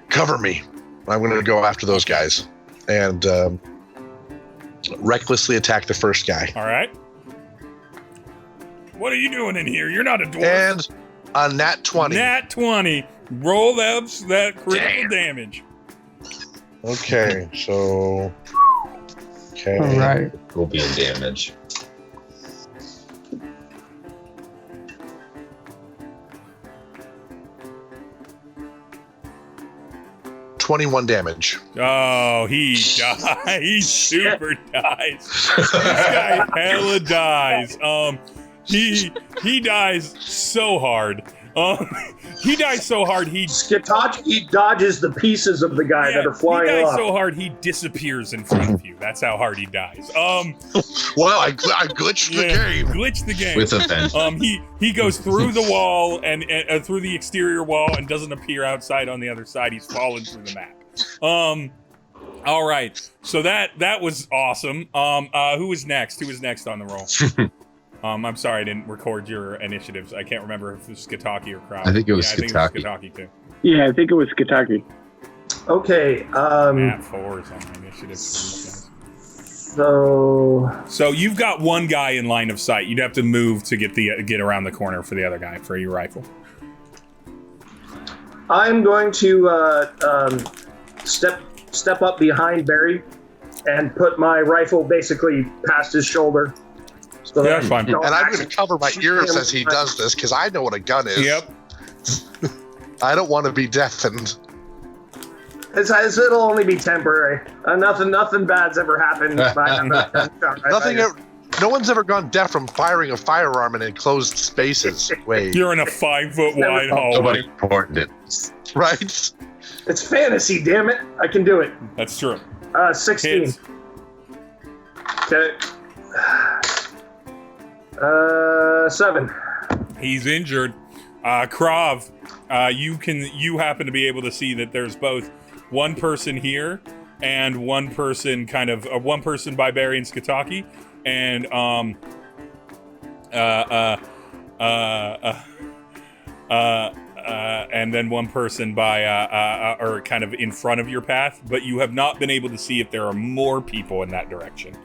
F: cover me. I'm gonna go after those guys and recklessly attack the first guy.
A: All right. What are you doing in here? You're not a dwarf.
F: And a nat 20.
A: Nat 20. Roll that critical damage.
F: Okay, so. Okay.
E: All right.
C: Will be in damage.
F: $21 damage.
A: Oh, he dies. He super dies. This guy hella dies. He dies so hard. He dies so hard
B: Skataki dodges the pieces of the guy that are flying
A: He dies
B: off.
A: so hard he disappears in front of you. That's how hard he dies.
F: Well, I glitched the game.
A: Glitched the game.
C: With a pen.
A: He goes through the wall and through the exterior wall and doesn't appear outside on the other side. He's fallen through the map. All right. So that was awesome. Who was next? Who was next on the roll? I'm sorry I didn't record your initiatives. I can't remember if it was Skataki or Crowd.
C: I think it was
A: I think it was
C: Skataki.
A: Skataki too.
H: Yeah, I think it was Skataki.
B: Okay.
A: Nat 4s on my initiatives.
B: So
A: you've got one guy in line of sight. You'd have to move to get around the corner for the other guy for your rifle.
B: I'm going to step up behind Barry and put my rifle basically past his shoulder. So
A: Yeah, that's fine.
F: And I'm going to cover my ears as he does this because I know what a gun is.
A: Yep.
F: I don't want to be deafened.
B: It'll only be temporary. Nothing bad's ever happened.
F: No one's ever gone deaf from firing a firearm in enclosed spaces. Wait.
A: You're in a 5-foot wide hallway.
C: Nobody reported it.
F: Right?
B: It's fantasy, damn it. I can do it.
A: That's true.
B: 16.
A: Hits.
B: Okay. 7.
A: He's injured. Krav, you happen to be able to see that there's both one person here and one person one person by Barry and Skataki, and and then one person by or kind of in front of your path, but you have not been able to see if there are more people in that direction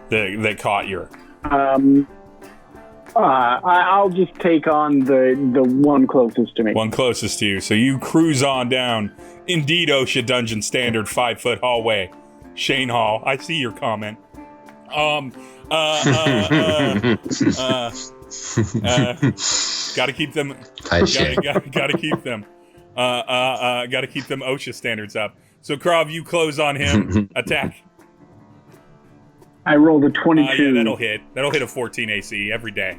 A: that caught your.
H: I'll just take on the one closest to me.
A: One closest to you. So you cruise on down. Indeed, OSHA Dungeon Standard 5-foot hallway. Shane Hall. I see your comment. Gotta keep them. Gotta keep them. Gotta keep them OSHA standards up. So Krav, you close on him. Attack.
H: I rolled a 22.
A: Yeah, that'll hit. That'll hit a 14 AC every day.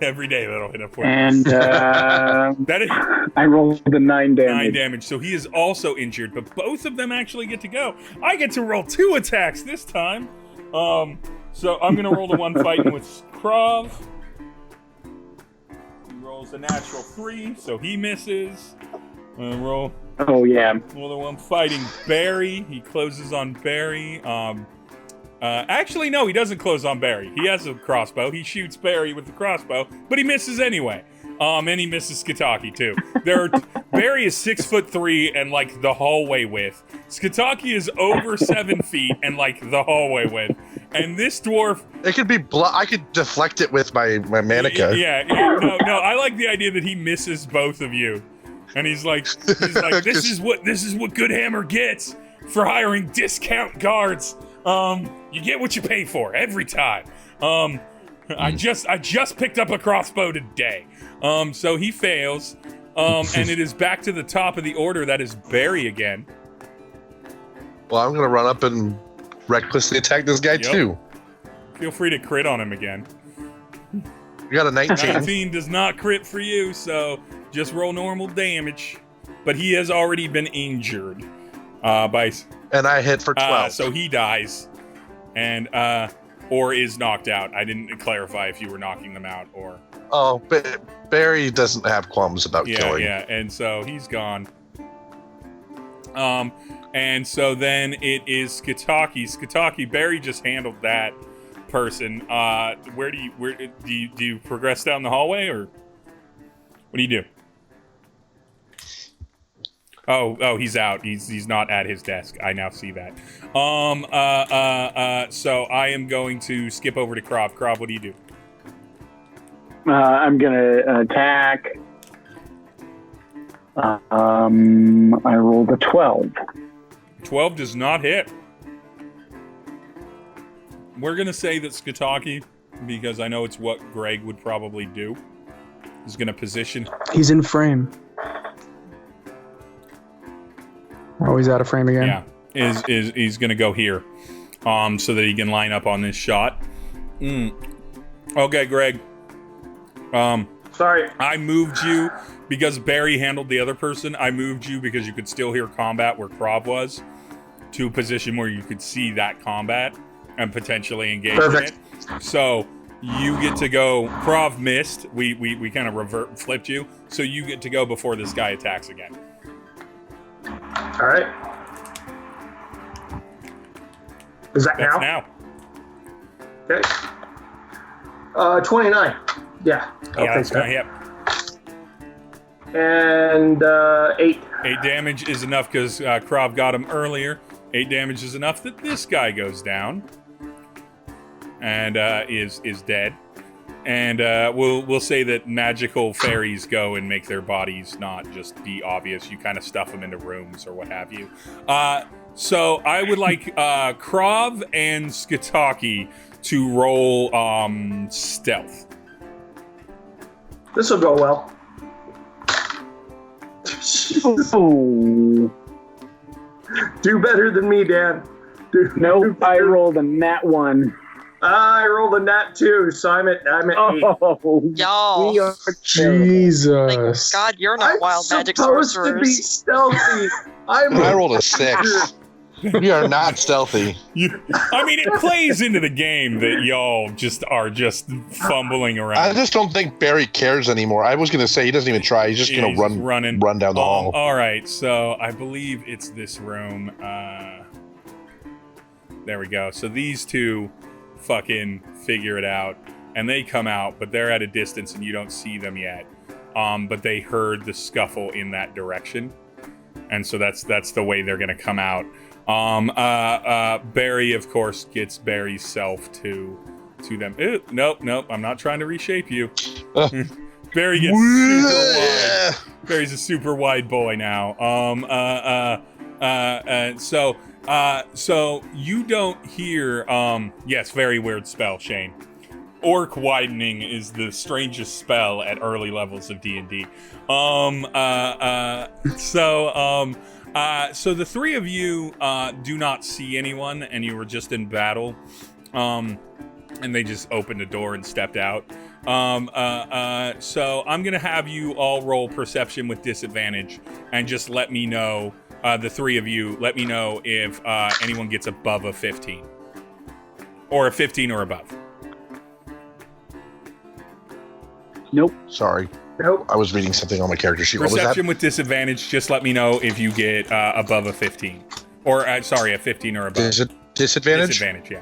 A: Every day that'll hit a 14.
H: And
A: that is.
H: I rolled the 9 damage.
A: 9 damage. So he is also injured, but both of them actually get to go. I get to roll 2 attacks this time. So I'm gonna roll the one fighting with Krav. He rolls a natural 3, so he misses. Roll.
H: Oh yeah.
A: Roll the one fighting Barry. He closes on Barry. Actually, no, he doesn't close on Barry. He has a crossbow. He shoots Barry with the crossbow, but he misses anyway. And he misses Skataki too. Barry is 6'3" and like the hallway width. Skataki is over 7 feet and like the hallway width. And this dwarf,
F: it could be I could deflect it with my manica.
A: Yeah. No. I like the idea that he misses both of you, and he's like, this is what Goodhammer gets for hiring discount guards. You get what you pay for every time. I just picked up a crossbow today. So he fails. And it is back to the top of the order. That is Barry again.
F: Well, I'm gonna run up and recklessly attack this guy too.
A: Feel free to crit on him again.
F: You got a 19.
A: 19 does not crit for you, so just roll normal damage. But he has already been injured.
F: And I hit for 12.
A: So he dies. And or is knocked out. I didn't clarify if you were knocking them out or.
F: Oh, but Barry doesn't have qualms about killing.
A: Yeah, and so he's gone. And so then it is Skataki. Barry just handled that. person, where do you progress down the hallway, or what do you do? Oh, he's out. He's not at his desk. I now see that. So I am going to skip over to Krav. Krav, what do you do?
H: I'm gonna attack. I rolled a 12.
A: 12 does not hit. We're gonna say that Skataki, because I know it's what Greg would probably do, is gonna position.
E: He's in frame. Oh, he's out of frame again.
A: Yeah, he's gonna go here, so that he can line up on this shot. Okay, Greg.
B: Sorry.
A: I moved you because Barry handled the other person. I moved you because you could still hear combat where Krav was, to a position where you could see that combat and potentially engage
B: Perfect.
A: in it. So you get to go. Krav missed. We kind of flipped you, so you get to go before this guy attacks again.
B: All right. Is that
A: That's
B: now?
A: now.
B: Okay. 29. Yeah.
A: Yeah, that's gonna hit.
B: And 8.
A: 8 damage is enough because Krav got him earlier. 8 damage is enough that this guy goes down and is dead. And we'll say that magical fairies go and make their bodies not just be obvious. You kind of stuff them into rooms or what have you. So I would like Krav and Skataki to roll stealth.
B: This will go well.
H: Oh.
B: Do better than me, Dan.
H: Nope, I rolled a nat 1.
B: I rolled a nat 2, so I'm at 8.
I: Y'all.
H: We are
E: Jesus.
I: Like, God, you're not
B: I'm
I: wild magic
B: supposed to be
I: sorcerers.
B: stealthy.
F: I rolled a 6. We are not stealthy.
A: I mean, it plays into the game that y'all are just fumbling around.
F: I just don't think Barry cares anymore. I was going to say he doesn't even try. He's just going to run down the hall.
A: All right, so I believe it's this room. There we go. So these two fucking figure it out, and they come out, but they're at a distance, and you don't see them yet. But they heard the scuffle in that direction, and so that's the way they're going to come out. Barry, of course, gets Barry's self to them. Ew, nope, I'm not trying to reshape you. Barry gets super wide. Barry's a super wide boy now. So you don't hear, yes, very weird spell, Shane. Orc widening is the strangest spell at early levels of D&D. So the three of you do not see anyone, and you were just in battle, and they just opened the door and stepped out. So I'm gonna have you all roll perception with disadvantage, and just let me know, the three of you, let me know if anyone gets above a 15, or a 15 or above.
H: Nope.
F: Sorry.
B: Nope.
F: I was reading something on my character sheet. What was that?
A: Perception with disadvantage, just let me know if you get above a 15. Or, a 15 or above.
F: Disadvantage?
A: Disadvantage, yeah.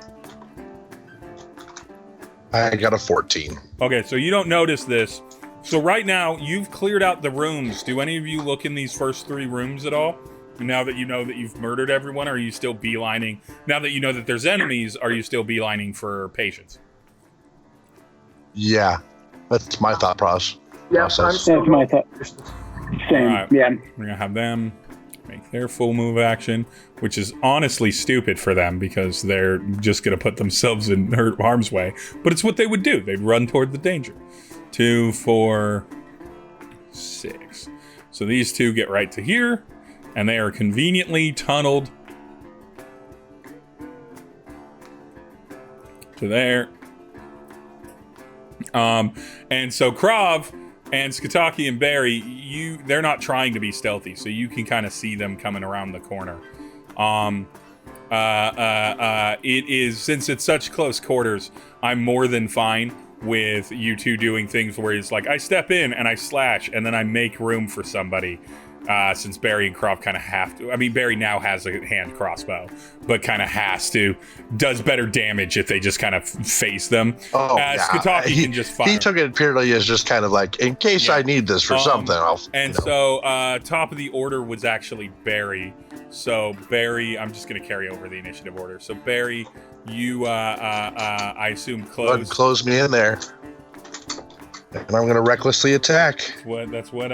F: I got a 14.
A: Okay, so you don't notice this. So right now, you've cleared out the rooms. Do any of you look in these first 3 rooms at all? Now that you know that you've murdered everyone, are you still beelining? Now that you know that there's enemies, are you still beelining for patience?
F: Yeah. That's my thought process.
B: Yeah,
H: That's my thought. Same,
A: Right.
H: yeah.
A: We're gonna have them make their full move action, which is honestly stupid for them because they're just gonna put themselves in harm's way. But it's what they would do. They'd run toward the danger. 2, 4, 6. So these two get right to here, and they are conveniently tunneled to there. And so Krav and Skataki and Barry, they're not trying to be stealthy, so you can kind of see them coming around the corner. It is, since it's such close quarters, I'm more than fine with you two doing things where it's like, I step in and I slash and then I make room for somebody. since Barry and Krov kind of have to. I mean, Barry now has a hand crossbow, but kind of has to. Does better damage if they just kind of face them.
F: Oh, yeah.
A: Skitaki can just fire.
F: He took it purely as just kind of like, in case I need this for something.
A: So top of the order was actually Barry. So Barry, I'm just going to carry over the initiative order. So Barry, you, I assume,
F: close me in there. And I'm going to recklessly attack.
A: That's what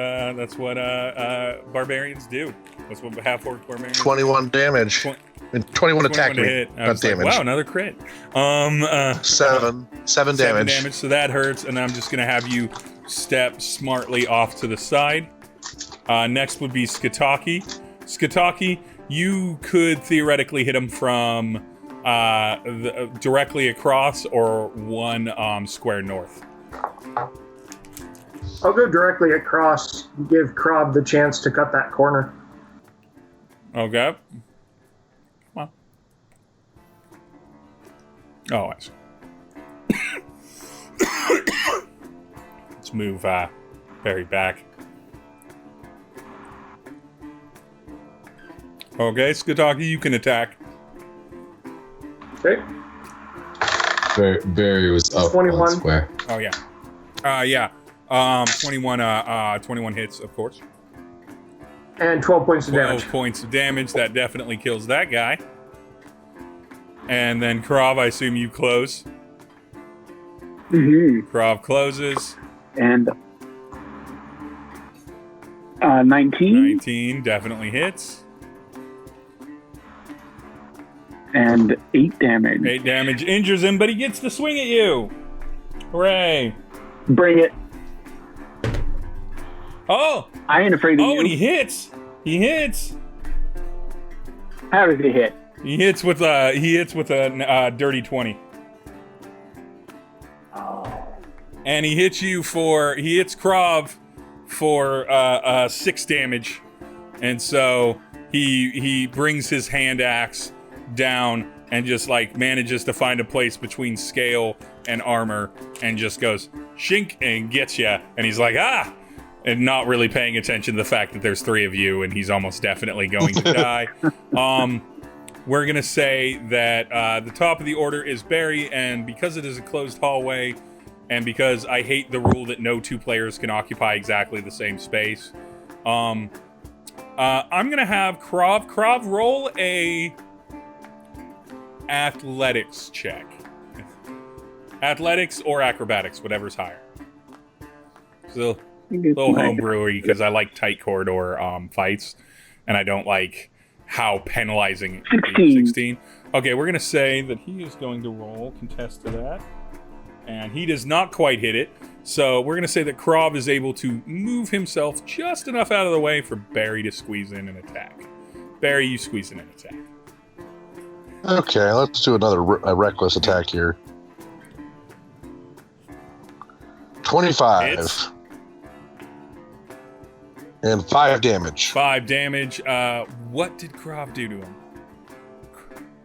A: barbarians do. That's what half-orc barbarians
F: 21 damage. 21 attack
A: to hit. Not damage. Wow, another crit.
F: 7 damage.
A: So that hurts, and I'm just going to have you step smartly off to the side. Next would be Skitaki. Skitaki, you could theoretically hit him from directly across or one square north.
B: I'll go directly across, give Krob the chance to cut that corner.
A: Okay. Come on. Oh, I see. Let's move Barry back. Okay, Skitaki, you can attack.
B: Okay.
C: Barry was up
B: 21.
C: one square.
A: Oh, yeah. 21 hits, of course.
B: And 12 points of damage.
A: 12 points of damage. That definitely kills that guy. And then Krov, I assume you close.
H: Mm-hmm.
A: Krov closes.
H: And 19.
A: 19 definitely hits.
H: And 8 damage.
A: 8 damage injures him, but he gets to swing at you. Hooray.
H: Bring it.
A: Oh!
H: I ain't afraid of you.
A: Oh, and he hits. He hits.
H: How does he hit?
A: He hits with a dirty 20.
H: Oh.
A: And he hits Krov for 6 damage. And so he brings his hand axe down and just like manages to find a place between scale and armor and just goes shink and gets you. And he's like, ah! And not really paying attention to the fact that there's 3 of you and he's almost definitely going to die. We're going to say that the top of the order is Barry, and because it is a closed hallway, and because I hate the rule that no 2 players can occupy exactly the same space, I'm going to have Krov roll a athletics check. Athletics or acrobatics, whatever's higher. So, a little homebrewery because I like tight corridor fights, and I don't like how penalizing 16. Okay, we're going to say that he is going to roll contest to that, and he does not quite hit it, so we're going to say that Krov is able to move himself just enough out of the way for Barry to squeeze in and attack. Barry, you squeeze in and attack.
F: Okay, let's do another reckless attack here. 25.
A: Hits.
F: And 5 damage.
A: 5 damage. What did Krov do to him?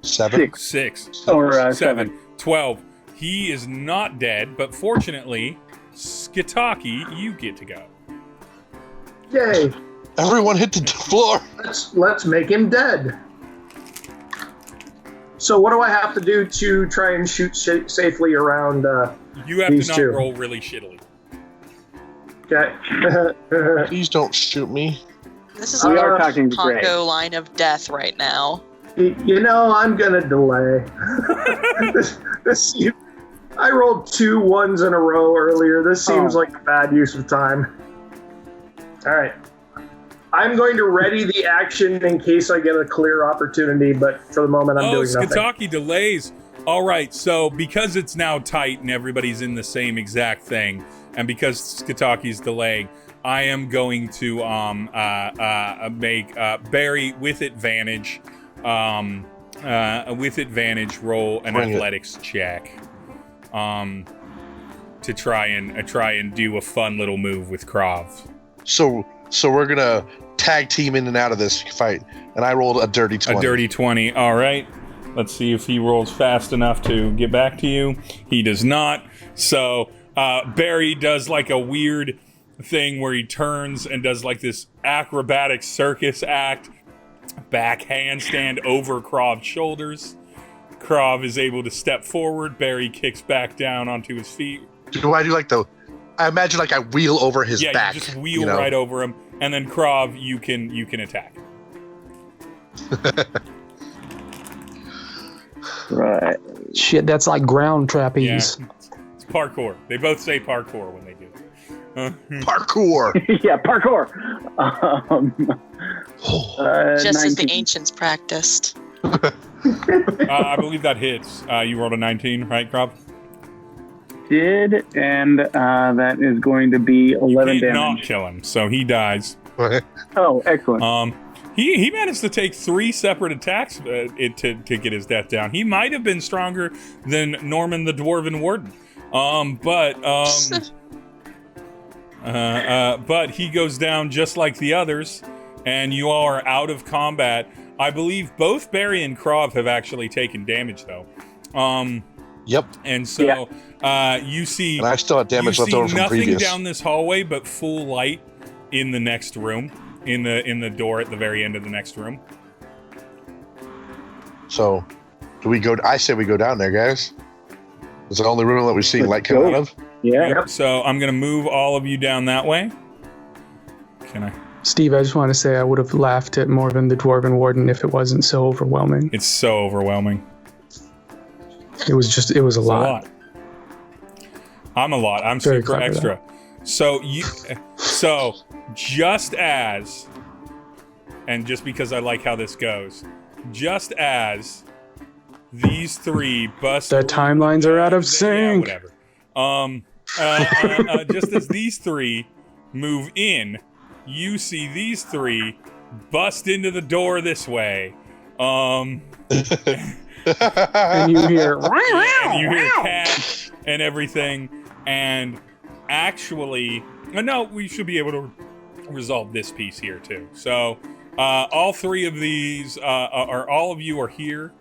F: 7.
A: 6.
H: Or 7.
A: 12. He is not dead, but fortunately, Skitaki, you get to go.
B: Yay!
F: Everyone hit the floor.
B: Let's make him dead. So what do I have to do to try and shoot safely around
A: You have
B: these
A: to not
B: two?
A: roll really shittily.
B: Okay.
F: Please don't shoot me.
I: This is
H: We
I: our
H: are talking to Greg.
I: Pongo line of death right now.
B: You know, I'm gonna delay. I rolled 2 ones in a row earlier. This seems like a bad use of time. All right. I'm going to ready the action in case I get a clear opportunity, but for the moment I'm doing nothing.
A: Skitaki delays. All right, so because it's now tight and everybody's in the same exact thing, and because Skitaki's delaying, I am going to make Barry with advantage roll an athletics check to try and do a fun little move with Krov.
F: So we're gonna tag team in and out of this fight, and I rolled a dirty 20.
A: A dirty 20. All right. Let's see if he rolls fast enough to get back to you. He does not. So Barry does like a weird thing where he turns and does like this acrobatic circus act, back handstand over Krov's shoulders. Krov is able to step forward. Barry kicks back down onto his feet.
F: Do I do like I imagine like I wheel over his back.
A: Yeah, you just wheel right over him, and then Krov, you can attack.
H: Right.
E: Shit, that's like ground trapeze.
A: Yeah, it's parkour. They both say parkour when they do it.
F: Parkour.
H: Yeah, parkour.
I: Just as the
H: 19.
I: ancients practiced.
A: I believe that hits. You rolled a 19, right, Krov?
H: Did, and that is going to be 11
A: you can't
H: damage.
A: not kill him, so he dies.
H: Oh, excellent.
A: He managed to take 3 separate attacks to get his death down. He might have been stronger than Norman the Dwarven Warden, but he goes down just like the others, and you all are out of combat. I believe both Barry and Krov have actually taken damage, though.
F: Yep.
A: And so you see,
F: and I still have damage left over from
A: nothing
F: previous.
A: down this hallway, but full light in the next room, in the door at the very end of the next room.
F: So, do we go? I say we go down there, guys. It's the only room that we've seen light come out of.
H: Yeah.
A: Yep. So I'm gonna move all of you down that way. Can I?
E: Steve, I just want to say I would have laughed at Morven the Dwarven Warden if it wasn't so overwhelming.
A: It's so overwhelming.
E: It was a lot.
A: I'm a lot. I'm
E: Very
A: super
E: clever,
A: extra. So just as, and just because I like how this goes, just as these 3 bust.
E: The timelines are out of sync.
A: Yeah, whatever. Just as these 3 move in, you see these 3 bust into the door this way.
E: And you hear
A: cat and everything, and actually, no, we should be able to resolve this piece here too. So, all 3 of these all of you are here.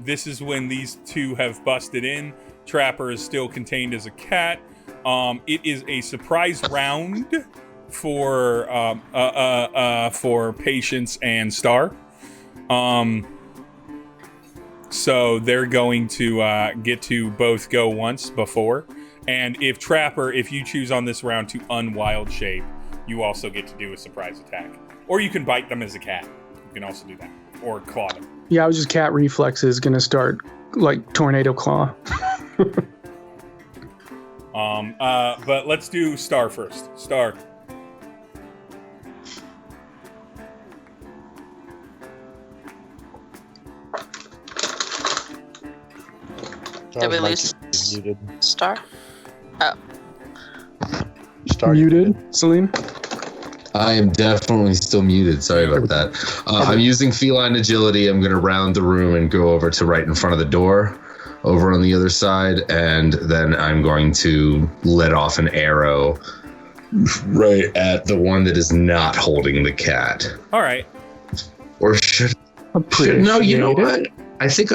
A: This is when these 2 have busted in. Trapper is still contained as a cat. It is a surprise round for Patience and Star. So they're going to get to both go once before. And if Trapper, if you choose on this round to unwild shape, you also get to do a surprise attack. Or you can bite them as a cat. You can also do that. Or claw them.
E: Yeah, I was just cat reflexes gonna start like tornado claw.
A: But let's do Star first. Star.
I: Did we lose Star? Oh.
F: Star
E: Muted, Selene?
C: I am definitely still muted. Sorry about that. I'm using feline agility. I'm going to round the room and go over to right in front of the door, over on the other side, and then I'm going to let off an arrow right at the one that is not holding the cat.
A: All right.
C: Or should no, you know what? I think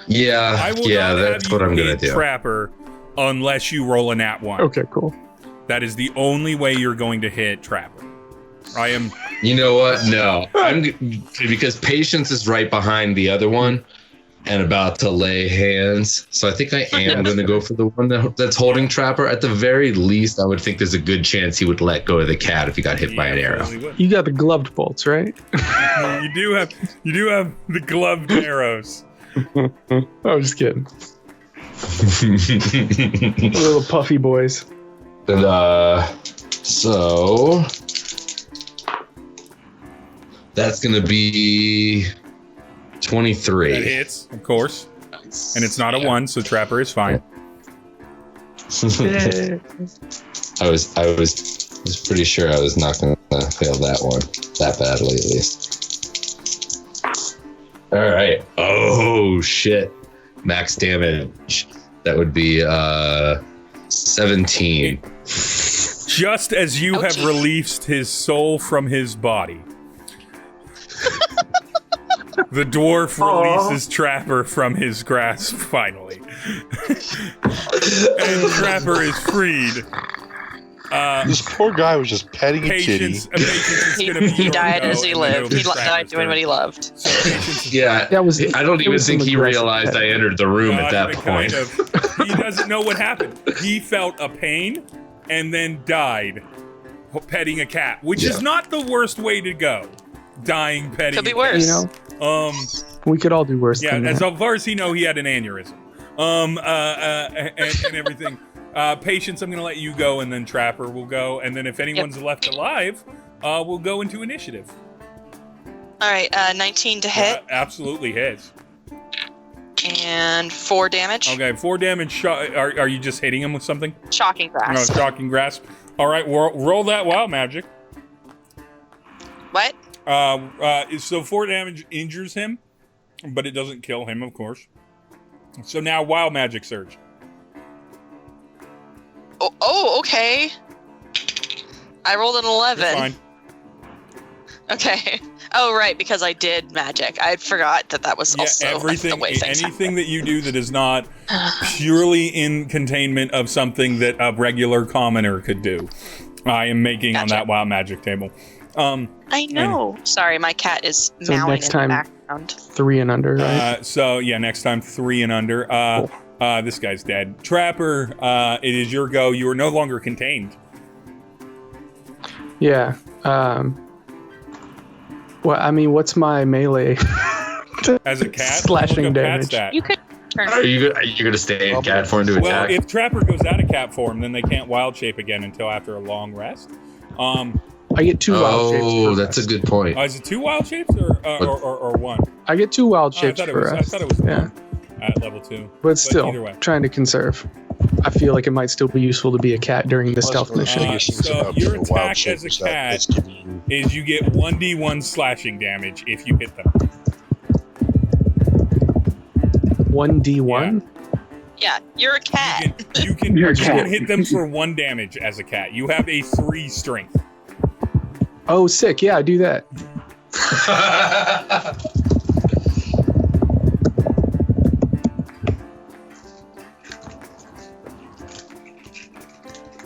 C: yeah, that's what I'm going to do.
A: Trapper, unless you roll a nat 1.
E: Okay, cool.
A: That is the only way you're going to hit Trapper. I am.
C: You know what? No, because Patience is right behind the other one and about to lay hands. So I think I am going to go for the one that's holding Trapper. At the very least, I would think there's a good chance he would let go of the cat if he got hit by an arrow.
E: You got the gloved bolts, right?
A: You do have the gloved arrows.
E: I'm just kidding. Little puffy boys.
C: And so that's gonna be 23.
A: That hits, of course. And it's not a 1, so Trapper is fine.
C: I was pretty sure I was not gonna fail that one that badly, at least. All right. Oh shit! Max damage. That would be 17.
A: Just as you have released his soul from his body, the dwarf releases Trapper from his grasp finally. And Trapper is freed.
F: This poor guy was just petting a kitty.
A: Patience is gonna be
I: He died
A: your
I: as
A: go,
I: he
A: and then
I: lived.
A: it'll
I: He
A: be
I: died
A: Trapir's
I: doing
A: turn.
I: what he loved.
A: So Patience is
C: Yeah,
F: I
C: don't even
E: was some
C: think he
E: aggressive
C: realized
E: pet.
C: I entered the room at that
A: even
C: point.
A: he doesn't know what happened. He felt a pain and then died petting a cat, which is not the worst way to go. Dying petting.
I: Could be
A: a cat.
I: worse.
E: You know, we could all do worse
A: Yeah,
E: than
A: as
E: that.
A: far as he know, he had an aneurysm. And everything. Patience, I'm going to let you go, and then Trapir will go, and then if anyone's left alive, we'll go into initiative.
I: All right, 19 to hit
A: Absolutely hits.
I: and 4 damage.
A: Okay, 4 damage. Are you just hitting him with something?
I: Shocking
A: No,
I: grasp.
A: shocking grasp. All right, roll that wild magic.
I: What?
A: So 4 damage injures him, but it doesn't kill him, of course. So now wild magic surge.
I: Oh, okay. I rolled an 11.
A: You're fine.
I: Okay. Oh, right, because I did magic. I forgot that was also
A: everything,
I: the way things
A: anything that you do that is not purely in containment of something that a regular commoner could do, I am making on that wild magic table.
I: I know. Sorry, my cat is
E: So
I: meowing
E: next
I: in
E: time,
I: the background.
E: 3 and under, right?
A: So yeah, next time 3 and under.
E: Cool.
A: This guy's dead. Trapir, it is your go. You are no longer contained.
E: Yeah. Well, I mean, what's my melee?
A: As a cat,
E: Slashing
A: look up cat
E: damage.
A: stat.
I: You could turn.
C: Are you gonna stay in cat form to
A: Well,
C: attack?
A: if Trapir goes out of cat form, then they can't wild shape again until after a long rest.
E: I get 2 wild shapes.
C: Oh,
E: per
C: that's a
E: rest.
C: good point.
A: Is it 2 wild shapes or 1?
E: I get 2 wild
A: Oh,
E: shapes per
A: I
E: rest.
A: thought it was
E: Yeah,
A: 1 at level 2.
E: but still,
A: either way.
E: trying to conserve. I feel like it might still be useful to be a cat during the stealth mission.
A: So your attack as a cat is you get 1d1 slashing damage if you hit them.
E: 1d1?
I: Yeah, you're a cat.
A: You can
E: You're a cat.
A: hit them for 1 damage as a cat. You have a 3 strength.
E: Oh, sick. Yeah, do that.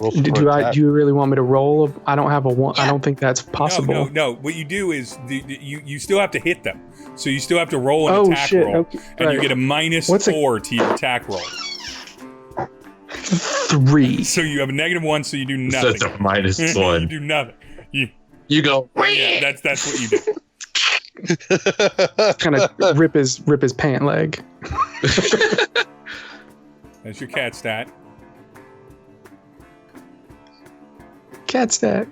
E: Do you really want me to roll? I don't have a 1. I don't think that's possible.
A: No. What you do is you still have to hit them. So you still have to roll an attack roll.
E: Okay.
A: And
E: Right.
A: you get a -4 to your attack roll.
E: 3.
A: So you have a -1, so you do nothing.
C: That's a -1.
A: You do nothing.
C: You go.
A: Yeah, that's what you do.
E: Kind of rip his pant leg.
A: That's your cat stat.
E: Cat stat.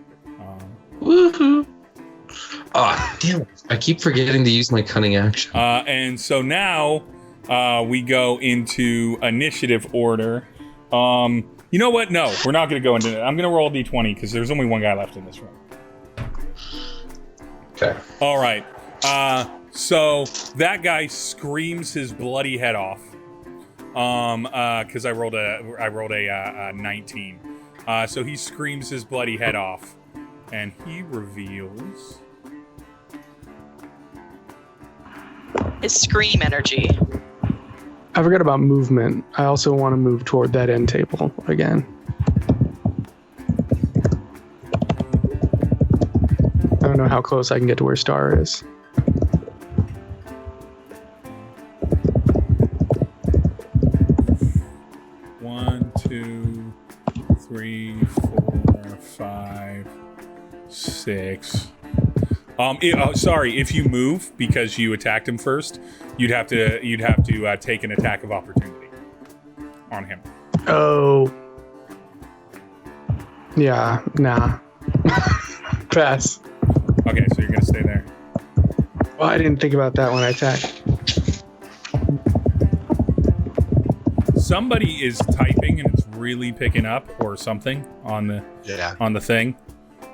C: Woohoo! Ah, damn it. I keep forgetting to use my cunning action.
A: And so now we go into initiative order. You know what? No, we're not going to go into it. I'm going to roll a d20 because there's only one guy left in this room.
C: Okay.
A: All right. So that guy screams his bloody head off. Because I rolled a 19. So he screams his bloody head off, and he reveals
I: His scream energy.
E: I forgot about movement. I also want to move toward that end table again. I don't know how close I can get to where Star is.
A: One, 2, 3, 4, 5, 6. Sorry, if you move because you attacked him first, you'd have to take an attack of opportunity on him.
E: Oh. Yeah, nah. Pass.
A: Okay, so you're gonna stay there.
E: Well, I didn't think about that when I attacked.
A: Somebody is typing and it's really picking up or something on the thing.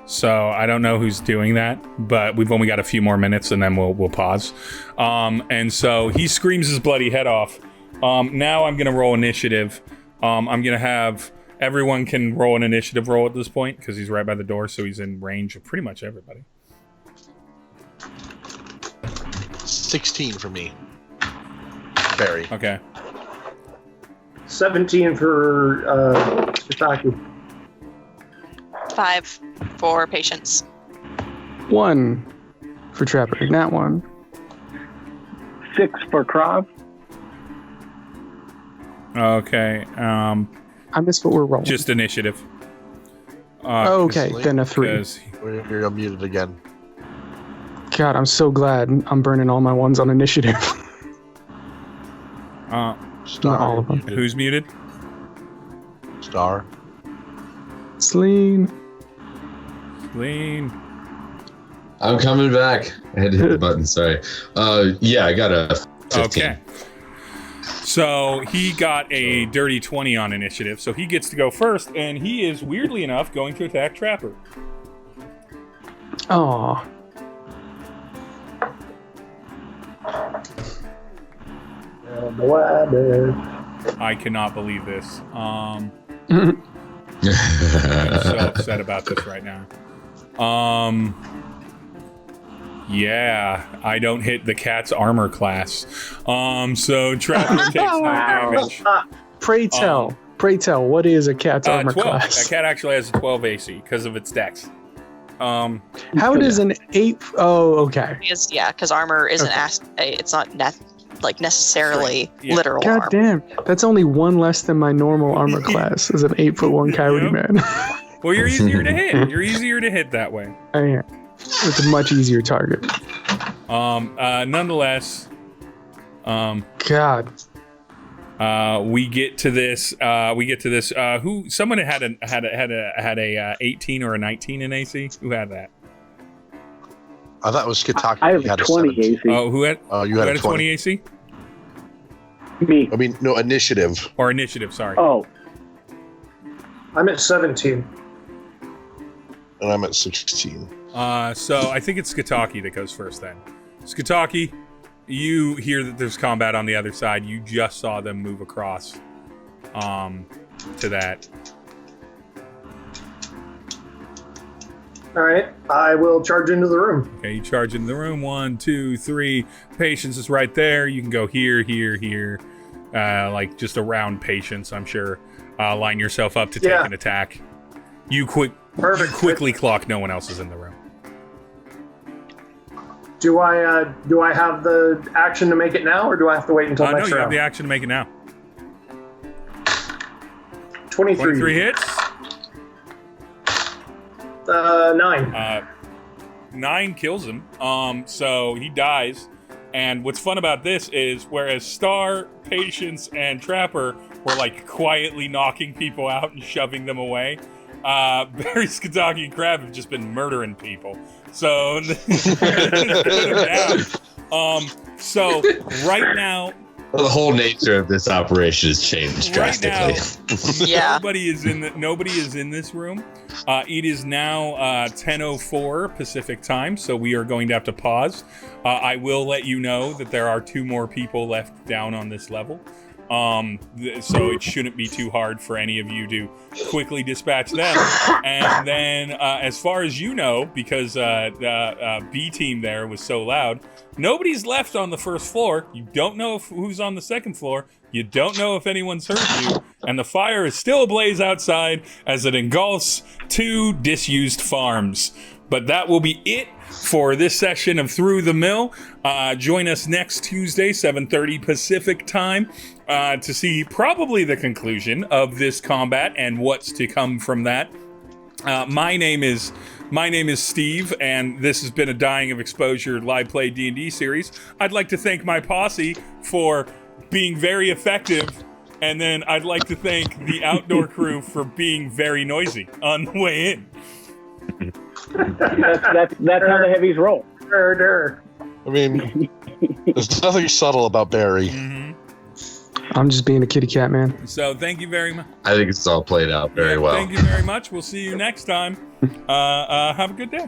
A: So I don't know who's doing that, but we've only got a few more minutes and then we'll pause. And so he screams his bloody head off. Now I'm gonna roll initiative. I'm gonna have everyone can roll an initiative roll at this point because he's right by the door, so he's in range of pretty much everybody.
F: 16 for me. Barry.
A: Okay.
B: 17 for Shitaki.
I: 5 for patience.
E: 1 for Trapir. Nat 1.
H: 6 for Krav.
A: Okay.
E: I missed what we're rolling.
A: Just initiative.
E: Okay, then a 3.
F: You're unmuted again.
E: God, I'm so glad I'm burning all my ones on initiative. Not all of them.
A: Who's muted?
F: Star.
E: Selene.
C: I'm coming back. I had to hit the button. Sorry. Yeah, I got a 15.
A: Okay. So he got a dirty 20 on initiative, so he gets to go first, and he is, weirdly enough, going to attack Trapir.
E: Aw.
A: I cannot believe this. I'm so upset about this right now. Yeah, I don't hit the cat's armor class. So Trapir takes no damage.
E: Pray tell, what is a cat's armor
A: 12.
E: class?
A: That cat actually has a 12 AC because of its dex.
E: How does an 8? Oh, okay.
I: Because armor isn't it's not necessarily literal
E: God
I: armor.
E: damn, that's only 1 less than my normal armor class as an 8'1" coyote man.
A: Well, you're easier to hit. You're easier to hit that way.
E: I am. It's a much easier target.
A: Nonetheless,
E: God.
A: we get to this. Who? Someone had a 18 or a 19 in AC. Who had that?
F: I thought it was Skitaki.
H: I have a 20 AC.
A: Oh, who had?
F: You had
A: a 20 AC?
H: Me.
F: I mean, no, initiative.
A: Or initiative, sorry.
H: Oh.
B: I'm at 17.
F: And I'm at 16.
A: So I think it's Skitaki that goes first then. Skitaki, you hear that there's combat on the other side. You just saw them move across to that.
B: All right, I will charge into the room.
A: Okay, you charge into the room. 1, 2, 3. Patience is right there. You can go here, like just around Patience, I'm sure. Line yourself up to take an attack. You quickly clock no one else is in the room.
B: Do I have the action to make it now, or do I have to wait until next round?
A: No, you have the action to make it now.
B: 23.
A: 23 hits.
B: 9.
A: 9 kills him. So he dies. And what's fun about this is, whereas Star, Patience, and Trapir were like quietly knocking people out and shoving them away, Barry, Skitaki, and Crab have just been murdering people. So, so right now,
C: the whole nature of this operation has changed drastically.
I: Yeah.
A: Nobody is in this room. It is now 10:04 Pacific time, so we are going to have to pause. I will let you know that there are 2 more people left down on this level. So it shouldn't be too hard for any of you to quickly dispatch them. And then, as far as you know, because the B team there was so loud, nobody's left on the first floor. You don't know who's on the second floor. You don't know if anyone's hurt you. And the fire is still ablaze outside as it engulfs 2 disused farms. But that will be it for this session of Through the Mill. Join us next Tuesday, 7:30 Pacific time, to see probably the conclusion of this combat and what's to come from that. My name is Steve, and this has been a Dying of Exposure live play D&D series. I'd like to thank my posse for being very effective, and then I'd like to thank the outdoor crew for being very noisy on the way in.
H: That's how the heavies roll.
F: I mean, there's nothing subtle about Barry.
A: Mm-hmm.
E: I'm just being a kitty cat, man.
A: So thank you very much.
C: I think it's all played out very well.
A: Thank you very much. We'll see you next time. Have a good day.